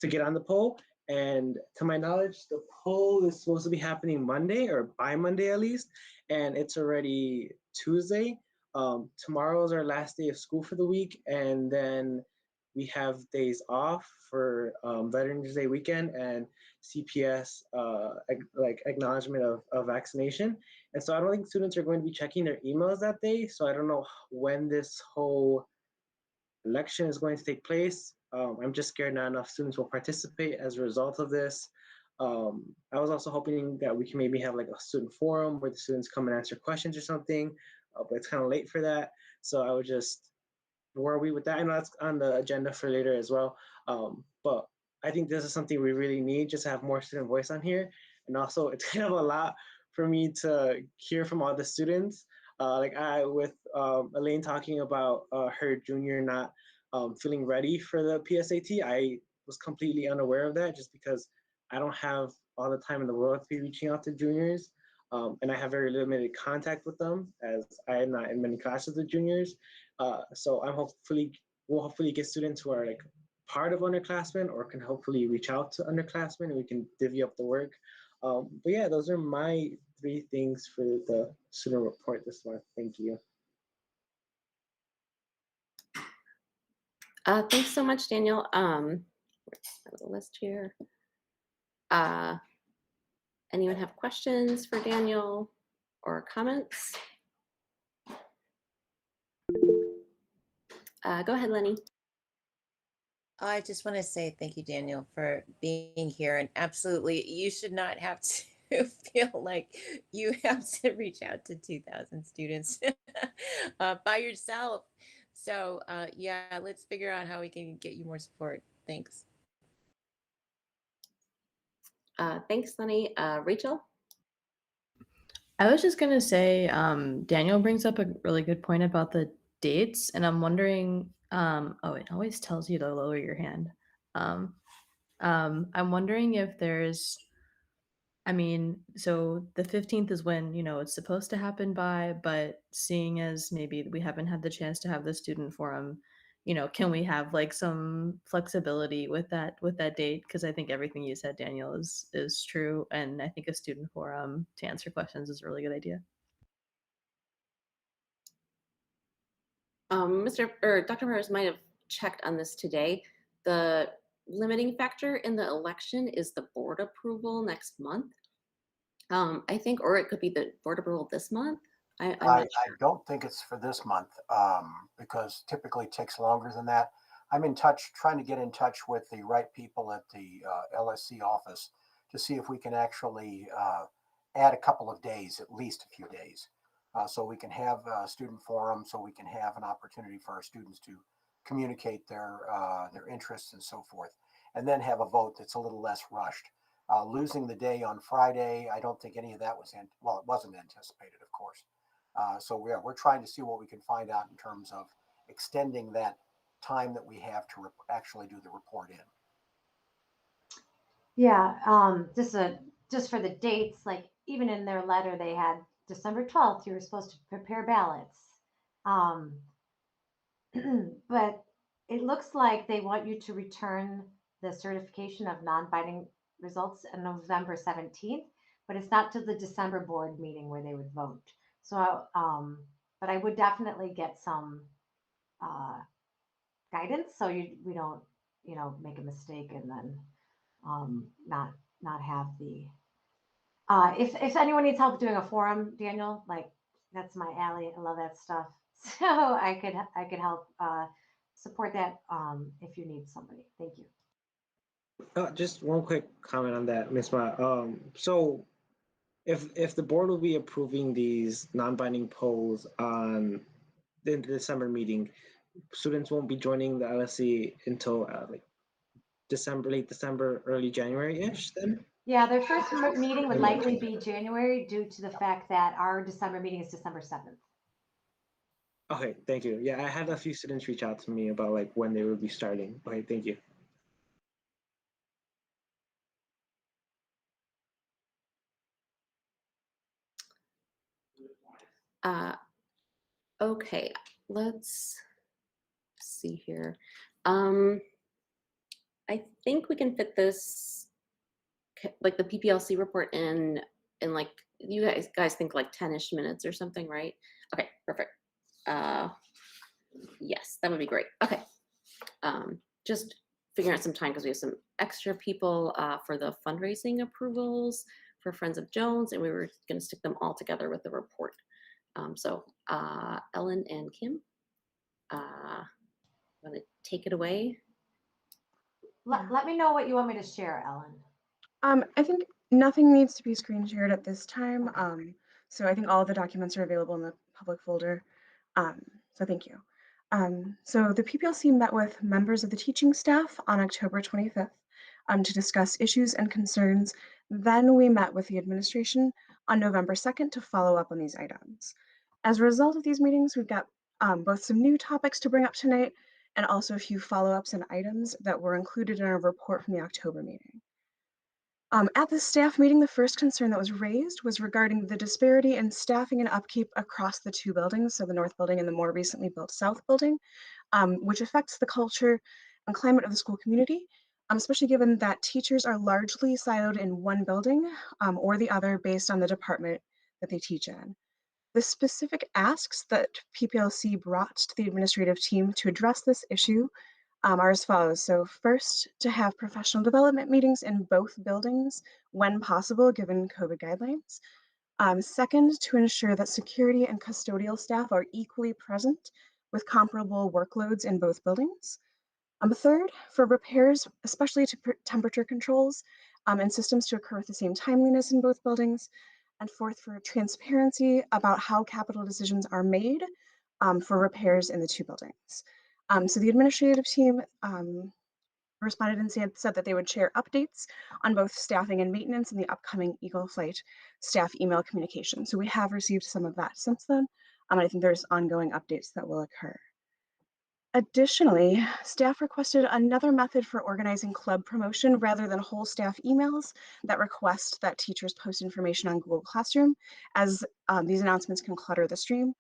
get on the poll. And to my knowledge, the poll is supposed to be happening Monday, or by Monday at least, and it's already Tuesday. Tomorrow is our last day of school for the week, and then we have days off for Veterans Day weekend and CPS like acknowledgement of vaccination. And so I don't think students are going to be checking their emails that day. So I don't know when this whole election is going to take place. I'm just scared not enough students will participate as a result of this. I was also hoping that we can maybe have like a student forum where the students come and answer questions or something, but it's kind of late for that. So I would just, where are we with that? I know that's on the agenda for later as well. But I think this is something we really need, just to have more student voice on here. And also it's kind of a lot for me to hear from all the students. Like with Elaine talking about her junior not feeling ready for the PSAT, I was completely unaware of that just because I don't have all the time in the world to be reaching out to juniors. And I have very limited contact with them as I am not in many classes with juniors. So we'll hopefully get students who are like part of underclassmen or can hopefully reach out to underclassmen and we can divvy up the work. But yeah, those are my 3 things for the student report this month. Thank you. Thanks so much, Daniel. Where's the list here? Anyone have questions for Daniel or comments? Go ahead, Lenny. I just want to say thank you, Daniel, for being here. And absolutely, you should not have to feel like you have to reach out to 2,000 students by yourself. So yeah, let's figure out how we can get you more support. Thanks. Thanks, Lenny. Rachel? I was just gonna say, Daniel brings up a really good point about the dates, and I'm wondering, oh, it always tells you to lower your hand. I'm wondering if there's, I mean, so the 15th is when, it's supposed to happen by, but seeing as maybe we haven't had the chance to have the student forum, can we have like some flexibility with that date? Because I think everything you said, Daniel, is true, and I think a student forum to answer questions is a really good idea. Dr. Mars might have checked on this today. The limiting factor in the election is the board approval next month. I think, or it could be the board approval this month. I'm not sure. I don't think it's for this month because typically it takes longer than that. I'm trying to get in touch with the right people at the LSC office to see if we can actually add a couple of days, at least a few days, so we can have a student forum, so we can have an opportunity for our students to communicate their interests and so forth, and then have a vote that's a little less rushed. Losing the day on Friday, I don't think any of that was, well, it wasn't anticipated, of course. So we're trying to see what we can find out in terms of extending that time that we have to actually do the report in. Yeah, just for the dates, like even in their letter, they had December 12th, you were supposed to prepare ballots. But it looks like they want you to return the certification of non-binding results on November 17th, but it's not to the December board meeting where they would vote. So, but I would definitely get some guidance so we don't, make a mistake and then not have the. If anyone needs help doing a forum, Daniel, like that's my alley. I love that stuff. So I could help support that if you need somebody. Thank you. Just one quick comment on that, Ms. Ma. So if the board will be approving these non-binding polls on the December meeting, students won't be joining the LSC until like late December, early January-ish then? Yeah, their first meeting would likely be January due to the fact that our December meeting is December 7th. Okay, thank you. Yeah, I had a few students reach out to me about like when they would be starting. Okay, thank you. Okay, let's see here. I think we can fit this, like the PPLC report in like, you guys think like 10-ish minutes or something, right? Okay, perfect. Yes, that would be great. Okay. Just figuring out some time because we have some extra people for the fundraising approvals for Friends of Jones, and we were going to stick them all together with the report. So Ellen and Kim, want to take it away? Let me know what you want me to share, Ellen. I think nothing needs to be screen shared at this time. So I think all of the documents are available in the public folder. So thank you. So the PPLC met with members of the teaching staff on October 25th to discuss issues and concerns. Then we met with the administration on November 2nd to follow up on these items. As a result of these meetings, we've got both some new topics to bring up tonight and also a few follow-ups and items that were included in our report from the October meeting. At the staff meeting, the first concern that was raised was regarding the disparity in staffing and upkeep across the two buildings, so the North Building and the more recently built South Building, which affects the culture and climate of the school community, especially given that teachers are largely siloed in one building or the other based on the department that they teach in. The specific asks that PPLC brought to the administrative team to address this issue are as follows. So first, to have professional development meetings in both buildings when possible, given COVID guidelines. Second, to ensure that security and custodial staff are equally present with comparable workloads in both buildings. Third, for repairs, especially to temperature controls and systems to occur with the same timeliness in both buildings. And fourth, for transparency about how capital decisions are made for repairs in the two buildings. So the administrative team responded and said that they would share updates on both staffing and maintenance in the upcoming Eagle Flight staff email communication. So we have received some of that since then. And I think there's ongoing updates that will occur. Additionally, staff requested another method for organizing club promotion rather than whole staff emails that request that teachers post information on Google Classroom, as these announcements can clutter the stream.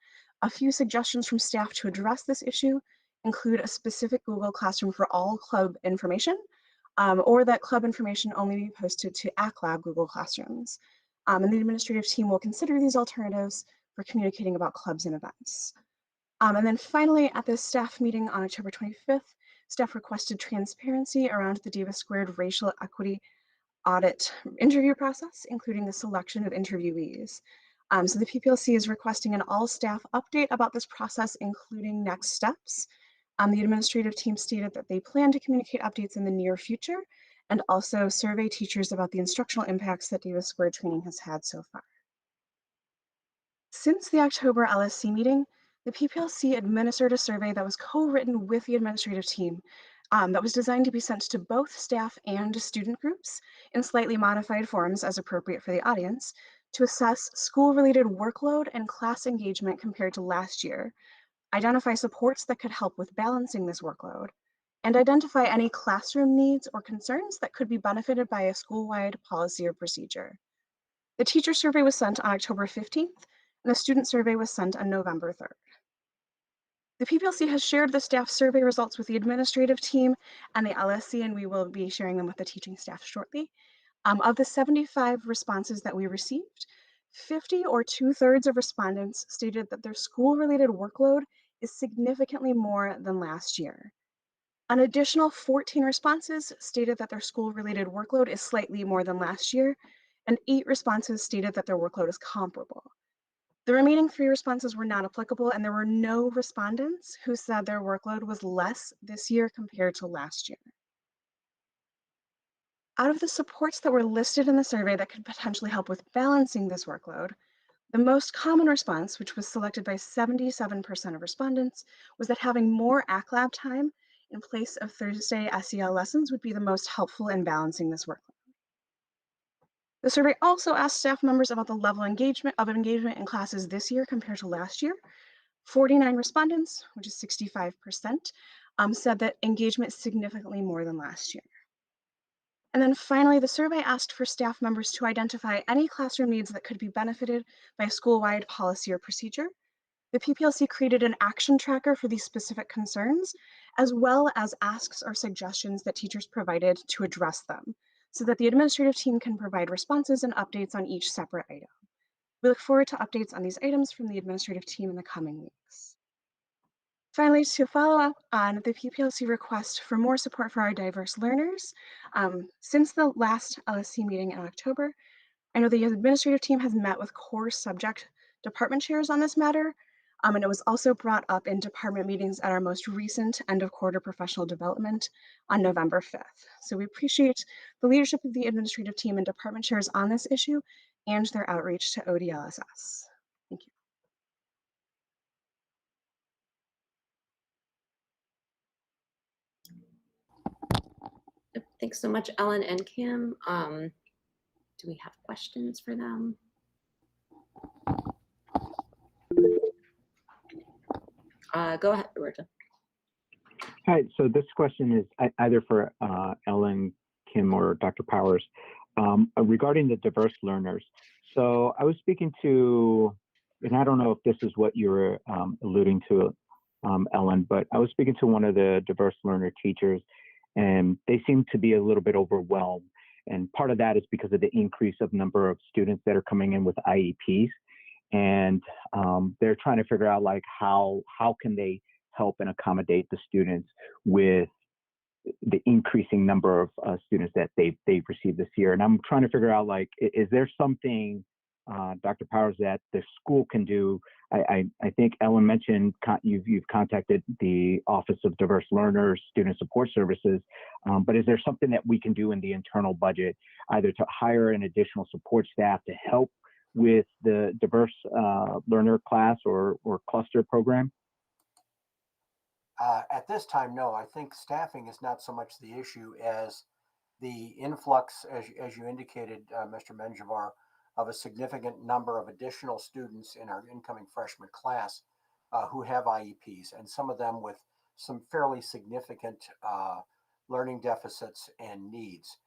A few suggestions from staff to address this issue include a specific Google Classroom for all club information, or that club information only be posted to ACLAB Google Classrooms. And the administrative team will consider these alternatives for communicating about clubs and events. And then finally, at the staff meeting on October 25th, staff requested transparency around the Davis Squared racial equity audit interview process, including the selection of interviewees. So the PPLC is requesting an all-staff update about this process, including next steps. The administrative team stated that they plan to communicate updates in the near future and also survey teachers about the instructional impacts that Davis Squared training has had so far. Since the October LSC meeting, the PPLC administered a survey that was co-written with the administrative team that was designed to be sent to both staff and student groups in slightly modified forms as appropriate for the audience to assess school-related workload and class engagement compared to last year, identify supports that could help with balancing this workload, and identify any classroom needs or concerns that could be benefited by a school-wide policy or procedure. The teacher survey was sent on October 15th, and the student survey was sent on November 3rd. The PPLC has shared the staff survey results with the administrative team and the LSC, and we will be sharing them with the teaching staff shortly. Of the 75 responses that we received, 50 or 2/3 of respondents stated that their school-related workload is significantly more than last year. An additional 14 responses stated that their school-related workload is slightly more than last year, and 8 responses stated that their workload is comparable. The remaining 3 responses were not applicable, and there were no respondents who said their workload was less this year compared to last year. Out of the supports that were listed in the survey that could potentially help with balancing this workload, the most common response, which was selected by 77% of respondents, was that having more ACLAB time in place of Thursday SEL lessons would be the most helpful in balancing this workload. The survey also asked staff members about the level of engagement in classes this year compared to last year. 49 respondents, which is 65%, said that engagement is significantly more than last year. And then finally, the survey asked for staff members to identify any classroom needs that could be benefited by a school-wide policy or procedure. The PPLC created an action tracker for these specific concerns, as well as asks or suggestions that teachers provided to address them, so that the administrative team can provide responses and updates on each separate item. We look forward to updates on these items from the administrative team in the coming weeks. Finally, to follow up on the PPLC request for more support for our diverse learners, since the last LSC meeting in October, I know the administrative team has met with core subject department chairs on this matter, and it was also brought up in department meetings at our most recent end of quarter professional development on November 5th. So we appreciate the leadership of the administrative team and department chairs on this issue and their outreach to ODLSS. Thank you. Thanks so much, Ellen and Kim. Do we have questions for them? Go ahead, Roberta. Hi, so this question is either for Ellen, Kim, or Dr. Powers regarding the diverse learners. So I was speaking to, and I don't know if this is what you were alluding to, Ellen, but I was speaking to one of the diverse learner teachers, and they seem to be a little bit overwhelmed. And part of that is because of the increase of number of students that are coming in with IEPs. And they're trying to figure out like how can they help and accommodate the students with the increasing number of students that they've received this year. And I'm trying to figure out like, is there something, Dr. Powers, that the school can do? I think Ellen mentioned you've contacted the Office of Diverse Learners Student Support Services, but is there something that we can do in the internal budget, either to hire an additional support staff to help with the diverse learner class or cluster program? At this time, no. I think staffing is not so much the issue as the influx, as you indicated, Mr. Menjivar, of a significant number of additional students in our incoming freshman class who have IEPs, and some of them with some fairly significant learning deficits and needs.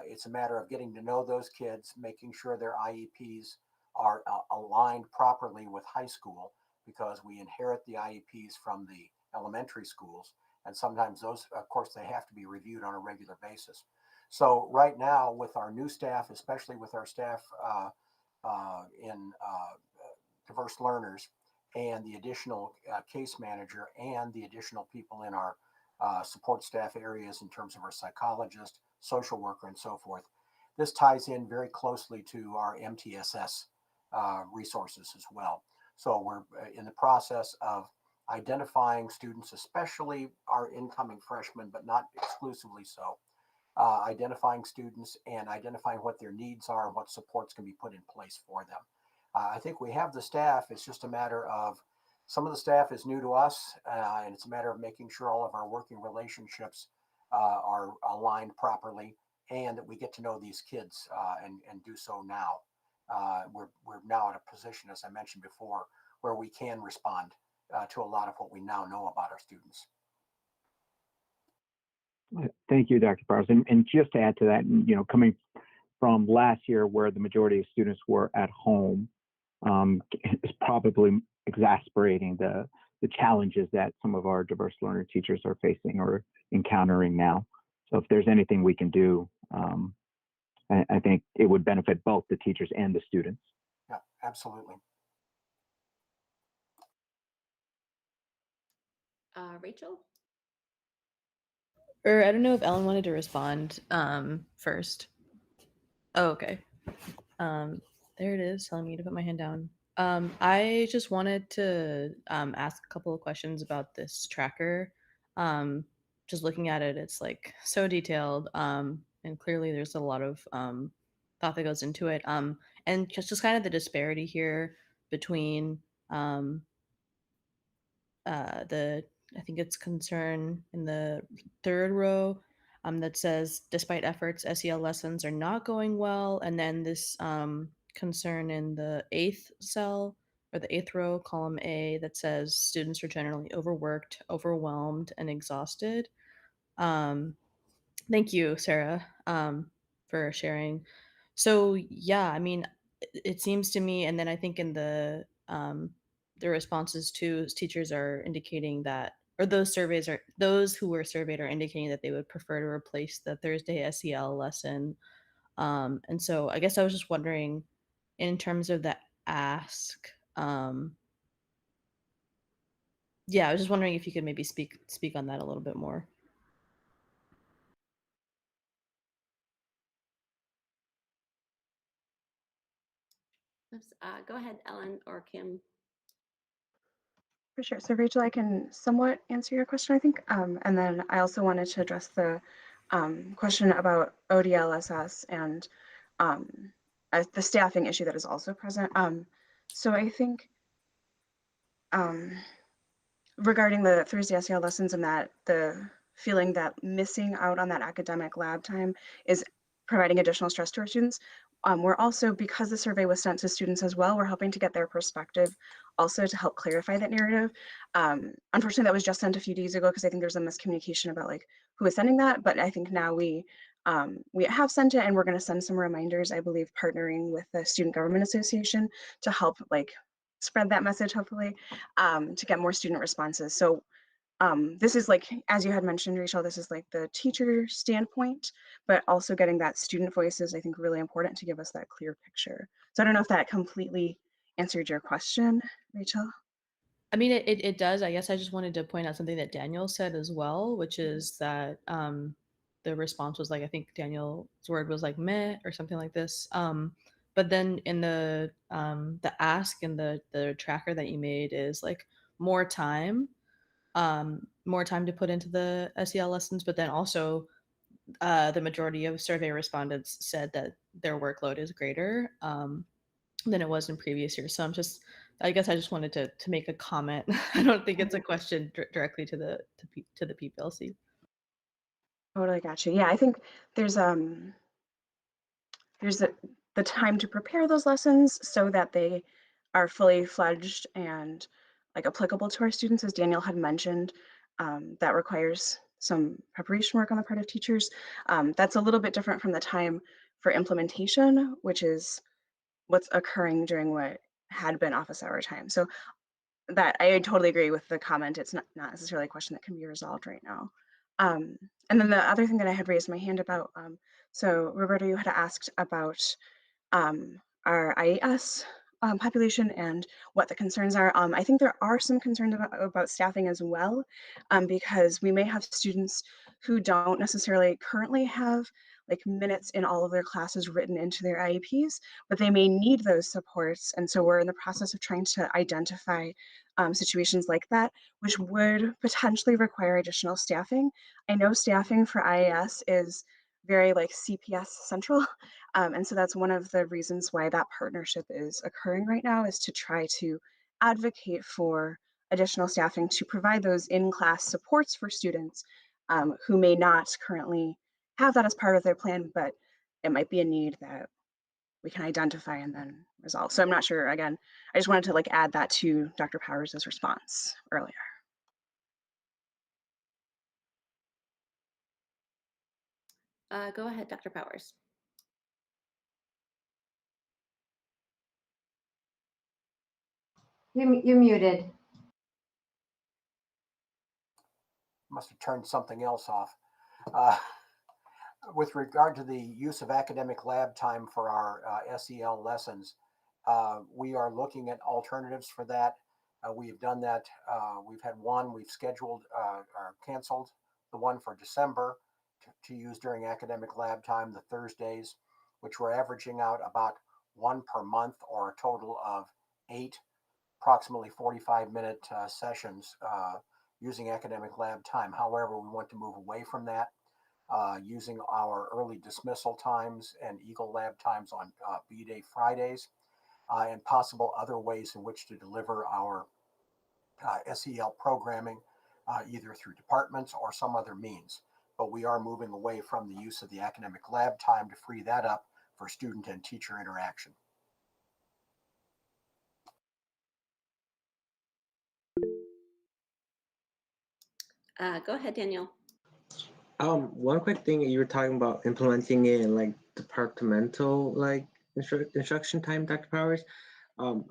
It's a matter of getting to know those kids, making sure their IEPs are aligned properly with high school, because we inherit the IEPs from the elementary schools. And sometimes those, of course, they have to be reviewed on a regular basis. So right now with our new staff, especially with our staff in diverse learners and the additional case manager and the additional people in our support staff areas in terms of our psychologist, social worker, and so forth, this ties in very closely to our MTSS resources as well. So we're in the process of identifying students, especially our incoming freshmen, but not exclusively so, identifying students and identifying what their needs are and what supports can be put in place for them. I think we have the staff. It's just a matter of some of the staff is new to us, and it's a matter of making sure all of our working relationships are aligned properly and that we get to know these kids and do so now. We're now in a position, as I mentioned before, where we can respond to a lot of what we now know about our students. Thank you, Dr. Powers. And just to add to that, you know, coming from last year where the majority of students were at home, is probably exacerbating the challenges that some of our diverse learner teachers are facing or encountering now. So if there's anything we can do, I think it would benefit both the teachers and the students. Yeah, absolutely. Rachel? Or I don't know if Ellen wanted to respond first. Oh, okay. There it is, telling me to put my hand down. I just wanted to ask a couple of questions about this tracker. Just looking at it, it's like so detailed, and clearly there's a lot of thought that goes into it. And just kind of the disparity here between I think it's concern in the third row that says, despite efforts, SEL lessons are not going well. And then this concern in the eighth cell or the eighth row, column A, that says students are generally overworked, overwhelmed, and exhausted. Thank you, Sarah, for sharing. So yeah, I mean, it seems to me, and then I think in the responses to teachers are indicating that, or those surveys are, those who were surveyed are indicating that they would prefer to replace the Thursday SEL lesson. And so I guess I was just wondering, in terms of the ask, yeah, I was just wondering if you could maybe speak on that a little bit more. Go ahead, Ellen or Kim. For sure. So Rachel, I can somewhat answer your question, I think. And then I also wanted to address the question about ODLSS and the staffing issue that is also present. So I think regarding the Thursday SEL lessons and that the feeling that missing out on that academic lab time is providing additional stress to our students. We're also, because the survey was sent to students as well, we're helping to get their perspective also to help clarify that narrative. Unfortunately, that was just sent a few days ago because I think there's a miscommunication about like who is sending that, but I think now we have sent it and we're going to send some reminders, I believe, partnering with the Student Government Association to help like spread that message, hopefully, to get more student responses. So this is like, as you had mentioned, Rachel, this is like the teacher standpoint, but also getting that student voice is, I think, really important to give us that clear picture. So I don't know if that completely answered your question, Rachel. I mean, it does. I guess I just wanted to point out something that Daniel said as well, which is that the response was like, I think Daniel's word was like meh or something like this. But then in the ask and the tracker that you made is like more time to put into the SEL lessons, but then also the majority of survey respondents said that their workload is greater than it was in previous years. So I guess I just wanted to make a comment. I don't think it's a question directly to the PPLC. Totally got you. Yeah, I think there's the time to prepare those lessons so that they are fully fledged and like applicable to our students, as Daniel had mentioned. That requires some preparation work on the part of teachers. That's a little bit different from the time for implementation, which is what's occurring during what had been office hour time. So that I totally agree with the comment. It's not necessarily a question that can be resolved right now. And then the other thing that I had raised my hand about, so Roberto, you had asked about our IES population and what the concerns are. I think there are some concerns about staffing as well, because we may have students who don't necessarily currently have like minutes in all of their classes written into their IEPs, but they may need those supports. And so we're in the process of trying to identify situations like that, which would potentially require additional staffing. I know staffing for IAS is very like CPS central. And so that's one of the reasons why that partnership is occurring right now, is to try to advocate for additional staffing to provide those in-class supports for students who may not currently have that as part of their plan, but it might be a need that we can identify and then resolve. So I'm not sure, again, I just wanted to like add that to Dr. Powers' response earlier. Go ahead, Dr. Powers. You're muted. Must have turned something else off. With regard to the use of academic lab time for our SEL lessons, we are looking at alternatives for that. We have done that. We've had one, we've scheduled or canceled the one for December to use during academic lab time, the Thursdays, which we're averaging out about one per month, or a total of 8 approximately 45-minute sessions using academic lab time. However, we want to move away from that, using our early dismissal times and Eagle lab times on B-Day Fridays, and possible other ways in which to deliver our SEL programming, either through departments or some other means. But we are moving away from the use of the academic lab time to free that up for student and teacher interaction. Go ahead, Daniel. One quick thing, you were talking about implementing it in like departmental like instruction time, Dr. Powers. I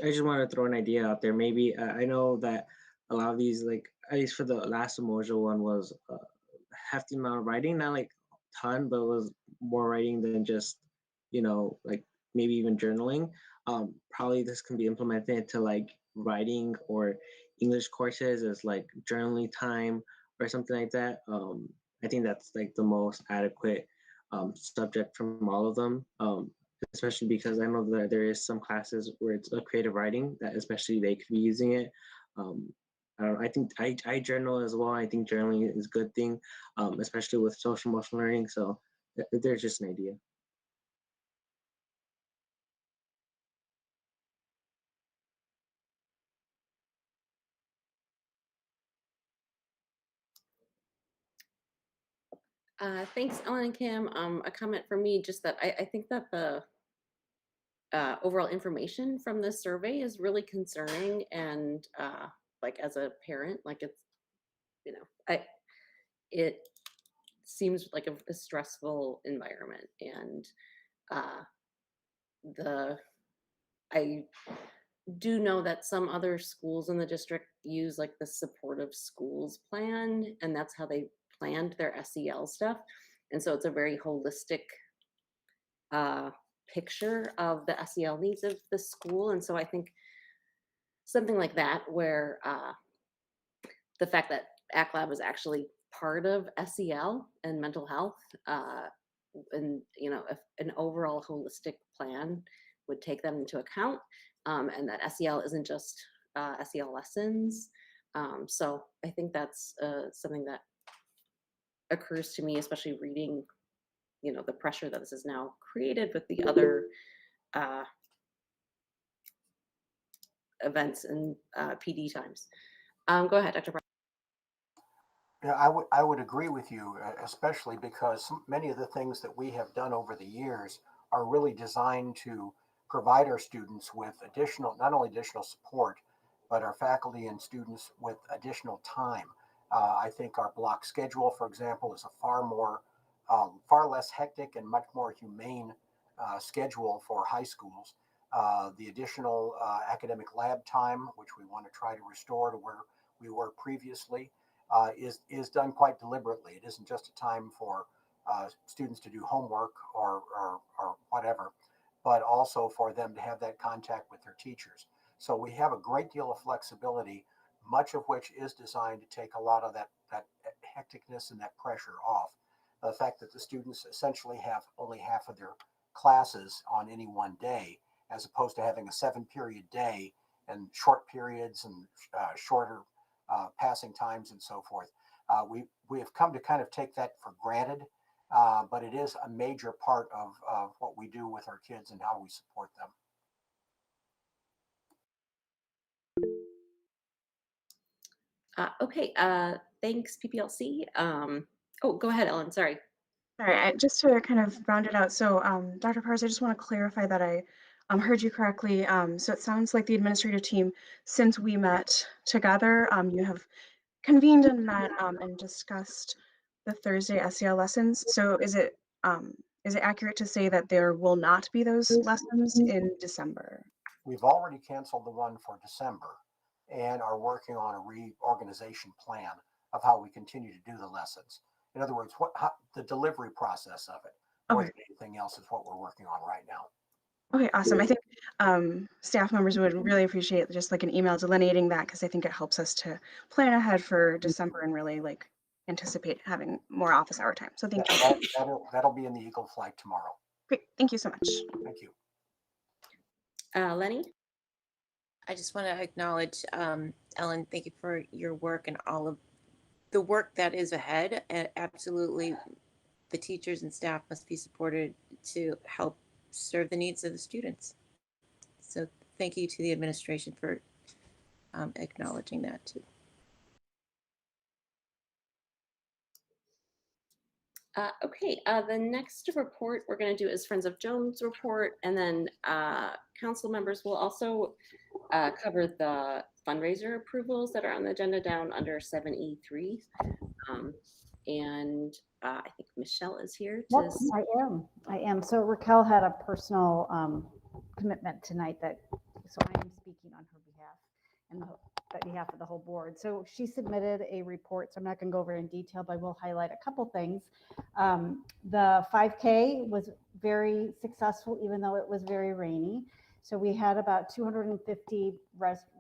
just wanted to throw an idea out there. Maybe I know that a lot of these, like at least for the last Umoja one, was a hefty amount of writing, not like a ton, but it was more writing than just, you know, like maybe even journaling. Probably this can be implemented into like writing or English courses as like journaling time or something like that. I think that's like the most adequate subject from all of them, especially because I know that there is some classes where it's a creative writing that especially they could be using it. I don't know, I think I journal as well. I think journaling is a good thing, especially with social emotional learning. So there's just an idea. Thanks, Ellen and Kim. A comment from me, just that I think that the overall information from this survey is really concerning, and like as a parent, like it's, you know, it seems like a stressful environment, and I do know that some other schools in the district use like the supportive schools plan, and that's how they planned their SEL stuff. And so it's a very holistic picture of the SEL needs of the school. And so I think something like that, where the fact that ACLAB is actually part of SEL and mental health, and you know, if an overall holistic plan would take them into account, and that SEL isn't just SEL lessons. So I think that's something that occurs to me, especially reading, you know, the pressure that this is now created with the other events and PD times. Go ahead, Dr. Brown. Yeah, I would agree with you, especially because many of the things that we have done over the years are really designed to provide our students with additional, not only additional support, but our faculty and students with additional time. I think our block schedule, for example, is a far less hectic and much more humane schedule for high schools The additional academic lab time, which we want to try to restore to where we were previously, is done quite deliberately. It isn't just a time for students to do homework or whatever, but also for them to have that contact with their teachers. So we have a great deal of flexibility, much of which is designed to take a lot of that hecticness and that pressure off. The fact that the students essentially have only half of their classes on any one day, as opposed to having a 7-period day and short periods and shorter passing times and so forth. We have come to kind of take that for granted, but it is a major part of what we do with our kids and how we support them. Okay, thanks, PPLC. Oh, go ahead, Ellen, sorry. Sorry, just to kind of round it out. So, Dr. Powers, I just want to clarify that I heard you correctly. So it sounds like the administrative team, since we met together, you have convened and met and discussed the Thursday SEL lessons. So is it accurate to say that there will not be those lessons in December? We've already canceled the one for December and are working on a reorganization plan of how we continue to do the lessons. In other words, the delivery process of it, more than anything else, is what we're working on right now. Okay, awesome. I think staff members would really appreciate just like an email delineating that, because I think it helps us to plan ahead for December and really like anticipate having more office hour time. So thank you. That'll be in the Eagle flight tomorrow. Great. Thank you so much. Thank you. Lenny? I just want to acknowledge, Ellen, thank you for your work and all of the work that is ahead. And absolutely, the teachers and staff must be supported to help serve the needs of the students. So thank you to the administration for acknowledging that too. Okay, the next report we're going to do is Friends of Jones report, and then council members will also cover the fundraiser approvals that are on the agenda down under 7E3. And I think Michelle is here. Yep, I am. So Raquel had a personal commitment tonight, so I am speaking on her behalf and on behalf of the whole board. So she submitted a report, so I'm not going to go over it in detail, but I will highlight a couple things. The 5K was very successful, even though it was very rainy. So we had about 250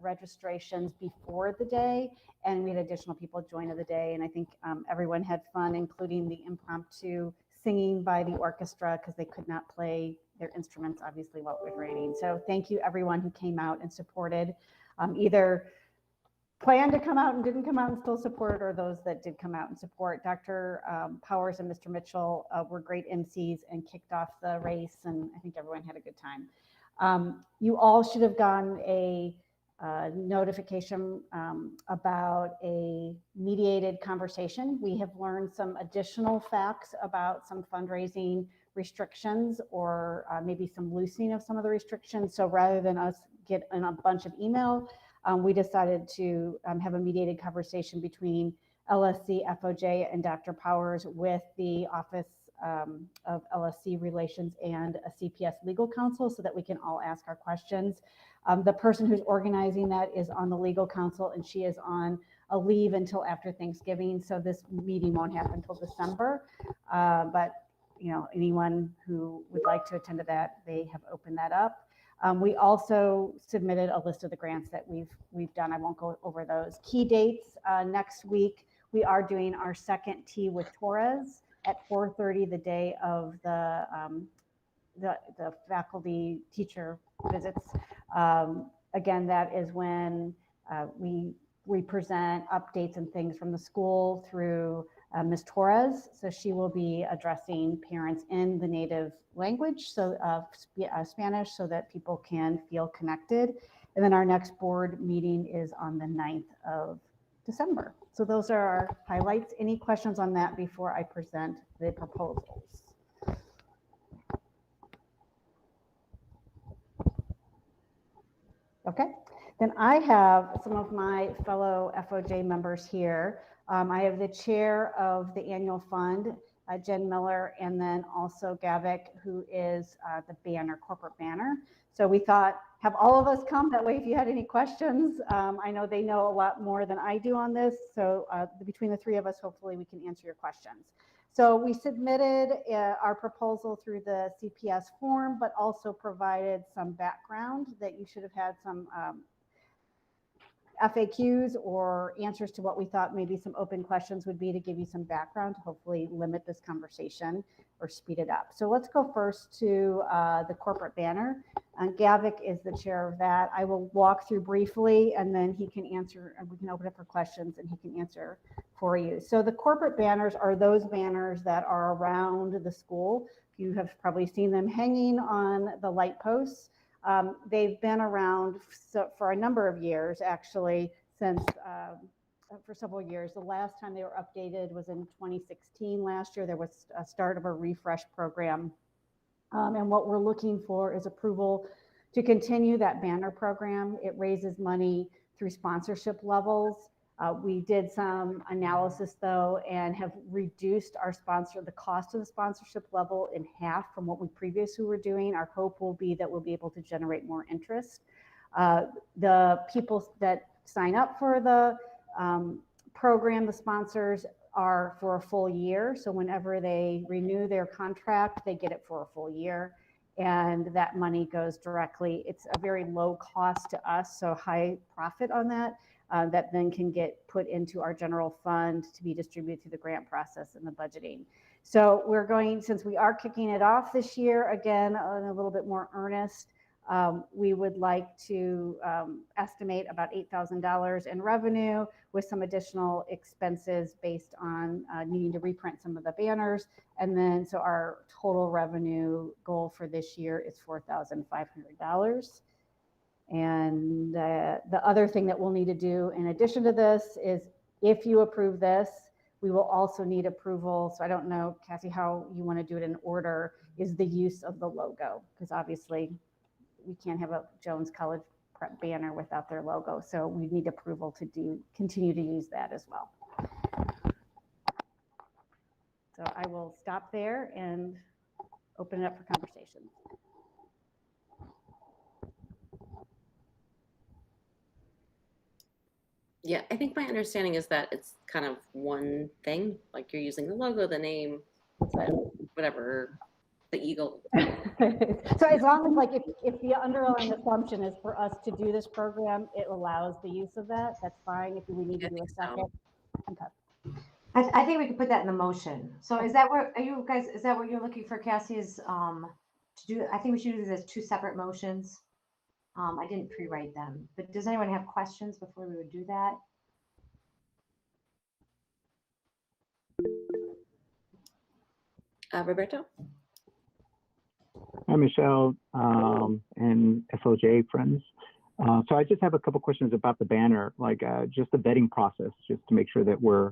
registrations before the day, and we had additional people join the day. And I think everyone had fun, including the impromptu singing by the orchestra, because they could not play their instruments, obviously, while it was raining. So thank you, everyone who came out and supported, either planned to come out and didn't come out and still supported, or those that did come out and support. Dr. Powers and Mr. Mitchell were great MCs and kicked off the race, and I think everyone had a good time. You all should have gotten a notification about a mediated conversation. We have learned some additional facts about some fundraising restrictions, or maybe some loosening of some of the restrictions. So rather than us get in a bunch of email, we decided to have a mediated conversation between LSC, FOJ, and Dr. Powers with the Office of LSC Relations and a CPS legal counsel, so that we can all ask our questions. The person who's organizing that is on the legal counsel, and she is on a leave until after Thanksgiving. So this meeting won't happen until December. But anyone who would like to attend to that, they have opened that up. We also submitted a list of the grants that we've done. I won't go over those. Key dates, next week, we are doing our second tea with Torres at 4:30, the day of the faculty teacher visits. Again, that is when we present updates and things from the school through Ms. Torres. So she will be addressing parents in the native language, so Spanish, so that people can feel connected. And then our next board meeting is on the 9th of December. So those are our highlights. Any questions on that before I present the proposals? Okay, then I have some of my fellow FOJ members here. I have the chair of the annual fund, Jen Miller, and then also Gavik, who is the banner, corporate banner. So we thought, have all of us come. That way, if you had any questions, I know they know a lot more than I do on this. So between the three of us, hopefully we can answer your questions. So we submitted our proposal through the CPS form, but also provided some background that you should have had some FAQs or answers to what we thought maybe some open questions would be to give you some background to hopefully limit this conversation or speed it up. So let's go first to the corporate banner. Gavik is the chair of that. I will walk through briefly and then he can answer, and we can open up for questions and he can answer for you. So the corporate banners are those banners that are around the school. You have probably seen them hanging on the light posts. They've been around for a number of years, actually, since for several years. The last time they were updated was in 2016. Last year, there was a start of a refresh program. And what we're looking for is approval to continue that banner program. It raises money through sponsorship levels. We did some analysis though and have reduced the cost of the sponsorship level in half from what we previously were doing. Our hope will be that we'll be able to generate more interest. The people that sign up for the program, the sponsors, are for a full year. So whenever they renew their contract, they get it for a full year. And that money goes directly. It's a very low cost to us, so high profit on that. That then can get put into our general fund to be distributed through the grant process and the budgeting. So we're going, since we are kicking it off this year, again, in a little bit more earnest, we would like to estimate about $8,000 in revenue with some additional expenses based on needing to reprint some of the banners. And then, so our total revenue goal for this year is $4,500. And the other thing that we'll need to do in addition to this is if you approve this, we will also need approval. So I don't know, Cassie, how you want to do it in order, is the use of the logo, because obviously we can't have a Jones College Prep banner without their logo. So we need approval to continue to use that as well. So I will stop there and open it up for conversation. Yeah, I think my understanding is that it's kind of one thing, like you're using the logo, the name, whatever, the eagle. So as long as, like, if the underlying assumption is for us to do this program, it allows the use of that, that's fine. If we need to do a second. Okay. I think we could put that in the motion. So is that what, is that what you're looking for, Cassie, is to do? I think we should do this as two separate motions. I didn't pre-write them, but does anyone have questions before we would do that? Roberto? Hi, Michelle and FOJ friends. So I just have a couple questions about the banner, like just the vetting process, just to make sure that we're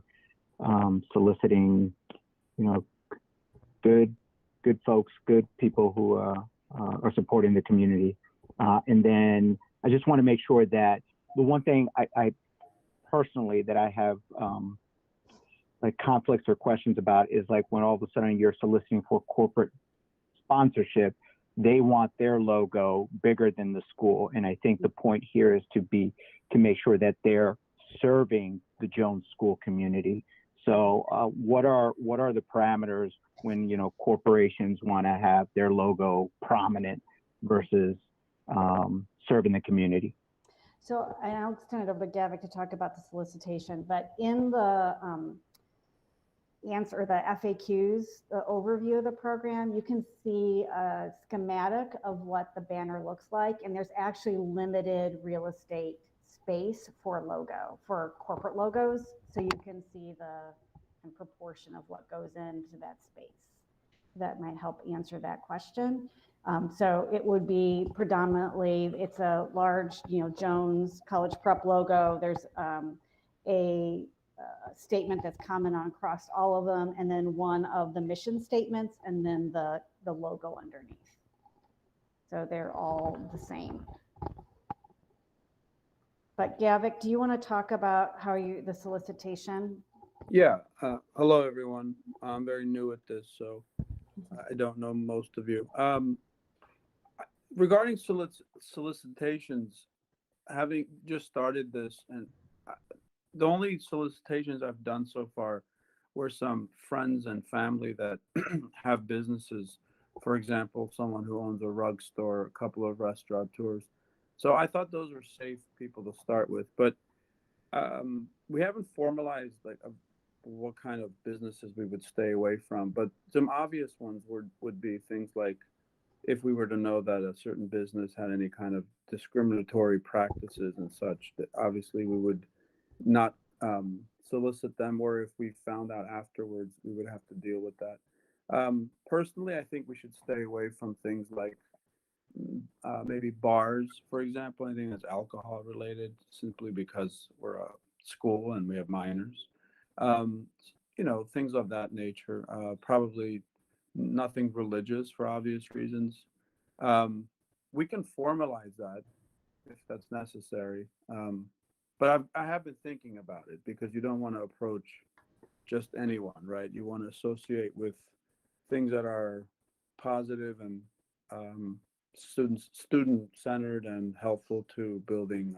soliciting, good folks, good people who are supporting the community. And then I just want to make sure that the one thing I personally that I have like conflicts or questions about is like when all of a sudden you're soliciting for corporate sponsorship, they want their logo bigger than the school. And I think the point here is to make sure that they're serving the Jones school community. So what are the parameters when, corporations want to have their logo prominent versus serving the community? So I'll turn it over to Gavik to talk about the solicitation, but in the answer, the FAQs, the overview of the program, you can see a schematic of what the banner looks like, and there's actually limited real estate space for corporate logos, so you can see the proportion of what goes into that space. That might help answer that question. So it would be predominantly, it's a large, Jones College Prep logo. There's a statement that's common across all of them, and then one of the mission statements, and then the logo underneath. So they're all the same. But Gavik, do you want to talk about the solicitation? Yeah. Hello, everyone. I'm very new at this, so I don't know most of you. regarding solicitations, having just started this, and the only solicitations I've done so far were some friends and family that have businesses. For example, someone who owns a rug store, a couple of restaurateurs. So I thought those were safe people to start with, but we haven't formalized like what kind of businesses we would stay away from. But some obvious ones would be things like if we were to know that a certain business had any kind of discriminatory practices and such, that obviously we would not solicit them, or if we found out afterwards, we would have to deal with that. Personally, I think we should stay away from things like maybe bars, for example, anything that's alcohol related, simply because we're a school and we have minors. Things of that nature. Probably nothing religious for obvious reasons. We can formalize that if that's necessary. But I have been thinking about it, because you don't want to approach just anyone, right? You want to associate with things that are positive and student-centered and helpful to building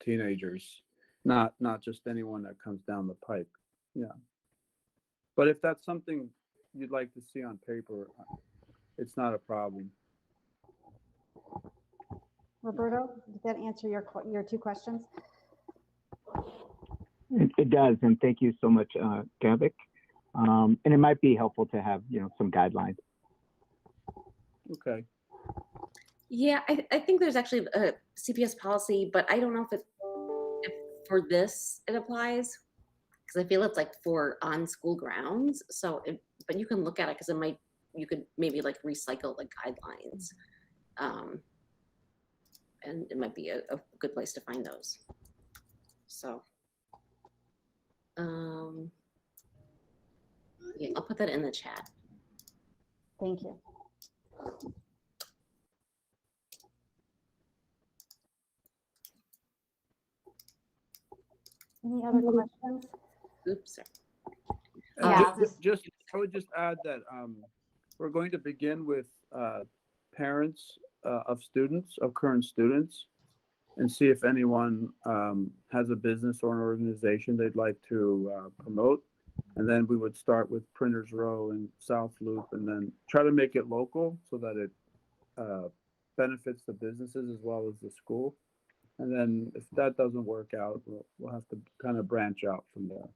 teenagers, not just anyone that comes down the pike. Yeah. But if that's something you'd like to see on paper, it's not a problem. Roberto, did that answer your two questions? It does, and thank you so much, Gavik. And it might be helpful to have some guidelines. Okay. Yeah, I think there's actually a CPS policy, but I don't know if for this it applies, because I feel it's like for on school grounds. So, but you can look at it, because you could maybe like recycle the guidelines, and it might be a good place to find those. So, yeah, I'll put that in the chat. Thank you. Any other questions? Oops. Sorry. Yeah, I would just add that we're going to begin with parents of current students, and see if anyone has a business or an organization they'd like to promote. And then we would start with Printers Row and South Loop, and then try to make it local so that it benefits the businesses as well as the school. And then if that doesn't work out, we'll have to kind of branch out from there.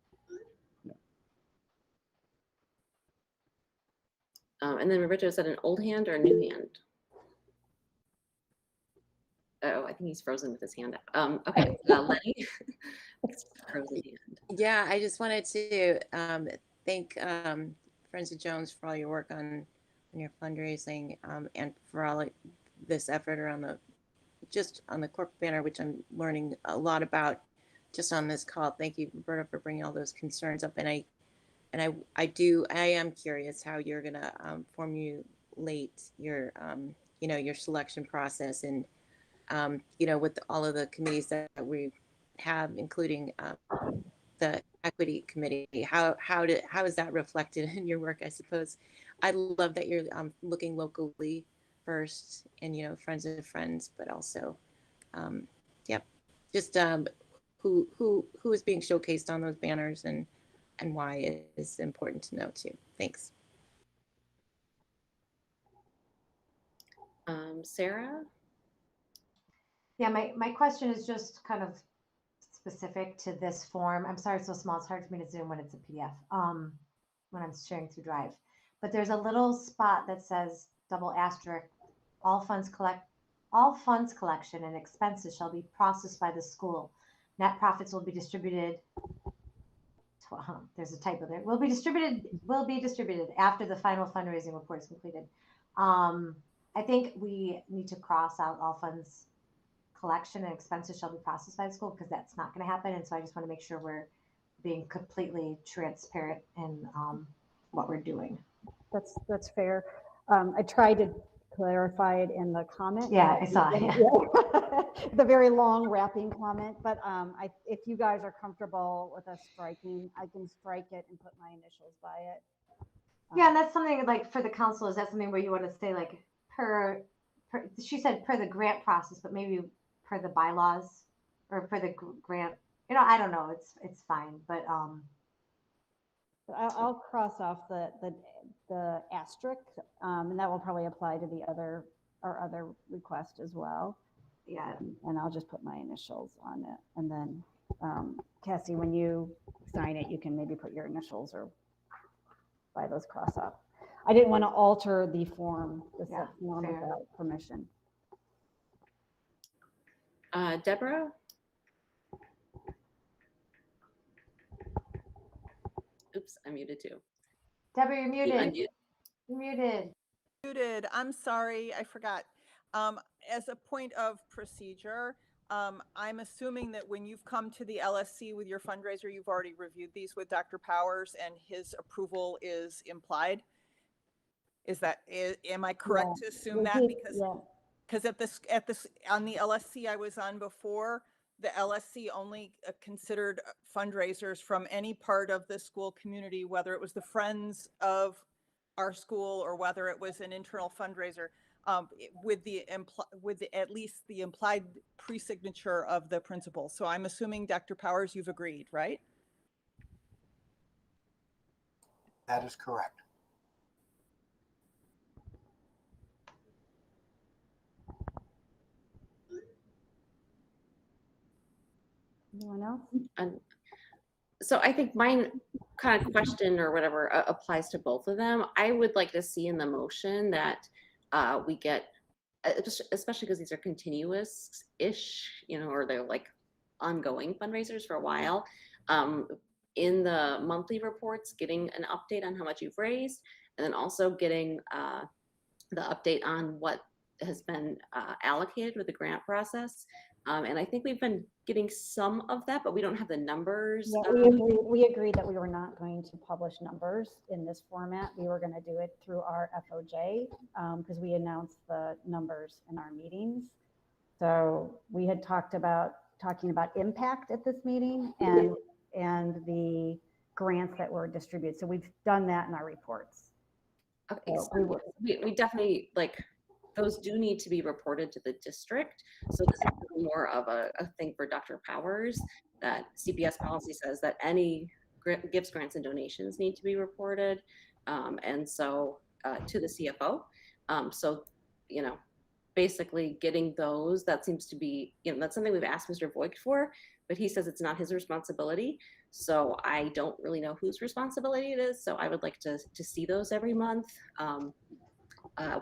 And then Roberto said an old hand or a new hand? Oh, I think he's frozen with his hand up. Okay, Lenny. Frozen hand. Yeah, I just wanted to thank Friends of Jones for all your work on your fundraising, and for all this effort around the corporate banner, which I'm learning a lot about just on this call. Thank you, Roberta, for bringing all those concerns up. And I am curious how you're gonna formulate your your selection process, and with all of the committees that we have, including the equity committee. How is that reflected in your work? I suppose I love that you're looking locally first, and friends of friends, but also just who is being showcased on those banners, and why it is important to know too. Thanks. Sarah? Yeah, my question is just kind of specific to this form. I'm sorry it's so small. It's hard for me to zoom when it's a PDF, when I'm sharing through Drive. But there's a little spot that says double asterisk, all funds collection and expenses shall be processed by the school. Net profits will be distributed. There's a typo there. Will be distributed after the final fundraising report is completed. I think we need to cross out all funds collection and expenses shall be processed by the school, because that's not going to happen. And so I just want to make sure we're being completely transparent in what we're doing. That's fair. I tried to clarify it in the comment. Yeah, I saw it. Yeah. The very long wrapping comment, but if you guys are comfortable with us striking, I can strike it and put my initials by it. Yeah, and that's something like for the council, is that something where you want to say like per she said per the grant process, but maybe per the bylaws or per the grant. You know, I don't know. It's fine, but I'll cross off the asterisk, and that will probably apply to our other request as well. Yeah. And I'll just put my initials on it, and then Cassie, when you sign it, you can maybe put your initials or buy those cross off. I didn't want to alter the form, Yeah, form fair. without permission. Deborah? Oops, I'm muted too. Deborah, you're muted. Unmute. You're muted. Muted. I'm sorry, I forgot. As a point of procedure, I'm assuming that when you've come to the LSC with your fundraiser, you've already reviewed these with Dr. Powers and his approval is implied. Am I correct to assume that? Because on the LSC I was on before, the LSC only considered fundraisers from any part of the school community, whether it was the friends of our school or whether it was an internal fundraiser, with at least the implied pre-signature of the principal. So I'm assuming, Dr. Powers, you've agreed, right? That is correct. Anyone else? So I think mine kind of question or whatever applies to both of them. I would like to see in the motion that we get, especially because these are continuous-ish, you know, or they're like ongoing fundraisers for a while. In the monthly reports, getting an update on how much you've raised, and then also getting the update on what has been allocated with the grant process. And I think we've been getting some of that, but we don't have the numbers. Yeah, we agreed that we were not going to publish numbers in this format. We were going to do it through our FOJ because we announced the numbers in our meetings. So we had talking about impact at this meeting and the grants that were distributed. So we've done that in our reports. Okay, so we definitely, like, those do need to be reported to the district. So this is more of a thing for Dr. Powers, that CPS policy says that any gifts, grants, and donations need to be reported. And so to the CFO. So, you know, basically getting those, that seems to be, you know, that's something we've asked Mr. Voigt for, but he says it's not his responsibility. So I don't really know whose responsibility it is. So I would like to see those every month.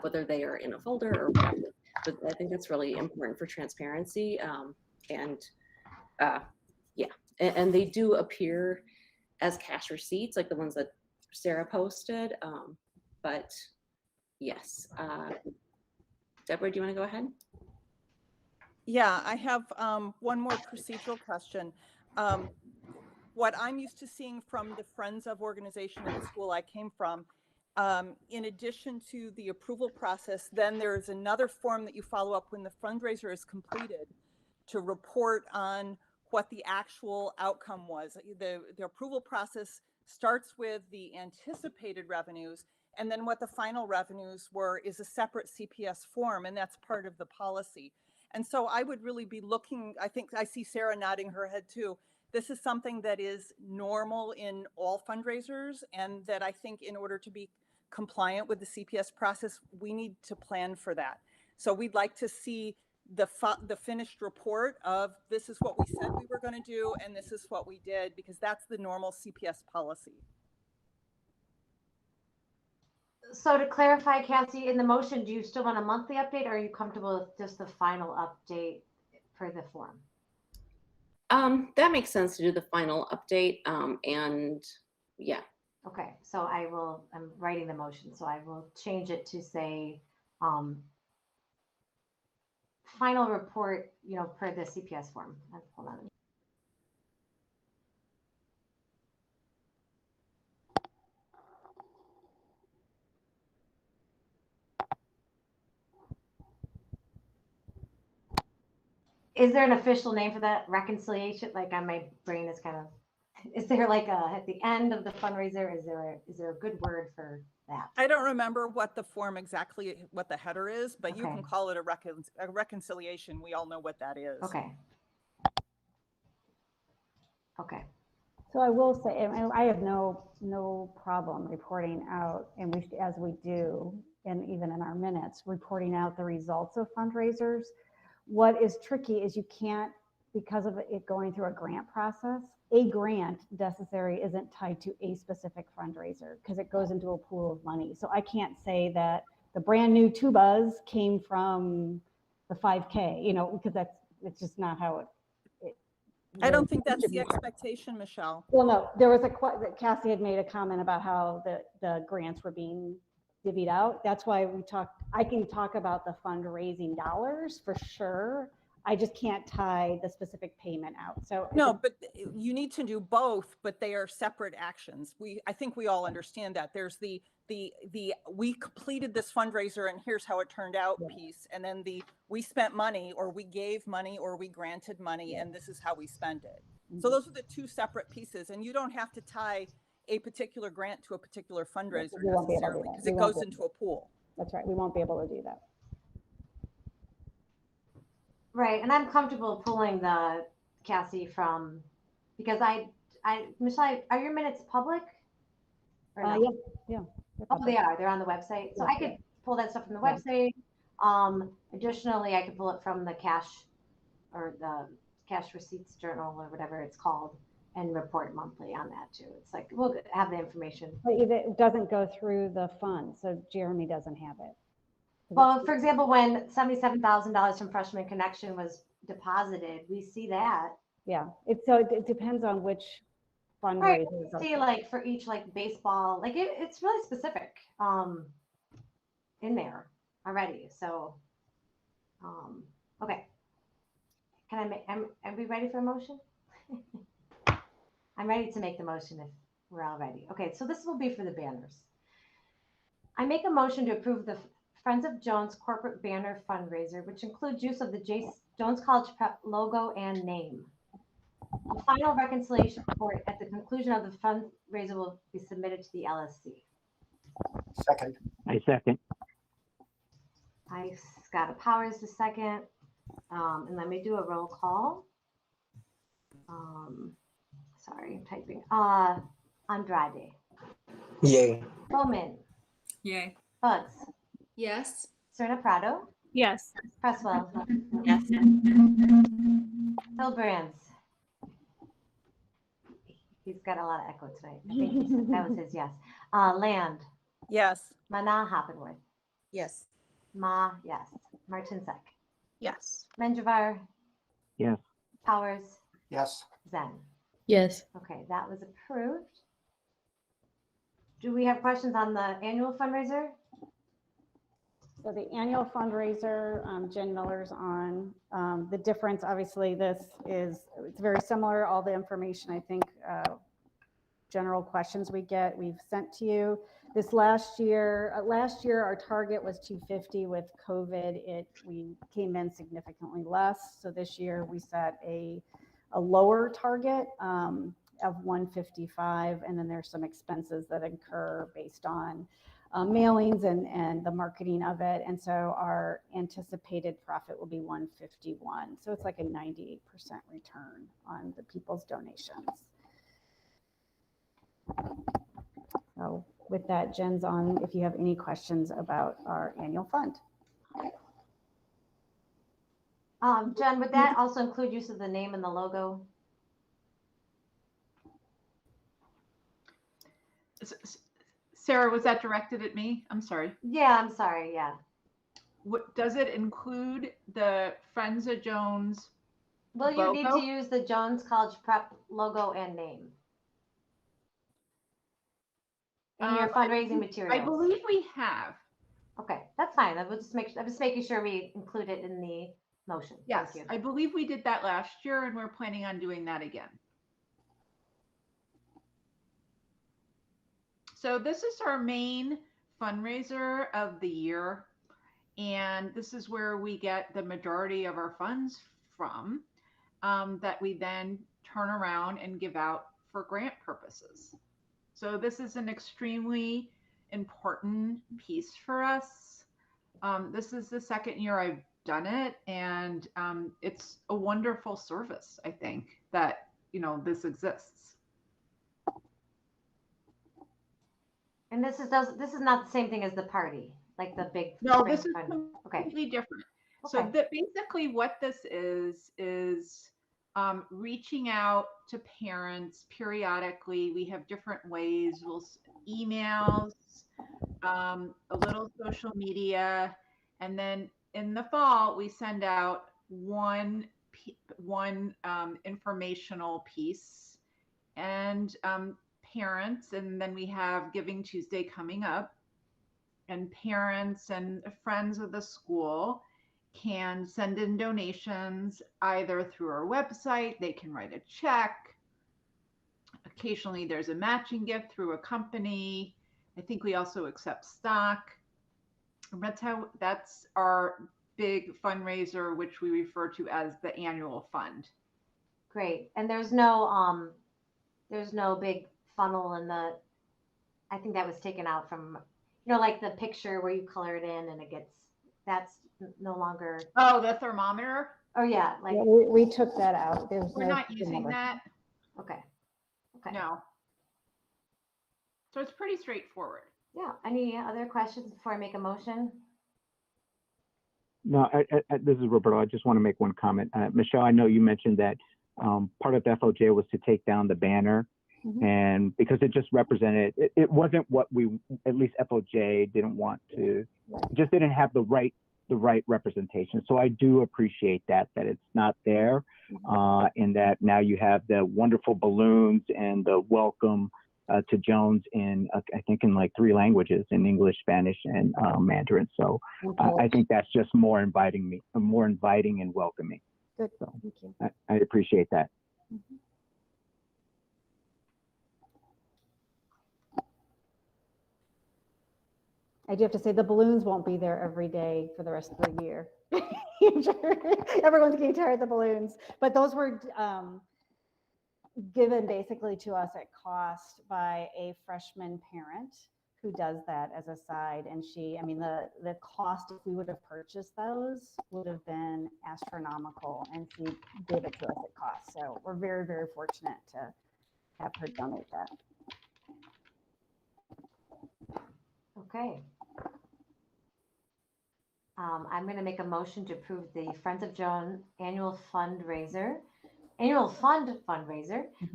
Whether they are in a folder or whatever, but I think that's really important for transparency. Yeah, and they do appear as cash receipts, like the ones that Sarah posted. But yes, Deborah, do you want to go ahead? Yeah, I have one more procedural question. What I'm used to seeing from the Friends of organization at the school I came from, in addition to the approval process, then there's another form that you follow up when the fundraiser is completed to report on what the actual outcome was. The approval process starts with the anticipated revenues, and then what the final revenues were is a separate CPS form, and that's part of the policy. And so I would really be looking, I think I see Sarah nodding her head too. This is something that is normal in all fundraisers, and that I think in order to be compliant with the CPS process, we need to plan for that. So we'd like to see the finished report of this is what we said we were going to do, and this is what we did, because that's the normal CPS policy. So to clarify, Cassie, in the motion, do you still want a monthly update, or are you comfortable with just the final update for the form? That makes sense to do the final update. And yeah. Okay, so I'm writing the motion, so I will change it to say final report, you know, per the CPS form. Hold on. Is there an official name for that? Reconciliation? Like, on my brain is kind of, is there like at the end of the fundraiser, is there a good word for that? I don't remember what the form exactly, what the header is, but you Okay. can call it a reconciliation. We all know what that is. Okay. Okay. So I will say, and I have no problem reporting out, and as we do, and even in our minutes, reporting out the results of fundraisers. What is tricky is you can't, because of it going through a grant process, a grant necessary isn't tied to a specific fundraiser because it goes into a pool of money. So I can't say that the brand new tubas came from the 5K, because it's just not how it I don't think that's the expectation, Michelle. Well, no, there was Cassie had made a comment about how the grants were being divvied out. That's why I can talk about the fundraising dollars for sure. I just can't tie the specific payment out. So no, but you need to do both, but they are separate actions. I think we all understand that. There's the we completed this fundraiser and here's how it turned out piece, and then we spent money, or we gave money, or we granted money, and this is how we spent it. So those are the two separate pieces, and you don't have to tie a particular grant to a particular fundraiser necessarily because it goes into a pool. That's right. We won't be able to do that. Right, and I'm comfortable pulling the Cassie from, because Michelle, are your minutes public? Or no? Yeah. Oh, they are. They're on the website. So I could pull that stuff from the website. Additionally, I could pull it from the cash or the cash receipts journal or whatever it's called and report monthly on that too. It's like, we'll have the information. But it doesn't go through the fund, so Jeremy doesn't have it. Well, for example, when $77,000 from Freshman Connection was deposited, we see that. Yeah, it depends on which Right. fundraisers. See, like for each like baseball, like it's really specific in there already. So, okay. Can I make? Are we ready for a motion? I'm ready to make the motion if we're all ready. Okay, so this will be for the banners. I make a motion to approve the Friends of Jones corporate banner fundraiser, which includes use of the Jones College Prep logo and name. The final reconciliation report at the conclusion of the fundraiser will be submitted to the LSC. Second. I second. Scott Powers the second. And let me do a roll call. Sorry, I'm typing. Andrade. Yay. Bowman. Yay. Bugs. Yes. Serna Prado. Yes. Presswell. Yes. Hilbrands. He's got a lot of echo tonight. I think that was his yes. Land. Yes. Mana Hoppenworth. Yes. Ma, yes. Martinsek. Yes. Menjivar. Yes. Powers. Yes. Zen. Yes. Okay, that was approved. Do we have questions on the annual fundraiser? So the annual fundraiser, Jen Miller's on. The difference, obviously, it's very similar. All the information, I think, general questions we've sent to you. This last year, our target was 250. With COVID, we came in significantly less. So this year we set a lower target of 155, and then there's some expenses that incur based on mailings and the marketing of it. And so our anticipated profit will be 151. So it's like a 98% return on the people's donations. So with that, Jen's on if you have any questions about our annual fund. Jen, would that also include use of the name and the logo? Sarah, was that directed at me? I'm sorry. Yeah, I'm sorry. Yeah. What does it include? The Friends of Jones Well, you need logo? to use the Jones College Prep logo and name in your fundraising materials. I believe we have. Okay, that's fine. I'm just making sure we include it in the motion. Yes, Thank you. I believe we did that last year, and we're planning on doing that again. So this is our main fundraiser of the year, and this is where we get the majority of our funds from, that we then turn around and give out for grant purposes. So this is an extremely important piece for us. This is the second year I've done it, and it's a wonderful service, I think, that, this exists. And this is not the same thing as the party, like the big. No, spring this is fun. Okay. completely different. Okay. So basically what this is reaching out to parents periodically. We have different ways. We'll emails, a little social media, and then in the fall we send out one informational piece, and parents, and then we have Giving Tuesday coming up, and parents and friends of the school can send in donations either through our website. They can write a check. Occasionally there's a matching gift through a company. I think we also accept stock. That's our big fundraiser, which we refer to as the annual fund. Great. And there's no big funnel in the, I think that was taken out from, like the picture where you color it in and that's no longer. Oh, the thermometer? Oh yeah. Like Yeah, we took that out. we're not using that. Okay. Okay. No. So it's pretty straightforward. Yeah. Any other questions before I make a motion? No, this is Roberto. I just want to make one comment. Michelle, I know you mentioned that part of the FOJ was to take down the banner. Mhm. And because it just represented, it wasn't what at least FOJ didn't want to, it just didn't have the right representation. So I do appreciate that it's not there, and that now you have the wonderful balloons and the welcome to Jones in, I think in like 3 languages, in English, Spanish, and Mandarin. So I think that's just more inviting and welcoming. Good, so thank you. I appreciate that. Mhm. I do have to say the balloons won't be there every day for the rest of the year. Everyone's getting tired of the balloons, but those were given basically to us at cost by a freshman parent who does that as a side. And the cost, if we would have purchased those, would have been astronomical, and she gave it to us at cost. So we're very, very fortunate to have her donate that. Okay. I'm going to make a motion to approve the Friends of Joan annual fund fundraiser,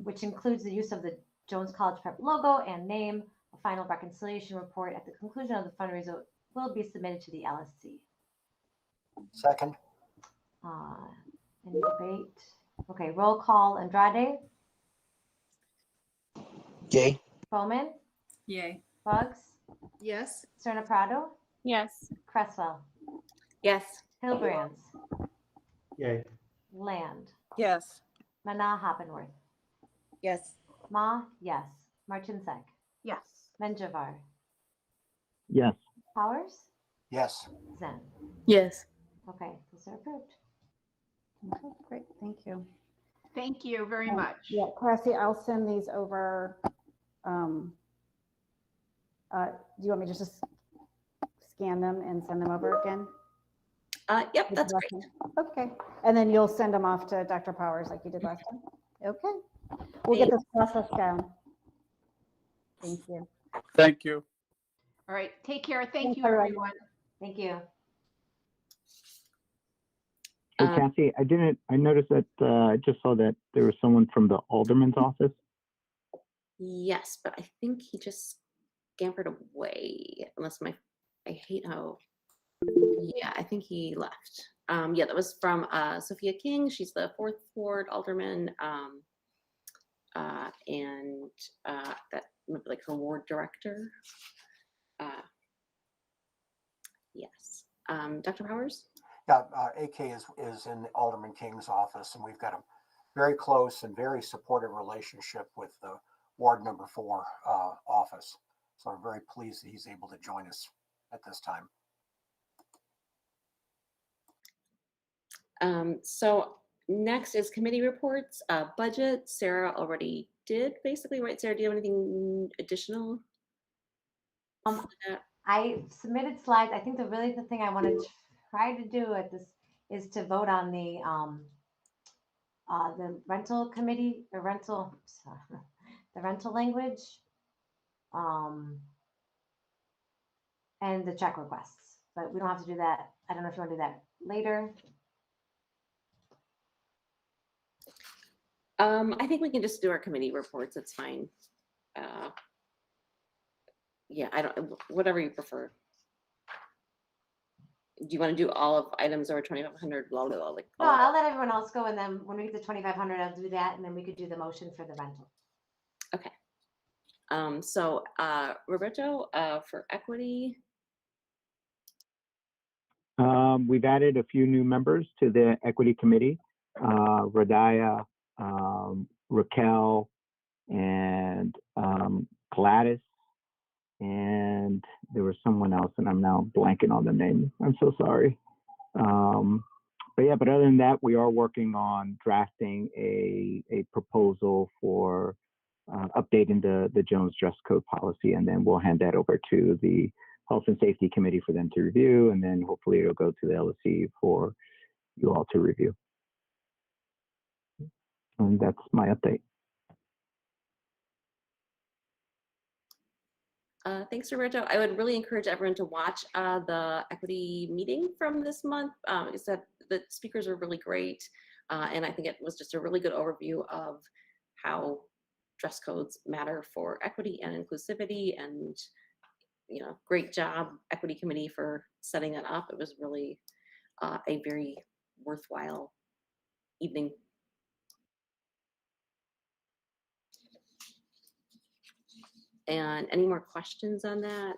which includes the use of the Jones College Prep logo and name. A final reconciliation report at the conclusion of the fundraiser will be submitted to the LSC. Second. Any debate? Okay, roll call. Andrade? Yay. Bowman? Yay. Bugs? Yes. Serna Prado? Yes. Cresswell? Yes. Hilbrands? Yay. Land? Yes. Mana Hoppenworth? Yes. Ma? Yes. Martinsek? Yes. Menjivar? Yes. Powers? Yes. Zen? Yes. Okay, those are approved. Okay, great, thank you. Thank you very much. Yeah, Classy, I'll send these over. Do you want me to just scan them and send them over again? Yep, that's great. Okay, and then you'll send them off to Dr. Powers like you did last time? Okay, we'll get this process down. Thank you. Thank you. All right, take care. Thank Thanks, you, everyone. everyone. Thank you. Hey, Cassie, I noticed that I just saw that there was someone from the alderman's office. Yes, but I think he just scampered away. Unless I hate how. Yeah, I think he left. Yeah, that was from Sophia King. She's the 4th Ward alderman, and that might be like her ward director. Yes. Dr. Powers? Yeah, AK is in Alderman King's office, and we've got a very close and very supportive relationship with the Ward Number 4 office. So I'm very pleased that he's able to join us at this time. So next is committee reports. Budget, Sarah already did basically, right? Sarah, do you have anything additional? I submitted slides. I think the thing I want to try to do at this is to vote on the rental committee, the rental, the rental language, and the check requests. But we don't have to do that. I don't know if you want to do that later. I think we can just do our committee reports. It's fine. Yeah, I don't, whatever you prefer. Do you want to do all of items over 2,500? Blah, blah, blah, like No, all of I'll let everyone else go, and then when we get to 2,500, I'll do that, and then we could do the motion for the rental. Okay. So Roberto, for equity. We've added a few new members to the equity committee, Radaya, Raquel, and Gladys, and there was someone else, and I'm now blanking on the name. I'm so sorry. But other than that, we are working on drafting a proposal for updating the Jones dress code policy, and then we'll hand that over to the Health and Safety Committee for them to review, and then hopefully it'll go to the LSC for you all to review. And that's my update. Thanks, Roberto. I would really encourage everyone to watch the equity meeting from this month. Like I said, the speakers are really great. And I think it was just a really good overview of how dress codes matter for equity and inclusivity. And, you know, great job, Equity Committee, for setting that up. It was really a very worthwhile evening. And any more questions on that?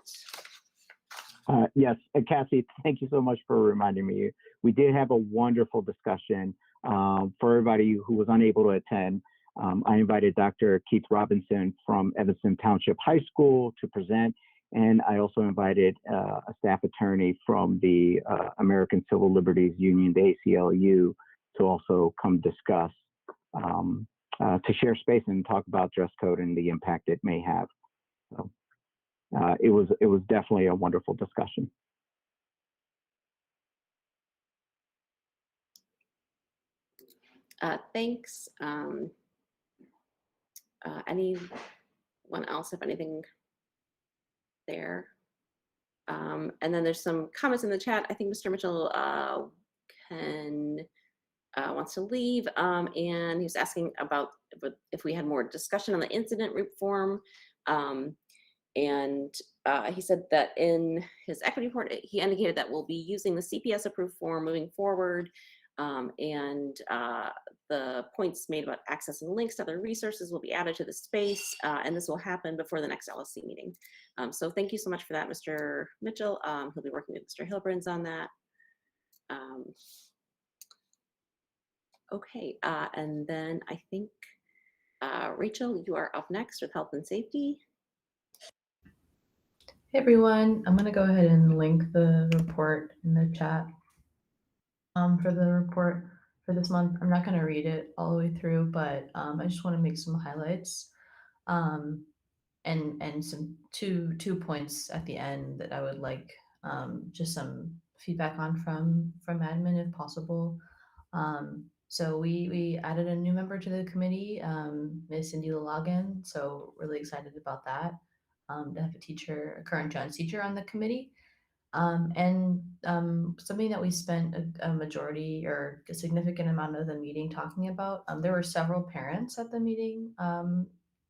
Yes, Cassie, thank you so much for reminding me. We did have a wonderful discussion. For everybody who was unable to attend, I invited Dr. Keith Robinson from Evanston Township High School to present, and I also invited a staff attorney from the American Civil Liberties Union, the ACLU, to also come discuss, to share space and talk about dress code and the impact it may have. So it was definitely a wonderful discussion. Thanks. Anyone else have anything there? And then there's some comments in the chat. I think Mr. Mitchell wants to leave, and he's asking about if we had more discussion on the incident reform. And he said that in his equity report, he indicated that we'll be using the CPS approved form moving forward. And the points made about accessing links to other resources will be added to the space, and this will happen before the next LSC meeting. So thank you so much for that, Mr. Mitchell. He'll be working with Mr. Hilbrins on that. Okay, and then I think, Rachel, you are up next with Health and Safety. Hey everyone, I'm gonna go ahead and link the report in the chat for the report for this month. I'm not gonna read it all the way through, but I just want to make some highlights and some two points at the end that I would like just some feedback on from admin if possible. So we added a new member to the committee, Ms. Cindy Lalagan. So really excited about that. To have a current Jones teacher on the committee. And something that we spent a majority or a significant amount of the meeting talking about, there were several parents at the meeting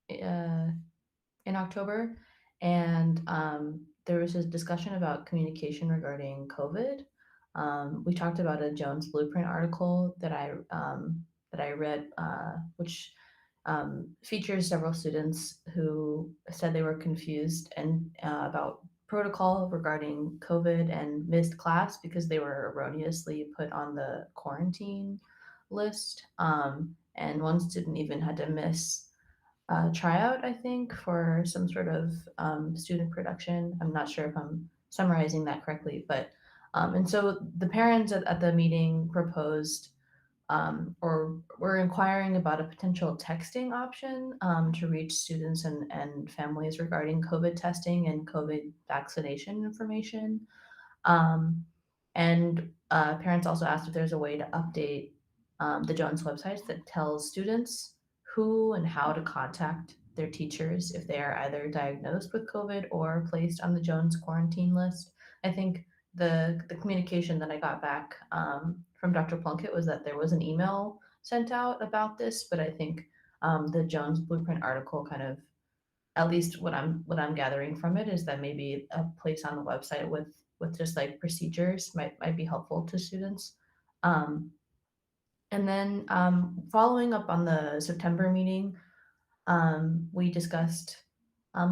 in October, and there was a discussion about communication regarding COVID. We talked about a Jones Blueprint article that I read, which features several students who said they were confused and about protocol regarding COVID and missed class because they were erroneously put on the quarantine list. And one student even had to miss tryout, I think, for some sort of student production. I'm not sure if I'm summarizing that correctly, but and so the parents at the meeting proposed or we're inquiring about a potential texting option to reach students and families regarding COVID testing and COVID vaccination information. And parents also asked if there's a way to update the Jones websites that tells students who and how to contact their teachers if they are either diagnosed with COVID or placed on the Jones quarantine list. I think the communication that I got back from Dr. Plunkett was that there was an email sent out about this, but I think the Jones Blueprint article kind of, at least what I'm gathering from it, is that maybe a place on the website with just like procedures might be helpful to students. And then following up on the September meeting, we discussed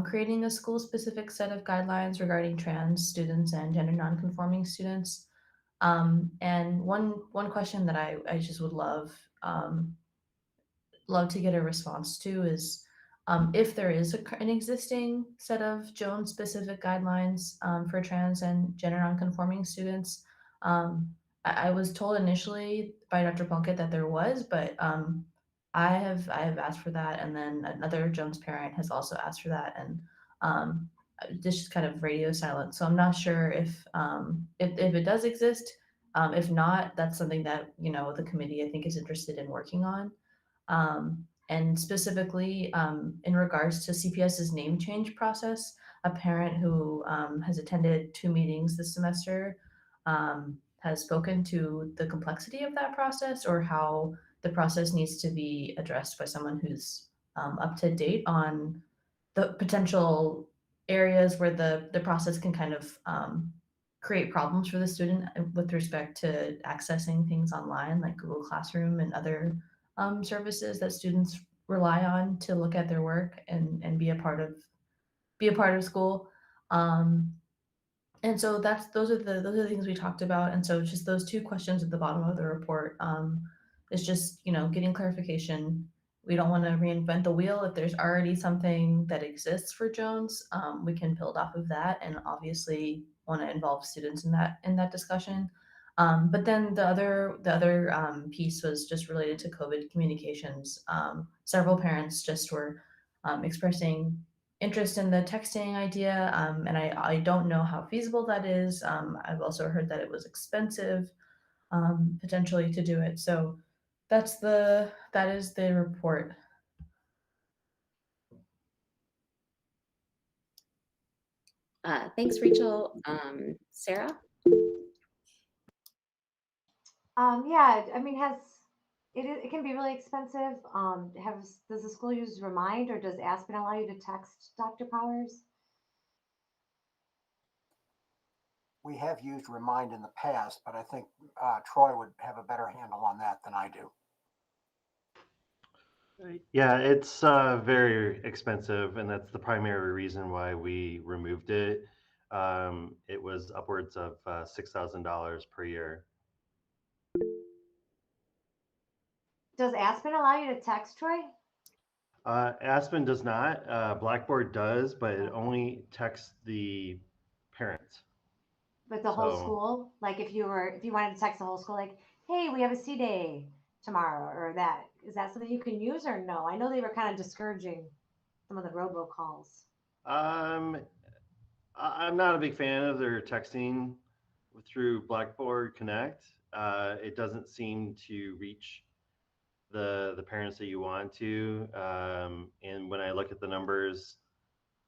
creating a school-specific set of guidelines regarding trans students and gender nonconforming students. And one question that I just would love to get a response to is if there is an existing set of Jones-specific guidelines for trans and gender nonconforming students. I was told initially by Dr. Plunkett that there was, but I have asked for that, and then another Jones parent has also asked for that, and this is kind of radio silent. So I'm not sure if it does exist. If not, that's something that the committee I think is interested in working on. And specifically in regards to CPS's name change process, a parent who has attended 2 meetings this semester has spoken to the complexity of that process, or how the process needs to be addressed by someone who's up to date on the potential areas where the process can kind of create problems for the student with respect to accessing things online like Google Classroom and other services that students rely on to look at their work and be a part of school. And so those are the things we talked about. And so just those 2 questions at the bottom of the report is just getting clarification. We don't want to reinvent the wheel. If there's already something that exists for Jones, we can build off of that, and obviously want to involve students in that discussion. But then the other piece was just related to COVID communications. Several parents just were expressing interest in the texting idea, and I don't know how feasible that is. I've also heard that it was expensive, potentially, to do it. So that is the report. Thanks, Rachel. Sarah? Yeah, I mean, it can be really expensive. Does the school use Remind, or does Aspen allow you to text Dr. Powers? We have used Remind in the past, but I think Troy would have a better handle on that than I do. Yeah, it's very expensive, and that's the primary reason why we removed it. It was upwards of $6,000 per year. Does Aspen allow you to text, Troy? Aspen does not. Blackboard does, but it only texts the parents. But the whole school, like if you wanted to text the whole school, like, hey, we have a C day tomorrow, or that, is that something you can use, or no? I know they were kind of discouraging some of the robocalls. I'm not a big fan of their texting through Blackboard Connect. It doesn't seem to reach the parents that you want to. And when I look at the numbers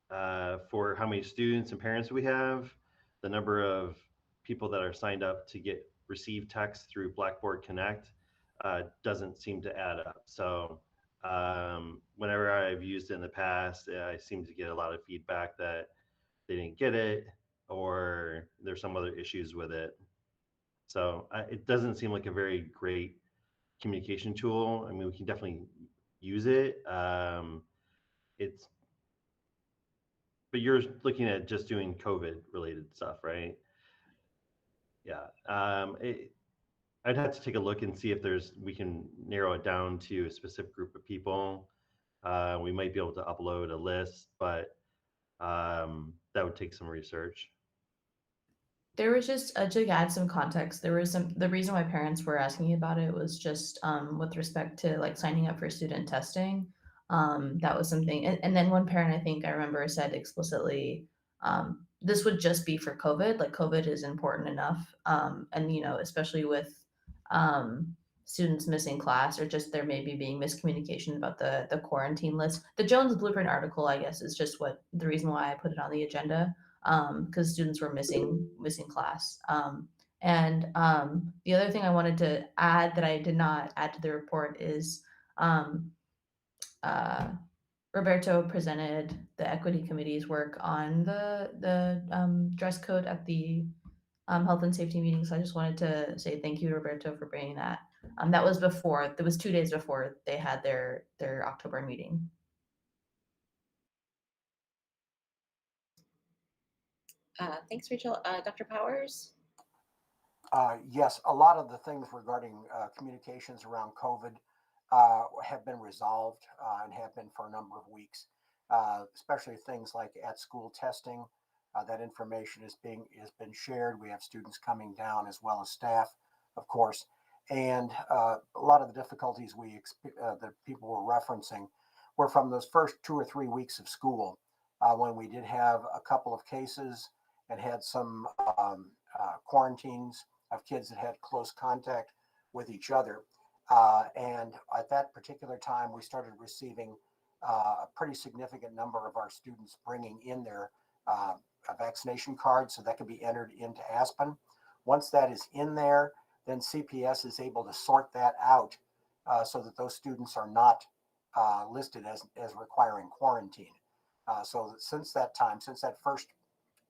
for how many students and parents we have, the number of people that are signed up to receive text through Blackboard Connect doesn't seem to add up. So whenever I've used it in the past, I seem to get a lot of feedback that they didn't get it, or there's some other issues with it. So it doesn't seem like a very great communication tool. I mean, we can definitely use it. But you're looking at just doing COVID related stuff, right? Yeah. I'd have to take a look and see if we can narrow it down to a specific group of people. We might be able to upload a list, but that would take some research. There was just to add some context. There was the reason why parents were asking me about it was just with respect to like signing up for student testing. That was something, and then one parent I think I remember said explicitly, this would just be for COVID. Like COVID is important enough, and you know especially with students missing class or just there maybe being miscommunication about the quarantine list. The Jones Blueprint article, I guess, is just what the reason why I put it on the agenda because students were missing class. The other thing I wanted to add that I did not add to the report is Roberto presented the equity committee's work on the dress code at the health and safety meeting. So I just wanted to say thank you, Roberto, for bringing that. That was 2 days before they had their October meeting. Thanks, Rachel. Dr. Powers? Yes, a lot of the things regarding communications around COVID have been resolved and have been for a number of weeks, especially things like at school testing. That information has been shared. We have students coming down as well as staff, of course, and a lot of the difficulties that people were referencing were from those first 2 or 3 weeks of school when we did have a couple of cases and had some quarantines of kids that had close contact with each other. And at that particular time, we started receiving a pretty significant number of our students bringing in their vaccination cards so that can be entered into Aspen. Once that is in there, then CPS is able to sort that out so that those students are not listed as requiring quarantine. So since that time, since that first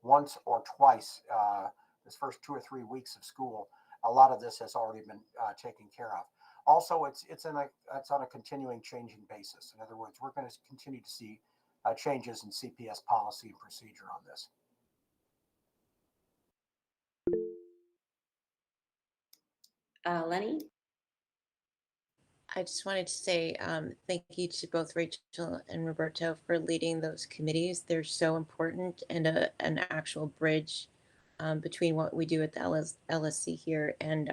once or twice, this first 2 or 3 weeks of school, a lot of this has already been taken care of. Also, it's on a continuing changing basis. In other words, we're going to continue to see changes in CPS policy and procedure on this. Lenny? I just wanted to say thank you to both Rachel and Roberto for leading those committees. They're so important and an actual bridge between what we do at the LSC here and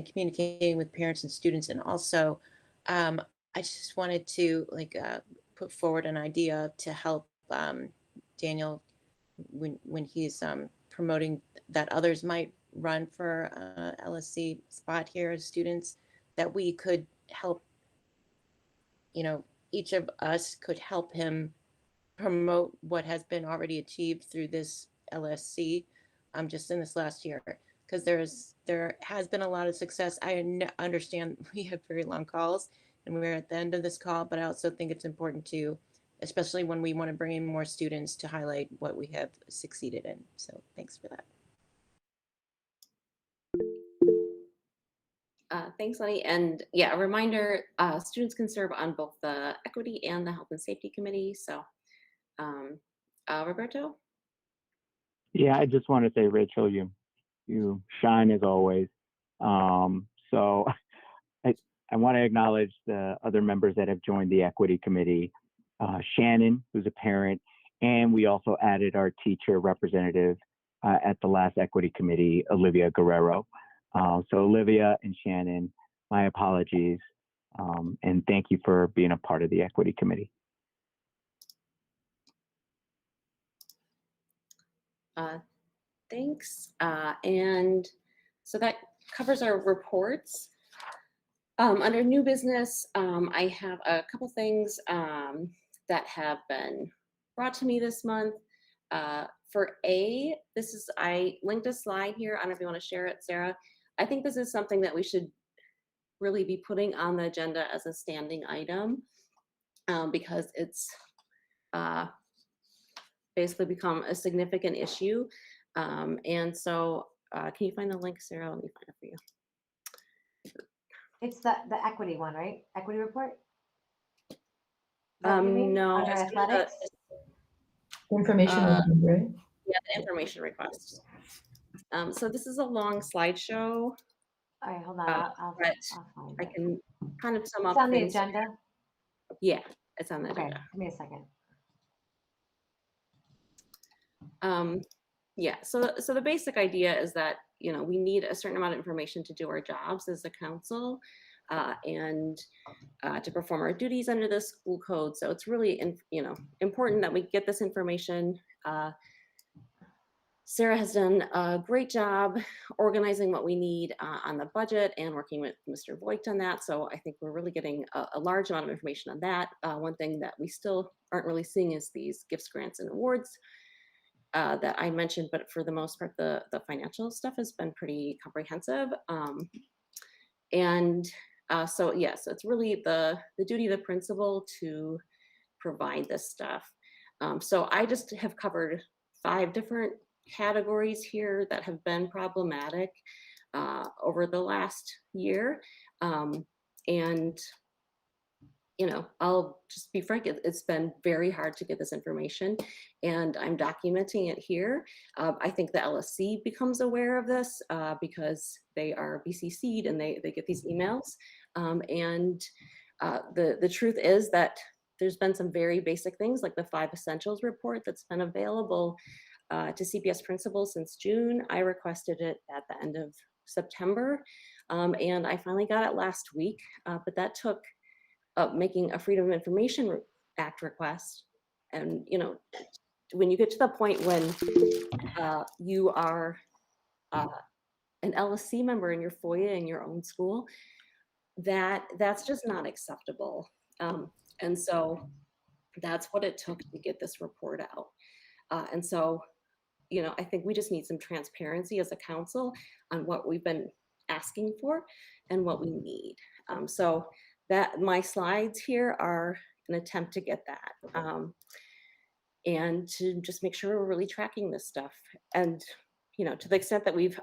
communicating with parents and students. And also, I just wanted to put forward an idea to help Daniel when he's promoting that others might run for LSC spot here as students, that we could help, each of us could help him promote what has been already achieved through this LSC just in this last year, because there has been a lot of success. I understand we have very long calls and we're at the end of this call, but I also think it's important to, especially when we want to bring in more students, to highlight what we have succeeded in. So thanks for that. Thanks, Lenny. And yeah, a reminder, students can serve on both the Equity and the Health and Safety Committee. So Roberto? Yeah, I just want to say, Rachel, you shine as always. So I want to acknowledge the other members that have joined the Equity Committee. Shannon, who's a parent, and we also added our teacher representative at the last Equity Committee, Olivia Guerrero. So Olivia and Shannon, my apologies, and thank you for being a part of the Equity Committee. Thanks. And so that covers our reports. Under new business, I have a couple things that have been brought to me this month. For I linked a slide here. I don't know if you want to share it, Sarah. I think this is something that we should really be putting on the agenda as a standing item because it's basically become a significant issue. And so can you find the link, Sarah? Let me find it for you. It's the equity one, right? Equity report? Is that what you mean? No, Under just athletics? Information request, right? Yeah, the information requests. So this is a long slideshow. All right, hold on. I'll find it. I can kind of sum up. It's on the things. agenda? Yeah, it's on the Okay, agenda. give me a second. Yeah, so the basic idea is that, you know, we need a certain amount of information to do our jobs as a council and to perform our duties under the school code. So it's really, you know, important that we get this information. Sarah has done a great job organizing what we need on the budget and working with Mr. Voigt on that. So I think we're really getting a large amount of information on that. One thing that we still aren't really seeing is these gifts, grants, and awards that I mentioned, but for the most part, the financial stuff has been pretty comprehensive. So yes, it's really the duty of the principal to provide this stuff. So I just have covered 5 different categories here that have been problematic over the last year. And, you know, I'll just be frank, it's been very hard to get this information, and I'm documenting it here. I think the LSC becomes aware of this because they are BCC'd and they get these emails. The truth is that there's been some very basic things like the 5 Essentials report that's been available to CPS principals since June. I requested it at the end of September, and I finally got it last week, but that took making a Freedom of Information Act request. And, you know, when you get to the point when you are an LSC member in your FOIA in your own school, that's just not acceptable. And so that's what it took to get this report out. And so, you know, I think we just need some transparency as a council on what we've been asking for and what we need. So that my slides here are an attempt to get that and to just make sure we're really tracking this stuff. And, you know, to the extent that we've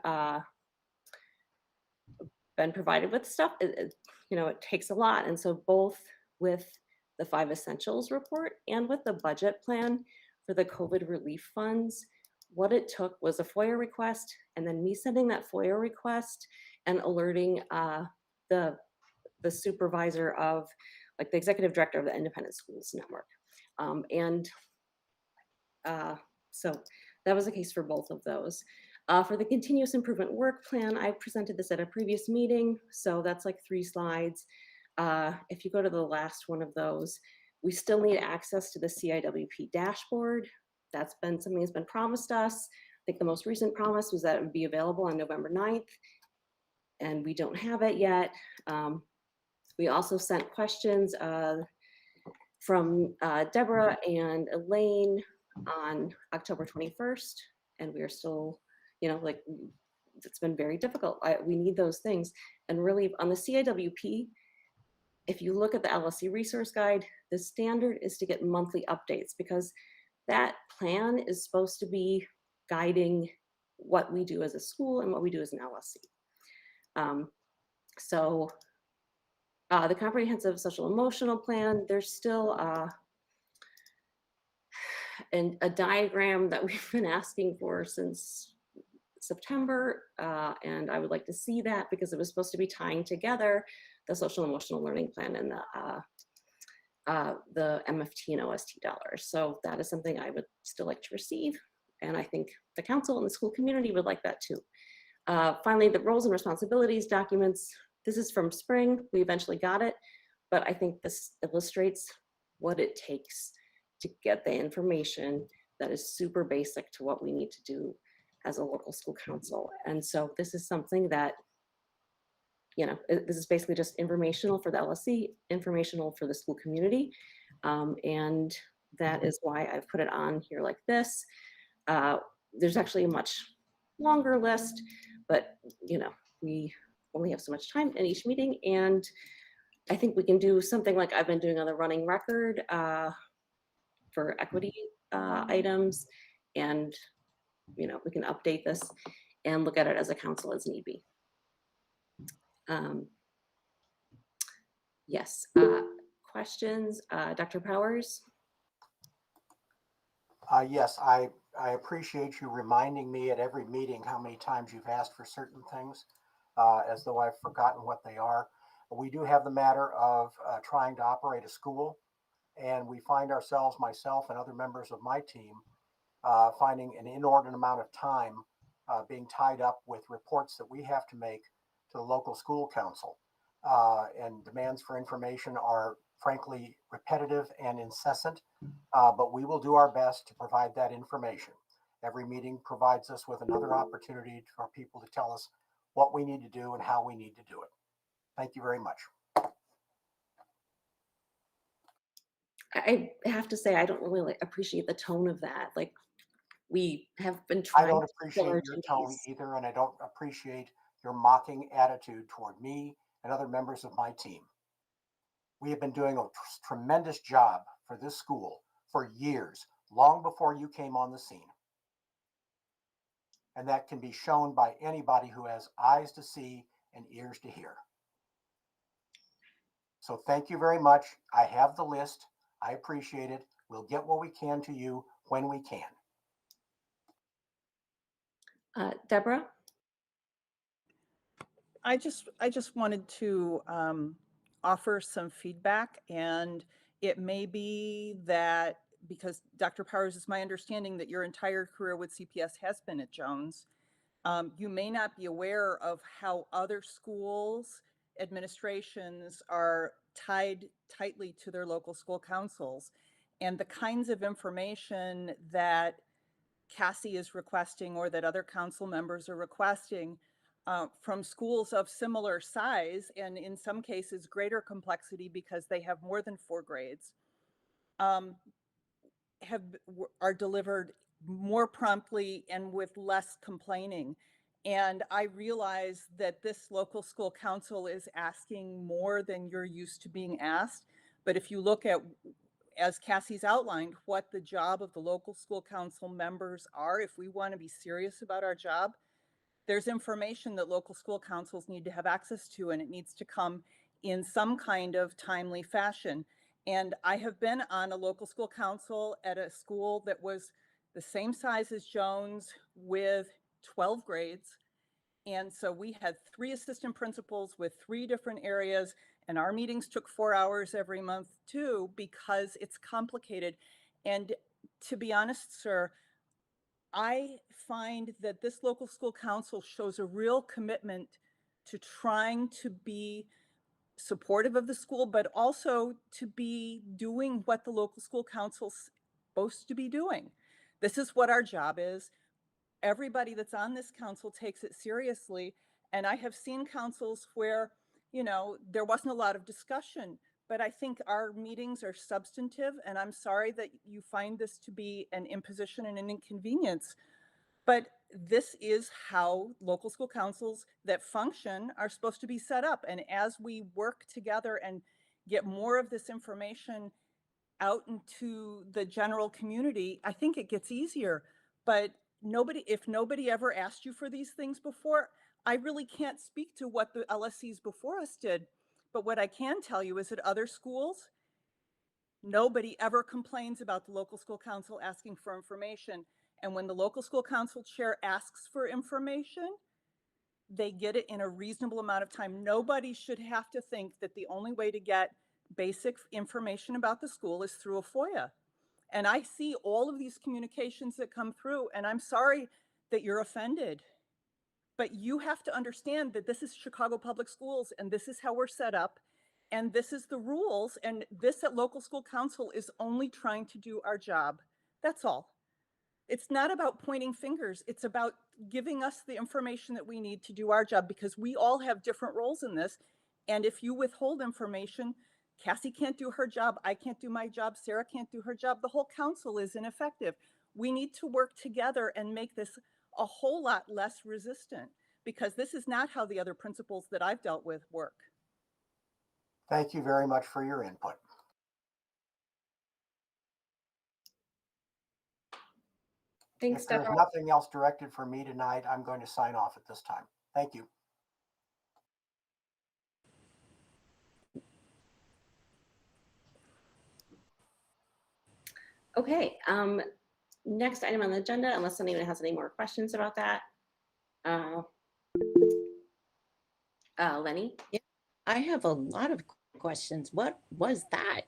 been provided with stuff, you know, it takes a lot. And so both with the 5 Essentials report and with the budget plan for the COVID relief funds, what it took was a FOIA request and then me sending that FOIA request and alerting the supervisor of, like, the executive director of the Independent Schools Network. So that was the case for both of those. For the continuous improvement work plan, I presented this at a previous meeting, so that's like 3 slides. If you go to the last one of those, we still need access to the CIWP dashboard. That's been something that's been promised us. I think the most recent promise was that it would be available on November 9th, and we don't have it yet. We also sent questions from Deborah and Elaine on October 21st, and we are still, you know, like, it's been very difficult. We need those things. And really on the CIWP, if you look at the LSC resource guide, the standard is to get monthly updates because that plan is supposed to be guiding what we do as a school and what we do as an LSC. The comprehensive social emotional plan, there's still a diagram that we've been asking for since September, and I would like to see that because it was supposed to be tying together the social emotional learning plan and the MFT and OST dollars. So that is something I would still like to receive, and I think the council and the school community would like that too. Finally, the roles and responsibilities documents. This is from spring. We eventually got it, but I think this illustrates what it takes to get the information that is super basic to what we need to do as a local school council. And so this is something that, you know, this is basically just informational for the LSC, informational for the school community. And that is why I've put it on here like this. There's actually a much longer list, but, you know, we only have so much time in each meeting. And I think we can do something like I've been doing on the running record for equity items. And, you know, we can update this and look at it as a council as need be. Yes, questions, Dr. Powers? Yes, I appreciate you reminding me at every meeting how many times you've asked for certain things, as though I've forgotten what they are. We do have the matter of trying to operate a school, and we find ourselves, myself and other members of my team, finding an inordinate amount of time being tied up with reports that we have to make to the local school council. And demands for information are frankly repetitive and incessant, but we will do our best to provide that information. Every meeting provides us with another opportunity for people to tell us what we need to do and how we need to do it. Thank you very much. I have to say, I don't really appreciate the tone of that. Like, we have been I trying don't to appreciate fill our your tone duties. either, and I don't appreciate your mocking attitude toward me and other members of my team. We have been doing a tremendous job for this school for years, long before you came on the scene. And that can be shown by anybody who has eyes to see and ears to hear. So thank you very much. I have the list. I appreciate it. We'll get what we can to you when we can. Deborah? I just wanted to offer some feedback, and it may be that because Dr. Powers, it's my understanding that your entire career with CPS has been at Jones. You may not be aware of how other schools administrations are tied tightly to their local school councils, and the kinds of information that Cassie is requesting or that other council members are requesting from schools of similar size, and in some cases greater complexity because they have more than 4 grades, are delivered more promptly and with less complaining. And I realize that this local school council is asking more than you're used to being asked. But if you look at, as Cassie's outlined, what the job of the local school council members are, if we want to be serious about our job, there's information that local school councils need to have access to, and it needs to come in some kind of timely fashion. And I have been on a local school council at a school that was the same size as Jones with 12 grades. And so we had 3 assistant principals with 3 different areas, and our meetings took 4 hours every month too, because it's complicated. And to be honest, sir, I find that this local school council shows a real commitment to trying to be supportive of the school, but also to be doing what the local school council's supposed to be doing. This is what our job is. Everybody that's on this council takes it seriously. And I have seen councils where, you know, there wasn't a lot of discussion, but I think our meetings are substantive, and I'm sorry that you find this to be an imposition and an inconvenience. But this is how local school councils that function are supposed to be set up. And as we work together and get more of this information out into the general community, I think it gets easier. But if nobody ever asked you for these things before, I really can't speak to what the LSCs before us did. But what I can tell you is that other schools, nobody ever complains about the local school council asking for information. And when the local school council chair asks for information, they get it in a reasonable amount of time. Nobody should have to think that the only way to get basic information about the school is through a FOIA. And I see all of these communications that come through, and I'm sorry that you're offended. But you have to understand that this is Chicago Public Schools, and this is how we're set up, and this is the rules, and this at local school council is only trying to do our job. That's all. It's not about pointing fingers. It's about giving us the information that we need to do our job, because we all have different roles in this. And if you withhold information, Cassie can't do her job, I can't do my job, Sarah can't do her job, the whole council is ineffective. We need to work together and make this a whole lot less resistant, because this is not how the other principals that I've dealt with work. Thank you very much for your input. Thanks, if there's Deborah. nothing else directed for me tonight, I'm going to sign off at this time. Thank you. Okay, next item on the agenda, unless anyone has any more questions about that. Lenny? Yeah, I have a lot of questions. What was that?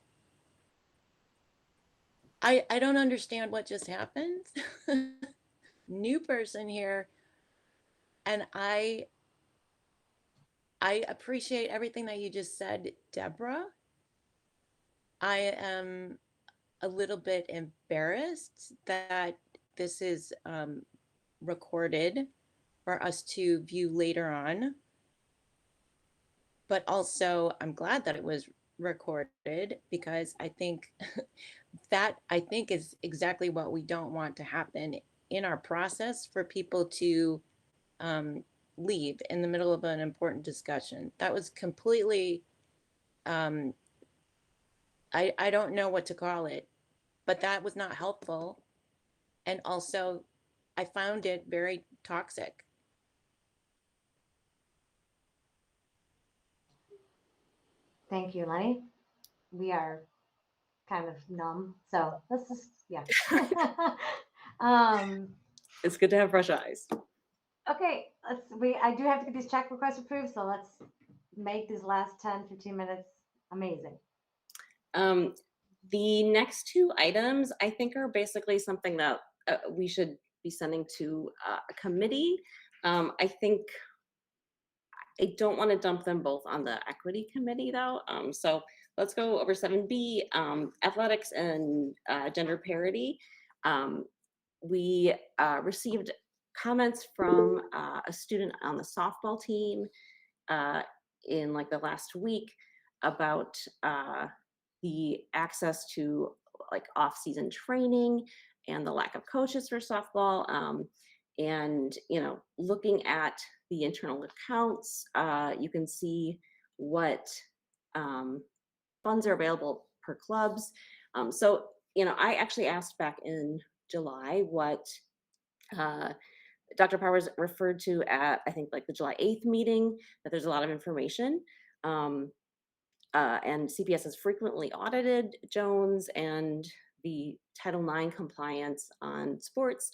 I don't understand what just happened. New person here, and I appreciate everything that you just said, Deborah. I am a little bit embarrassed that this is recorded for us to view later on. But also, I'm glad that it was recorded because I think that is exactly what we don't want to happen in our process, for people to leave in the middle of an important discussion. That was completely, I don't know what to call it, but that was not helpful. And also, I found it very toxic. Thank you, Lenny. We are kind of numb, so let's just, yeah. It's good to have fresh eyes. Okay, I do have to get these check requests approved, so let's make these last 10, 15 minutes amazing. The next two items, I think, are basically something that we should be sending to a committee. I think I don't want to dump them both on the equity committee, though. So let's go over 7B, athletics and gender parity. We received comments from a student on the softball team in like the last week about the access to like off-season training and the lack of coaches for softball. And, you know, looking at the internal accounts, you can see what funds are available per clubs. So, you know, I actually asked back in July what Dr. Powers referred to at, I think, like the July 8th meeting, that there's a lot of information. And CPS has frequently audited Jones and the Title IX compliance on sports.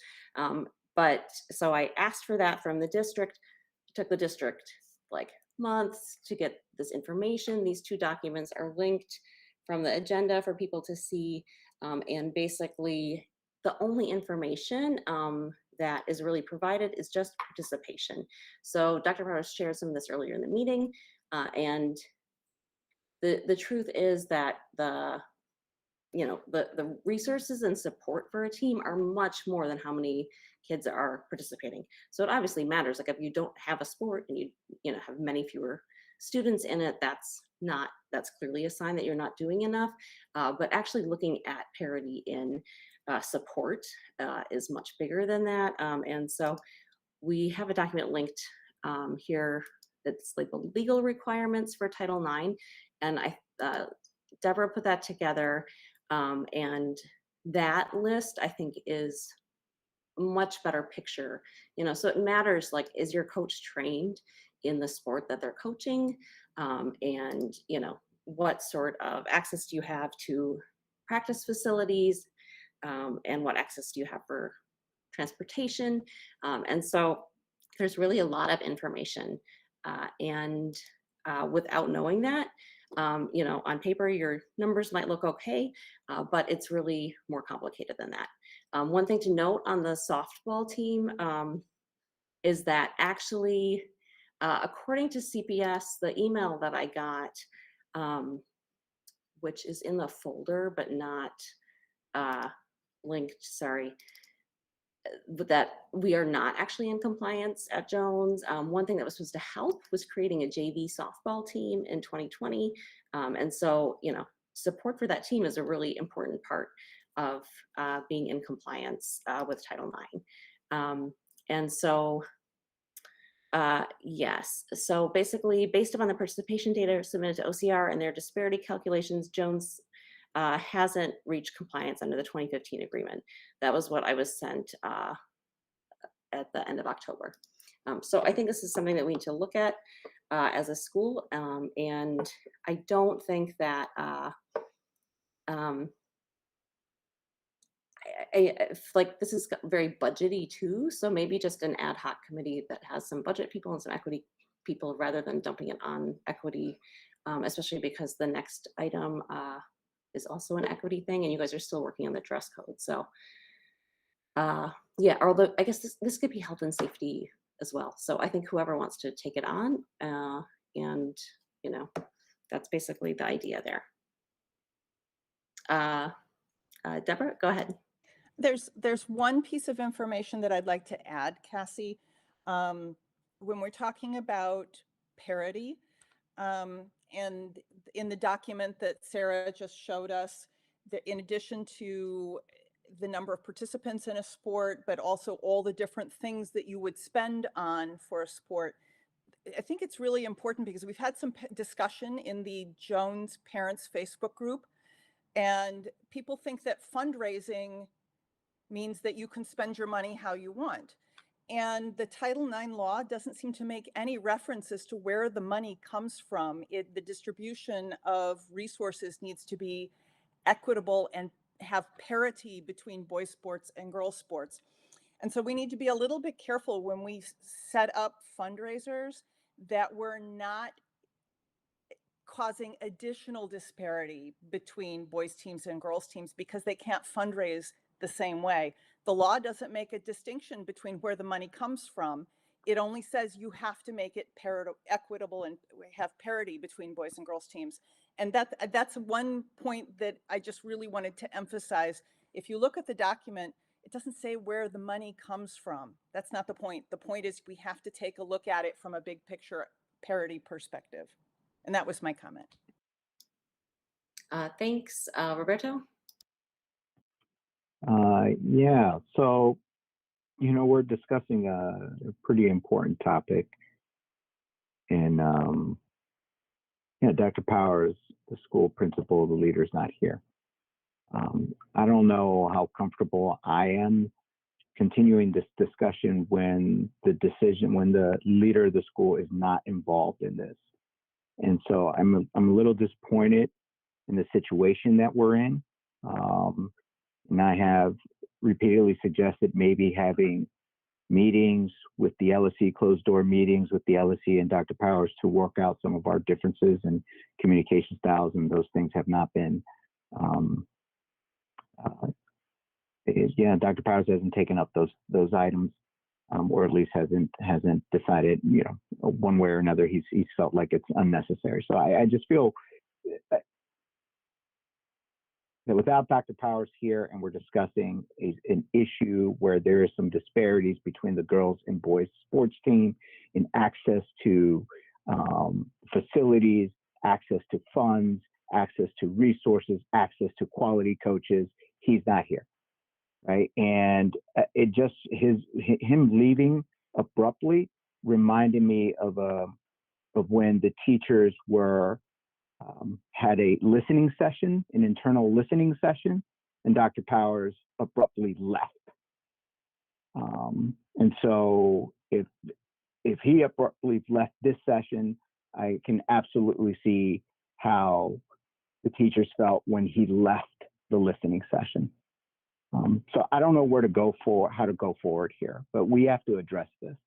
But so I asked for that from the district. It took the district like months to get this information. These two documents are linked from the agenda for people to see. And basically the only information that is really provided is just participation. So Dr. Powers shared some of this earlier in the meeting, and the truth is that the resources and support for a team are much more than how many kids are participating. So it obviously matters. Like if you don't have a sport and you know have many fewer students in it, that's clearly a sign that you're not doing enough. But actually looking at parity in support is much bigger than that. And so we have a document linked here that's like the legal requirements for Title IX. And Deborah put that together. And that list, I think, is a much better picture. You know, so it matters, like, is your coach trained in the sport that they're coaching? And, you know, what sort of access do you have to practice facilities? And what access do you have for transportation? And so there's really a lot of information. And without knowing that, you know, on paper, your numbers might look okay, but it's really more complicated than that. One thing to note on the softball team is that actually, according to CPS, the email that I got, which is in the folder, but not linked, sorry, but that we are not actually in compliance at Jones. One thing that was supposed to help was creating a JV softball team in 2020. And so, you know, support for that team is a really important part of being in compliance with Title IX. And so, yes, so basically based upon the participation data submitted to OCR and their disparity calculations, Jones hasn't reached compliance under the 2015 agreement. That was what I was sent at the end of October. So I think this is something that we need to look at as a school. And I don't think that like this is very budgety too. So maybe just an ad hoc committee that has some budget people and some equity people rather than dumping it on equity, especially because the next item is also an equity thing, and you guys are still working on the dress code. So yeah, although I guess this could be health and safety as well. So I think whoever wants to take it on, and you know, that's basically the idea there. Deborah, go ahead. There's one piece of information that I'd like to add, Cassie. When we're talking about parity, and in the document that Sarah just showed us, that in addition to the number of participants in a sport, but also all the different things that you would spend on for a sport, I think it's really important because we've had some discussion in the Jones Parents Facebook group, and people think that fundraising means that you can spend your money how you want. And the Title IX law doesn't seem to make any reference as to where the money comes from. The distribution of resources needs to be equitable and have parity between boys sports and girls sports. And so we need to be a little bit careful when we set up fundraisers that we're not causing additional disparity between boys teams and girls teams because they can't fundraise the same way. The law doesn't make a distinction between where the money comes from. It only says you have to make it equitable and have parity between boys and girls teams. And that's one point that I just really wanted to emphasize. If you look at the document, it doesn't say where the money comes from. That's not the point. The point is we have to take a look at it from a big picture parity perspective. And that was my comment. Thanks. Roberto? Yeah, so, you know, we're discussing a pretty important topic. And, yeah, Dr. Powers, the school principal, the leader, is not here. I don't know how comfortable I am continuing this discussion when the leader of the school is not involved in this. And so I'm a little disappointed in the situation that we're in. And I have repeatedly suggested maybe having meetings with the LSC, closed door meetings with the LSC and Dr. Powers to work out some of our differences and communication styles, and those things have not been, Dr. Powers hasn't taken up those items, or at least hasn't decided, you know, one way or another, he's felt like it's unnecessary. So I just feel that without Dr. Powers here and we're discussing an issue where there is some disparities between the girls and boys sports team in access to facilities, access to funds, access to resources, access to quality coaches, he's not here, right? And it just, him leaving abruptly reminded me of when the teachers had a listening session, an internal listening session, and Dr. Powers abruptly left. And so if he abruptly left this session, I can absolutely see how the teachers felt when he left the listening session. So I don't know how to go forward here, but we have to address this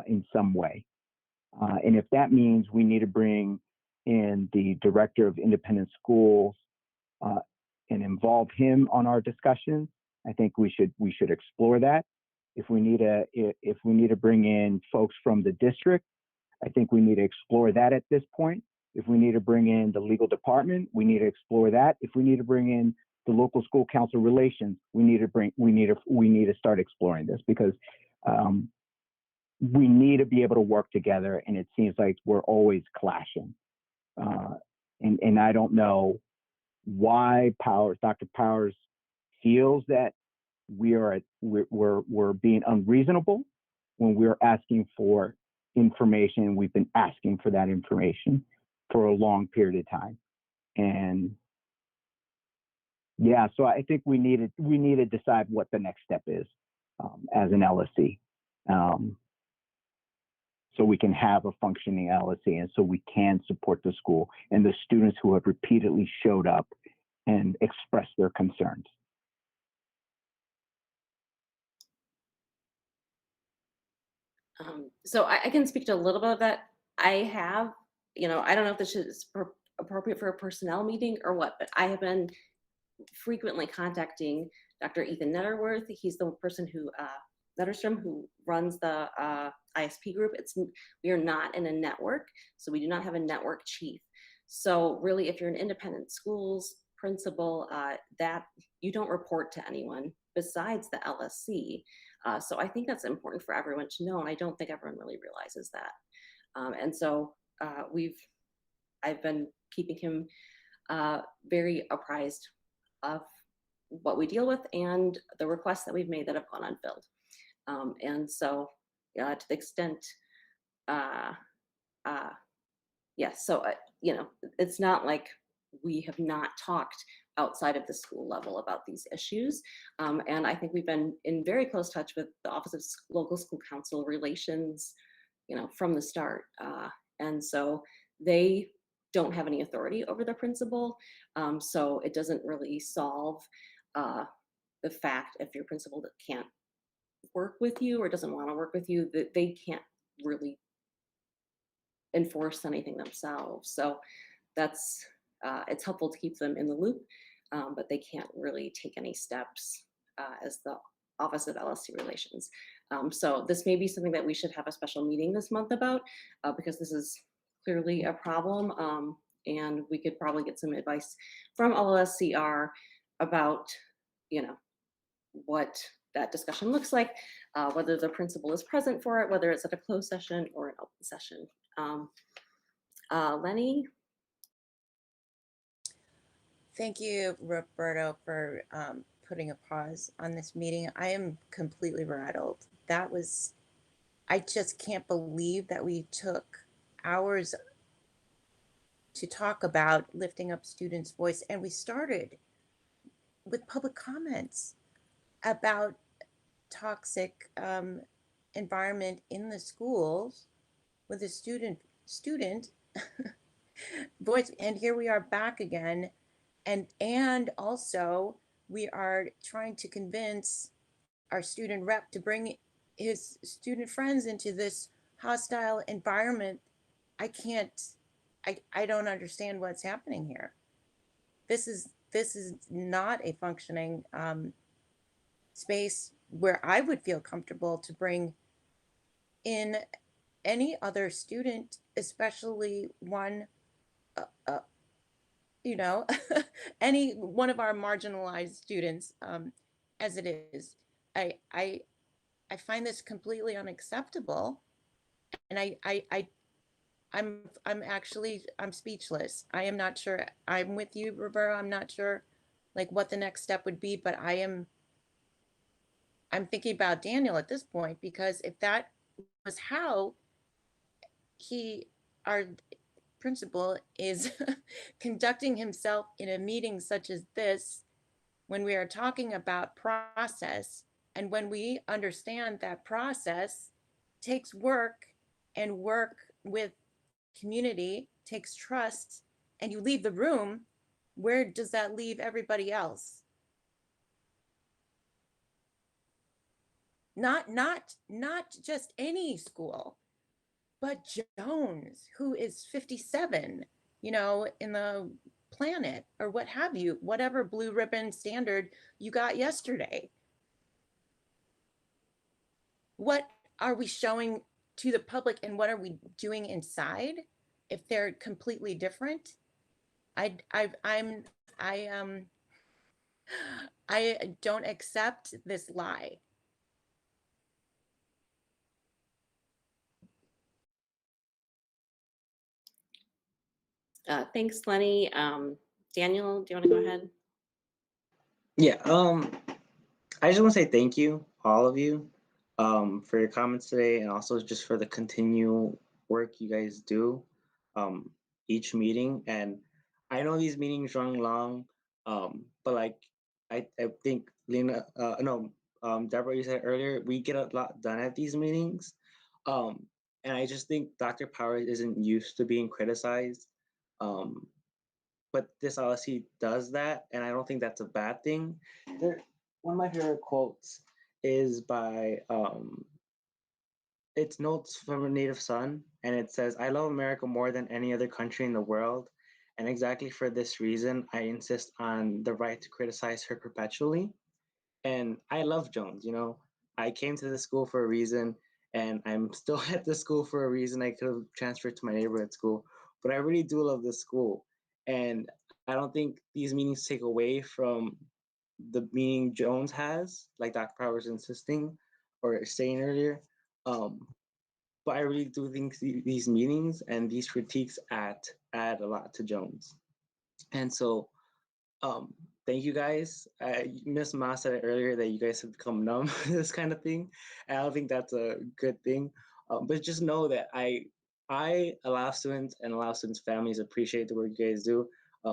in some way. And if that means we need to bring in the director of independent schools and involve him on our discussions, I think we should explore that. If we need to bring in folks from the district, I think we need to explore that at this point. If we need to bring in the legal department, we need to explore that. If we need to bring in the local school council relations, we need to start exploring this, because we need to be able to work together, and it seems like we're always clashing. And I don't know why Dr. Powers feels that we're being unreasonable when we're asking for information. We've been asking for that information for a long period of time. And yeah, so I think we need to decide what the next step is as an LSC. So we can have a functioning LSC, and so we can support the school and the students who have repeatedly showed up and expressed their concerns. So I can speak to a little bit of that. I have, you know, I don't know if this is appropriate for a personnel meeting or what, but I have been frequently contacting Dr. Ethan Netterworth. He's the person who, Netterstrom, who runs the ISP group. We are not in a network, so we do not have a network chief. So really, if you're an independent schools principal, that you don't report to anyone besides the LSC. So I think that's important for everyone to know, and I don't think everyone really realizes that. And so I've been keeping him very apprised of what we deal with and the requests that we've made that have gone unfilled. And so to the extent, so, it's not like we have not talked outside of the school level about these issues. And I think we've been in very close touch with the Office of Local School Council Relations, from the start. And so they don't have any authority over the principal. So it doesn't really solve the fact if your principal can't work with you or doesn't want to work with you, that they can't really enforce anything themselves. So that's it's helpful to keep them in the loop, but they can't really take any steps as the Office of LSC Relations. So this may be something that we should have a special meeting this month about, because this is clearly a problem, and we could probably get some advice from LSCR about, what that discussion looks like, whether the principal is present for it, whether it's at a closed session or an open session. Lenny? Thank you, Roberto, for putting a pause on this meeting. I am completely rattled. I just can't believe that we took hours to talk about lifting up students' voice, and we started with public comments about toxic environment in the schools with a student voice, and here we are back again, and also we are trying to convince our student rep to bring his student friends into this hostile environment. I don't understand what's happening here. This is not a functioning space where I would feel comfortable to bring in any other student, especially one, any one of our marginalized students, as it is. I find this completely unacceptable, and I'm speechless. I am not sure. I'm with you, Roberto. I'm not sure like what the next step would be, but I'm thinking about Daniel at this point, because if that was how our principal is conducting himself in a meeting such as this, when we are talking about process, and when we understand that process takes work, and work with community takes trust, and you leave the room, where does that leave everybody else? Not just any school, but Jones, who is 57, in the planet, or what have you, whatever blue ribbon standard you got yesterday. What are we showing to the public, and what are we doing inside if they're completely different? I don't accept this lie. Thanks, Lenny. Daniel, do you want to go ahead? Yeah, I just want to say thank you, all of you, for your comments today, and also just for the continual work you guys do each meeting. And I know these meetings run long, but like I think Lena, Deborah, you said earlier, we get a lot done at these meetings. And I just think Dr. Powers isn't used to being criticized. But this LSC does that, and I don't think that's a bad thing. One of my favorite quotes is by it's notes from a native son, and it says, "I love America more than any other country in the world, And exactly for this reason, I insist on the right to criticize her perpetually. And I love Jones, you know, I came to the school for a reason, and I'm still at the school for a reason. I could have transferred to my neighborhood school, but I really do love the school. And I don't think these meetings take away from the meaning Jones has, like Dr. Power was insisting or saying earlier. But I really do think these meetings and these critiques add a lot to Jones. And so thank you guys. Miss Ma said it earlier that you guys have become numb to this kind of thing. And I don't think that's a good thing. But just know that I allow students and allow students' families appreciate the work you guys do.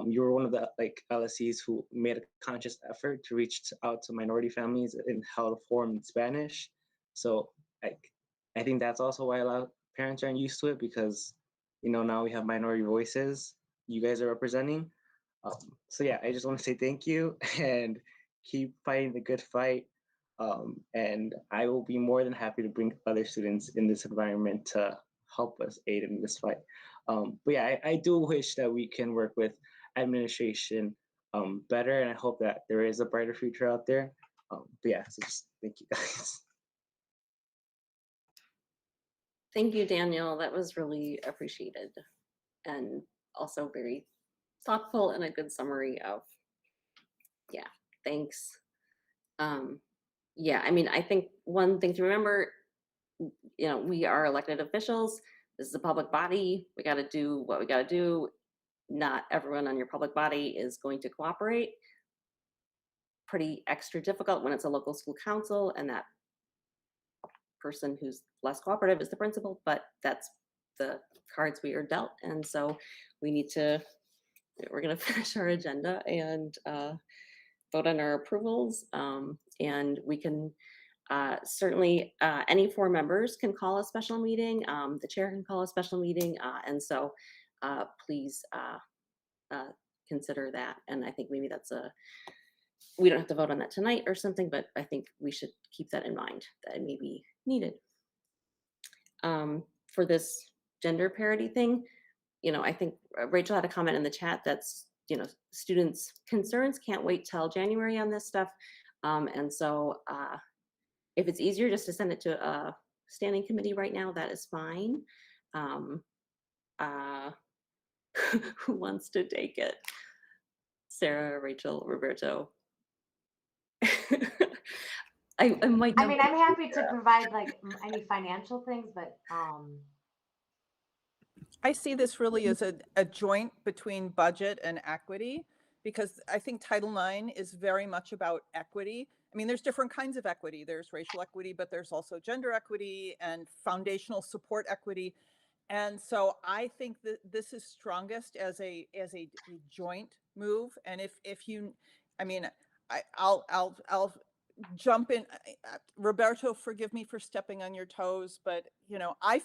You were one of the LSCs who made a conscious effort to reach out to minority families and held a forum in Spanish. So I think that's also why a lot of parents aren't used to it, because you know now we have minority voices you guys are representing. So yeah, I just want to say thank you and keep fighting the good fight. And I will be more than happy to bring other students in this environment to help us aid in this fight. But yeah, I do wish that we can work with administration better, and I hope that there is a brighter future out there. But yeah, so just thank you guys. Thank you, Daniel. That was really appreciated and also very thoughtful and a good summary of, yeah, thanks. Yeah, I mean, I think one thing to remember, you know, we are elected officials. This is a public body. We got to do what we got to do. Not everyone on your public body is going to cooperate. Pretty extra difficult when it's a local school council and that person who's less cooperative is the principal, but that's the cards we are dealt. And so we're going to finish our agenda and vote on our approvals. And we can certainly, any 4 members can call a special meeting. The chair can call a special meeting. And so please consider that. And I think maybe we don't have to vote on that tonight or something, but I think we should keep that in mind, that it may be needed. For this gender parity thing, you know, I think Rachel had a comment in the chat that's, you know, students' concerns can't wait till January on this stuff. And so if it's easier just to send it to a standing committee right now, that is fine. Who wants to take it? Sarah, Rachel, Roberto. I might. I mean, I'm happy to provide like any financial things, but I see this really as a joint between budget and equity, because I think Title IX is very much about equity. I mean, there's different kinds of equity. There's racial equity, but there's also gender equity and foundational support equity. And so I think that this is strongest as a joint move. And if you, I mean, I'll jump in. Roberto, forgive me for stepping on your toes, but you know, I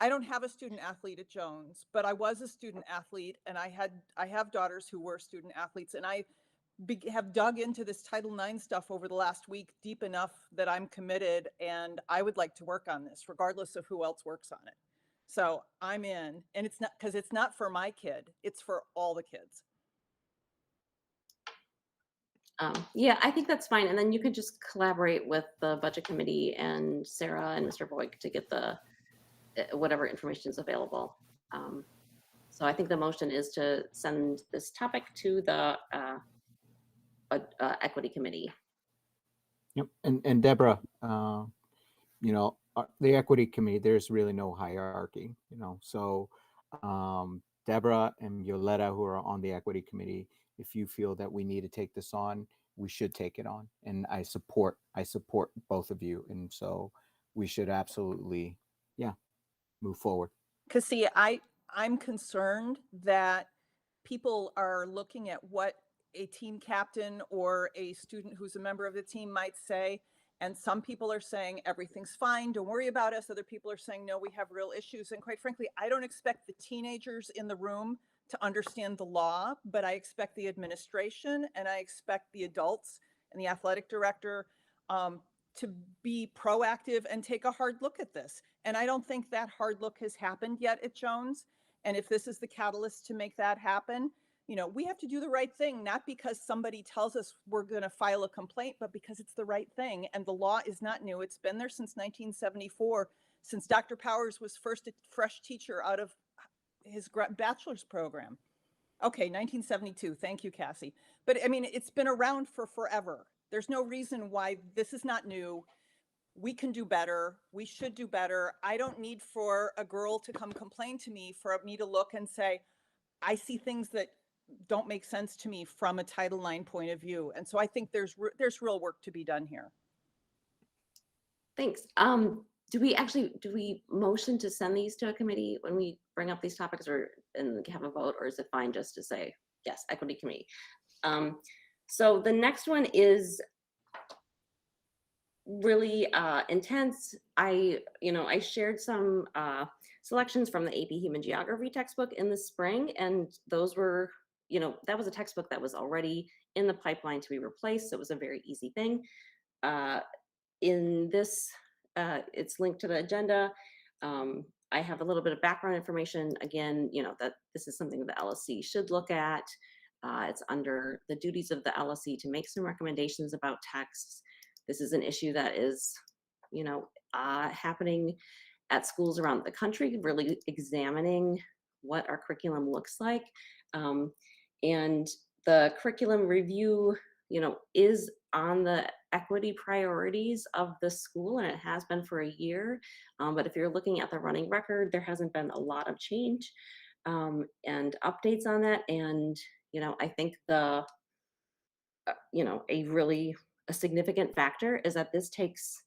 don't have a student athlete at Jones, but I was a student athlete, and I have daughters who were student athletes, and I have dug into this Title IX stuff over the last week deep enough that I'm committed, and I would like to work on this regardless of who else works on it. So I'm in, and it's not because it's not for my kid, it's for all the kids. Yeah, I think that's fine. And then you could just collaborate with the budget committee and Sarah and Mr. Boyd to get the whatever information is available. So I think the motion is to send this topic to the equity committee. Yep. And Deborah, you know, the equity committee, there's really no hierarchy, you know, so Deborah and Yoletta, who are on the equity committee, if you feel that we need to take this on, we should take it on. And I support both of you. And so we should absolutely, yeah, move forward. Because see, I'm concerned that people are looking at what a team captain or a student who's a member of the team might say. And some people are saying everything's fine, don't worry about us. Other people are saying, no, we have real issues. And quite frankly, I don't expect the teenagers in the room to understand the law, but I expect the administration and I expect the adults and the athletic director to be proactive and take a hard look at this. And I don't think that hard look has happened yet at Jones. And if this is the catalyst to make that happen, You know, we have to do the right thing, not because somebody tells us we're going to file a complaint, but because it's the right thing. And the law is not new. It's been there since 1974, since Dr. Powers was first a fresh teacher out of his bachelor's program. Okay, 1972. Thank you, Cassie. But I mean, it's been around for forever. There's no reason why this is not new. We can do better. We should do better. I don't need for a girl to come complain to me for me to look and say, I see things that don't make sense to me from a Title IX point of view. And so I think there's real work to be done here. Thanks. Do we motion to send these to a committee when we bring up these topics, or and have a vote, or is it fine just to say yes, equity committee? So the next one is really intense. I shared some selections from the AP Human Geography textbook in the spring, and those were, that was a textbook that was already in the pipeline to be replaced, so it was a very easy thing. In this, it's linked to the agenda. I have a little bit of background information. Again, that this is something the LSC should look at. It's under the duties of the LSC to make some recommendations about texts. This is an issue that is, happening at schools around the country, really examining what our curriculum looks like. And the curriculum review, is on the equity priorities of the school, and it has been for a year. But if you're looking at the running record, there hasn't been a lot of change and updates on that. And, I think a significant factor is that this takes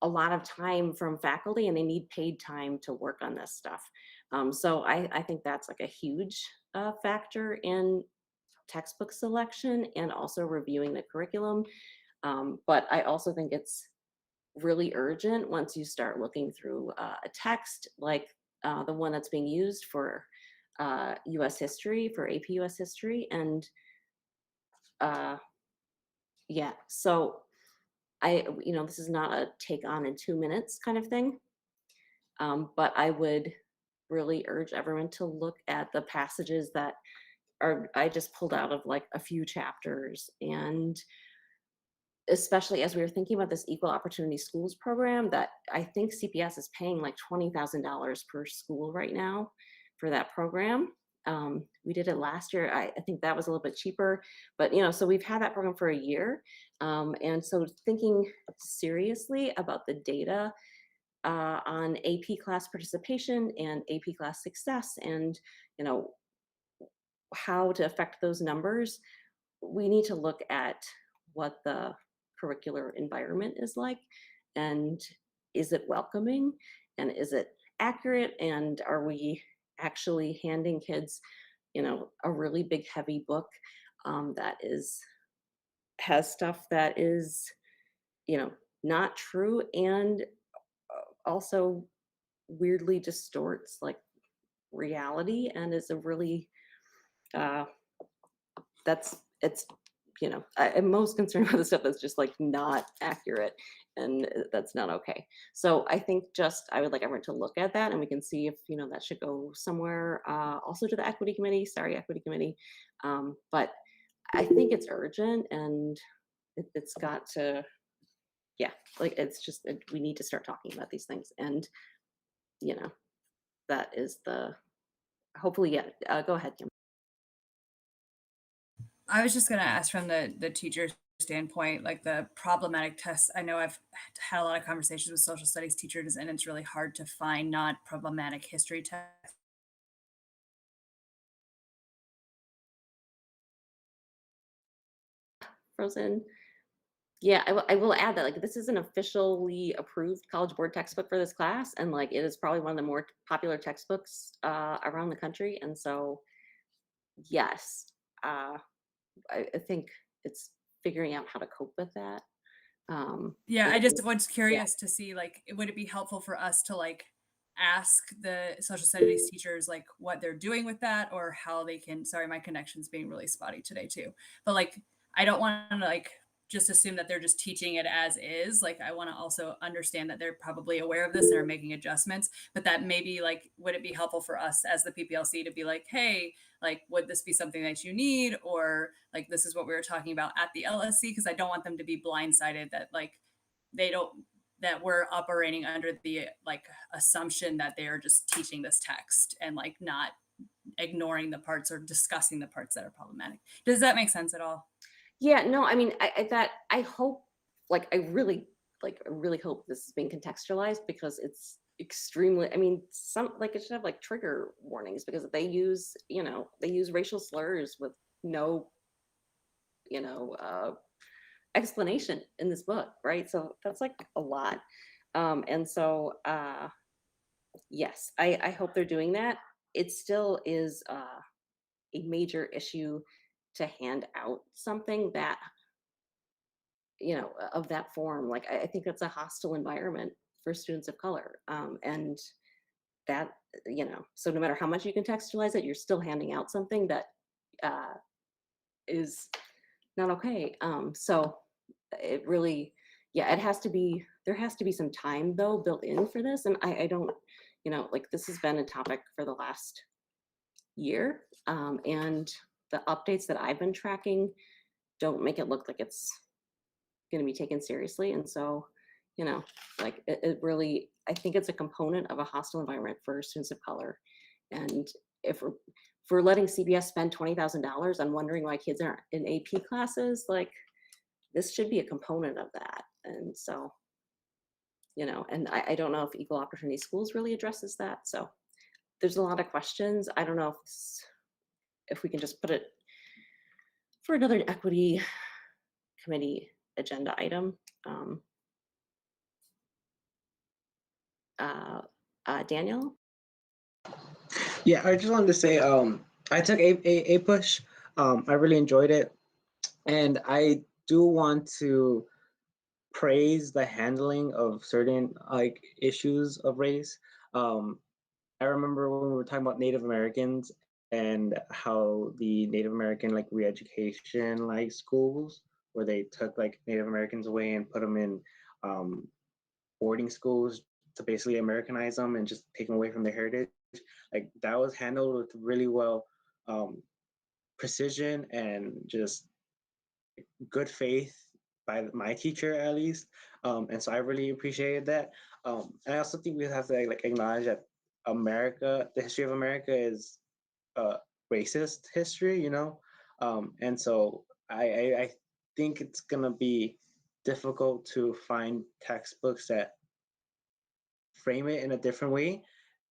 a lot of time from faculty, and they need paid time to work on this stuff. So I think that's like a huge factor in textbook selection and also reviewing the curriculum. But I also think it's really urgent once you start looking through a text like the one that's being used for US history, for AP US history. And yeah, so this is not a take on in 2 minutes kind of thing. But I would really urge everyone to look at the passages that I just pulled out of like a few chapters. And especially as we were thinking about this equal opportunity schools program, that I think CPS is paying like $20,000 per school right now for that program. We did it last year. I think that was a little bit cheaper, but so we've had that program for a year. And so thinking seriously about the data on AP class participation and AP class success, and how to affect those numbers, we need to look at what the curricular environment is like, and is it welcoming, and is it accurate, and are we actually handing kids a really big heavy book that has stuff that is not true, and also weirdly distorts like reality, and is a really I'm most concerned about the stuff that's just like not accurate, and that's not okay. So I think I would like everyone to look at that, and we can see if that should go somewhere, also to the equity committee. Sorry, equity committee. But I think it's urgent, and it's got to, we need to start talking about these things, and that is hopefully, yeah. Go ahead, Kim. I was just going to ask from the teacher standpoint, like the problematic tests. I know I've had a lot of conversations with social studies teachers, and it's really hard to find not problematic history tests. Frozen. Yeah, I will add that like this is an officially approved College Board textbook for this class, and like it is probably one of the more popular textbooks around the country. And so, yes, I think it's figuring out how to cope with that. Yeah, I just was curious to see, like, would it be helpful for us to like ask the social studies teachers like what they're doing with that, or how they can, sorry, my connection's being really spotty today too, but like I don't want to like just assume that they're just teaching it as is. Like, I want to also understand that they're probably aware of this and are making adjustments, but that maybe like, would it be helpful for us as the PPLC to be like, hey, like, would this be something that you need? Or like, this is what we were talking about at the LSC, because I don't want them to be blindsided that like, that we're operating under the like assumption that they are just teaching this text and like not ignoring the parts or discussing the parts that are problematic. Does that make sense at all? Yeah, no, I mean, I hope, like, I really hope this is being contextualized, because it's extremely, I mean, it should have like trigger warnings, because they use racial slurs with no, explanation in this book, right? So that's like a lot. And so, yes, I hope they're doing that. It still is a major issue to hand out something that, of that form. Like, I think that's a hostile environment for students of color. And that, so no matter how much you can textualize it, you're still handing out something that is not okay. So it really, yeah, there has to be some time though built in for this. And I don't, like, this has been a topic for the last year. And the updates that I've been tracking don't make it look like it's going to be taken seriously. And so, like, it really, I think it's a component of a hostile environment for students of color. And if we're letting CBS spend $20,000 on wondering why kids aren't in AP classes, like, this should be a component of that. And so, and I don't know if Equal Opportunity Schools really addresses that. So there's a lot of questions. I don't know if we can just put it for another equity committee agenda item. Daniel? Yeah, I just wanted to say, I took a push. I really enjoyed it, and I do want to praise the handling of certain like issues of race. I remember when we were talking about Native Americans and how the Native American like re-education like schools, where they took like Native Americans away and put them in boarding schools to basically Americanize them and just take them away from their heritage. Like, that was handled with really well precision and just good faith by my teacher, at least. And so I really appreciated that. And I also think we have to like acknowledge that the history of America is racist history, and so I think it's gonna be difficult to find textbooks that frame it in a different way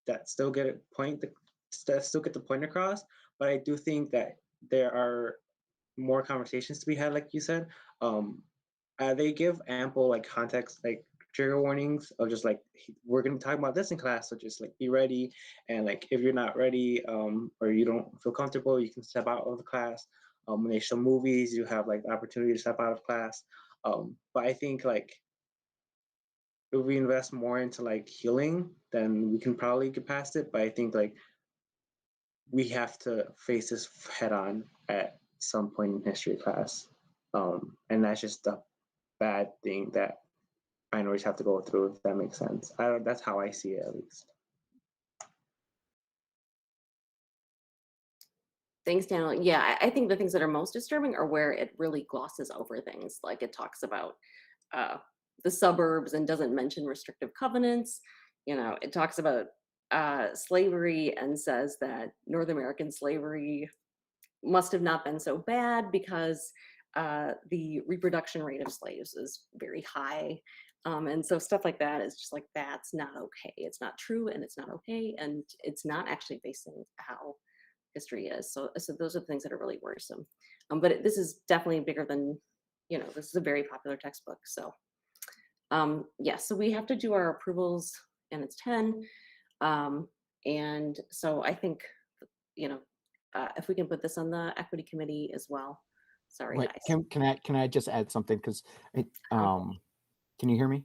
that still get the point across. But I do think that there are more conversations to be had, like you said. They give ample like context, like trigger warnings of just like, we're going to talk about this in class, so just like be ready. And like, if you're not ready or you don't feel comfortable, you can step out of the class. When they show movies, you have like the opportunity to step out of class. But I think like, if we invest more into like healing, then we can probably get past it. But I think like, we have to face this head on at some point in history class. And that's just a bad thing that minorities have to go through, if that makes sense. That's how I see it, at least. Thanks, Daniel. Yeah, I think the things that are most disturbing are where it really glosses over things. Like, it talks about the suburbs and doesn't mention restrictive covenants. It talks about slavery and says that North American slavery must have not been so bad because the reproduction rate of slaves is very high. And so stuff like that is just like, that's not okay. It's not true, and it's not okay, and it's not actually based on how history is. So those are the things that are really worrisome. But this is definitely bigger than, this is a very popular textbook. So yeah, so we have to do our approvals, and it's 10. And so I think, if we can put this on the equity committee as well. Sorry, Wait, guys. can I just add something? Because can you hear me?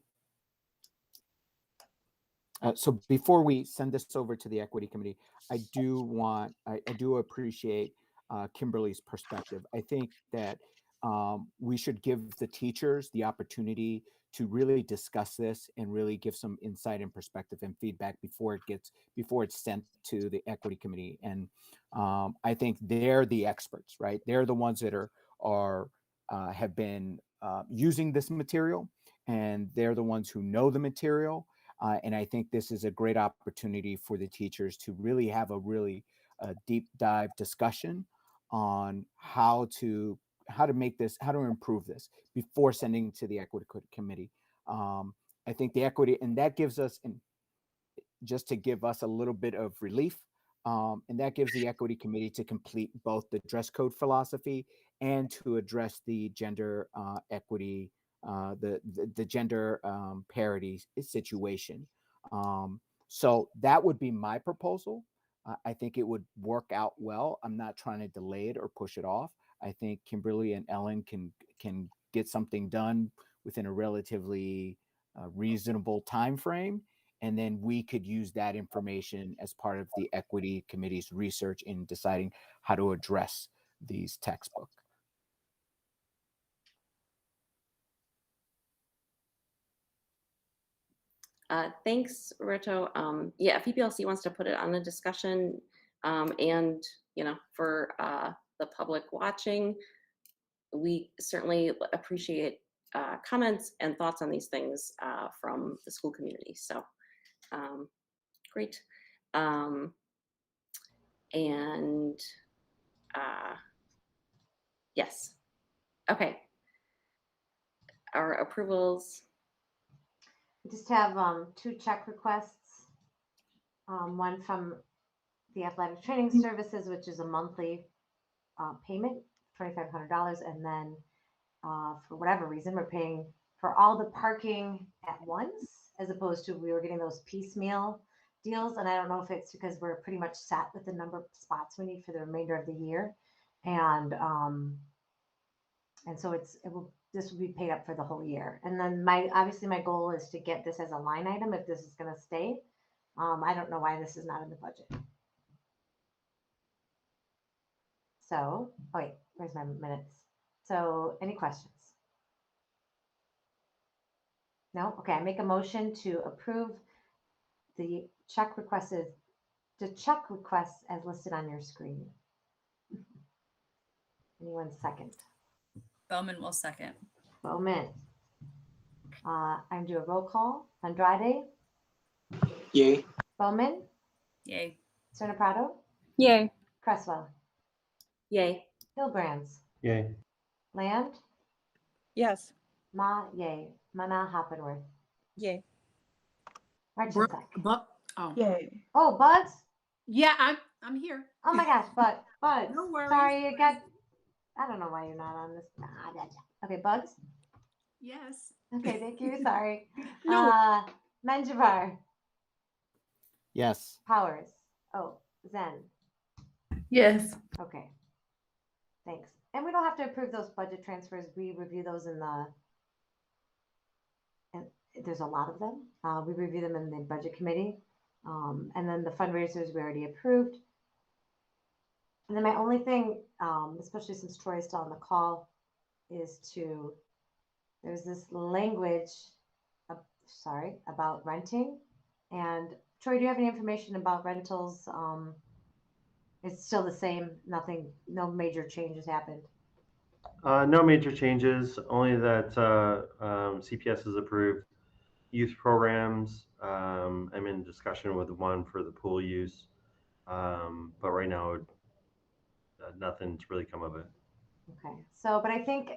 So before we send this over to the equity committee, I do appreciate Kimberly's perspective. I think that we should give the teachers the opportunity to really discuss this and really give some insight and perspective and feedback before it's sent to the equity committee. And I think they're the experts, right? They're the ones that have been using this material, and they're the ones who know the material. And I think this is a great opportunity for the teachers to really have a deep dive discussion on how to improve this before sending to the equity committee. I think the equity, and that gives us, and just to give us a little bit of relief, and that gives the equity committee to complete both the dress code philosophy and to address the gender equity, the gender parity situation. So that would be my proposal. I think it would work out well. I'm not trying to delay it or push it off. I think Kimberly and Ellen can get something done within a relatively reasonable time frame, and then we could use that information as part of the equity committee's research in deciding how to address these textbooks. Thanks, Roberto. Yeah, if PPLC wants to put it on the discussion, and for the public watching, we certainly appreciate comments and thoughts on these things from the school community. So great. And yes. Okay. Our approvals. We just have 2 check requests. One from the Athletic Training Services, which is a monthly payment, $2,500, and then for whatever reason, we're paying for all the parking at once, as opposed to we were getting those piecemeal deals. And I don't know if it's because we're pretty much set with the number of spots we need for the remainder of the year, and so this will be paid up for the whole year. And then obviously my goal is to get this as a line item if this is going to stay. I don't know why this is not in the budget. So, oh wait, where's my minutes? So, any questions? No? Okay, I make a motion to approve the check requests as listed on your screen. Anyone second? Bowman will second. Bowman. I'm do a roll call. Andrade? Yay. Bowman? Yay. Cernaprado? Yay. Cresswell? Yay. Hillbrands? Yay. Land? Yes. Ma, yay. Mana Hoppenworth? Yay. Marchinsek? Oh. Yay. Oh, Buds? Yeah, I'm here. Oh my gosh, Buds. No worries. Sorry, you got, I don't know why you're not on this. Okay, Bugs? Yes. Okay, thank you. Sorry. No. Menjivar? Yes. Powers? Oh, Zen? Yes. Okay. Thanks. And we don't have to approve those budget transfers. We review those and there's a lot of them. We review them in the budget committee. And then the fundraisers we already approved. And then my only thing, especially since Troy is still on the call, is there's this language, about renting. And Troy, do you have any information about rentals? It's still the same, no major changes happened. No major changes, only that CPS has approved youth programs. I'm in discussion with one for the pool use, but right now nothing's really come of it. Okay, so, but I think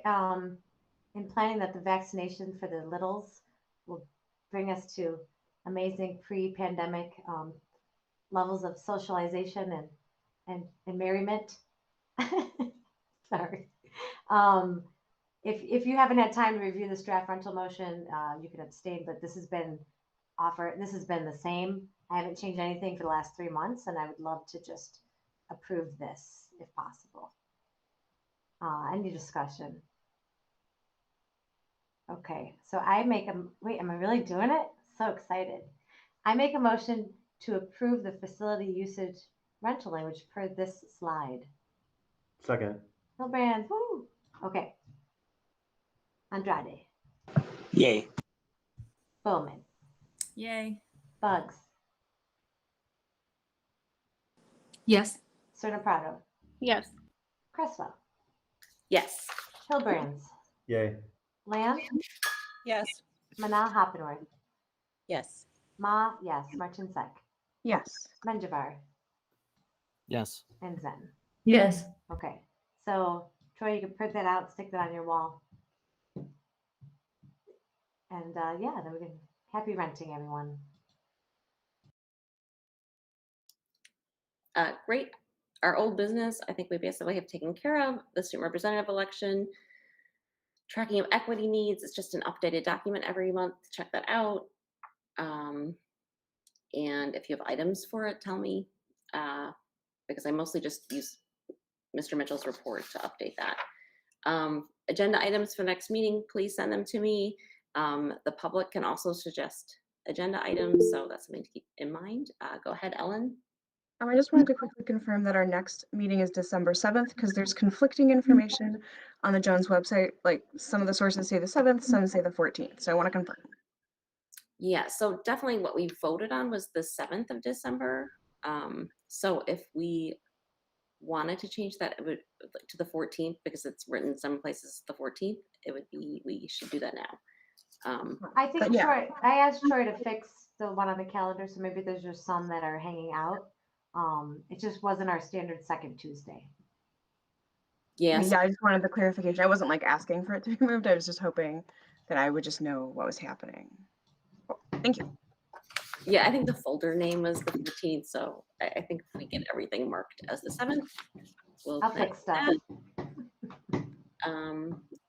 in planning that the vaccination for the littles will bring us to amazing pre-pandemic levels of socialization and merriment. Sorry. If you haven't had time to review this draft rental motion, you can abstain, but this has been the same. I haven't changed anything for the last 3 months, and I would love to just approve this if possible. Any discussion? Okay, so wait, am I really doing it? So excited. I make a motion to approve the facility usage rental language per this slide. Second. Hillbrands, woo! Okay, Andrade, Yay. Bowman, Yay. Bugs, Yes. Serna Prado, Yes. Cresswell, Yes. Hilbrands, Yay. Lamb, Yes. Manal Hoppenworth, Yes. Ma, yes, Martinsek, Yes. Menjivar, Yes. and Zen. Yes. Okay, so Troy, you can print that out, stick that on your wall. And yeah, then we can happy renting, everyone. Great. Our old business, I think we basically have taken care of. The student representative election, tracking of equity needs. It's just an updated document every month. Check that out. And if you have items for it, tell me, because I mostly just use Mr. Mitchell's report to update that. Agenda items for next meeting, please send them to me. The public can also suggest agenda items, so that's something to keep in mind. Go ahead, Ellen. I just wanted to quickly confirm that our next meeting is December 7th because there's conflicting information on the Jones website. Like some of the sources say the 7th, some say the 14th. So I want to confirm. Yeah, so definitely what we voted on was the 7th of December. So if we wanted to change that, it would to the 14th because it's written some places the 14th. It would be, we should do that now. I think But yeah. Troy, I asked Troy to fix the one on the calendar, so maybe there's just some that are hanging out. It just wasn't our standard second Tuesday. Yes. Yeah, I just wanted the clarification. I wasn't like asking for it to be moved. I was just hoping that I would just know what was happening. Cool. Thank you. Yeah, I think the folder name was the 15th, so I think if we get everything marked as the 7th, we'll I'll fix stuff.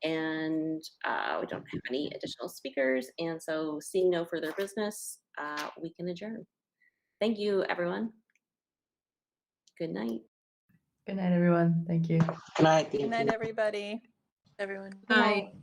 And we don't have any additional speakers, and so seeing no further business, we can adjourn. Thank you, everyone. Good night. Good night, everyone. Thank you. Good night. Good night, everybody. Everyone. Good night.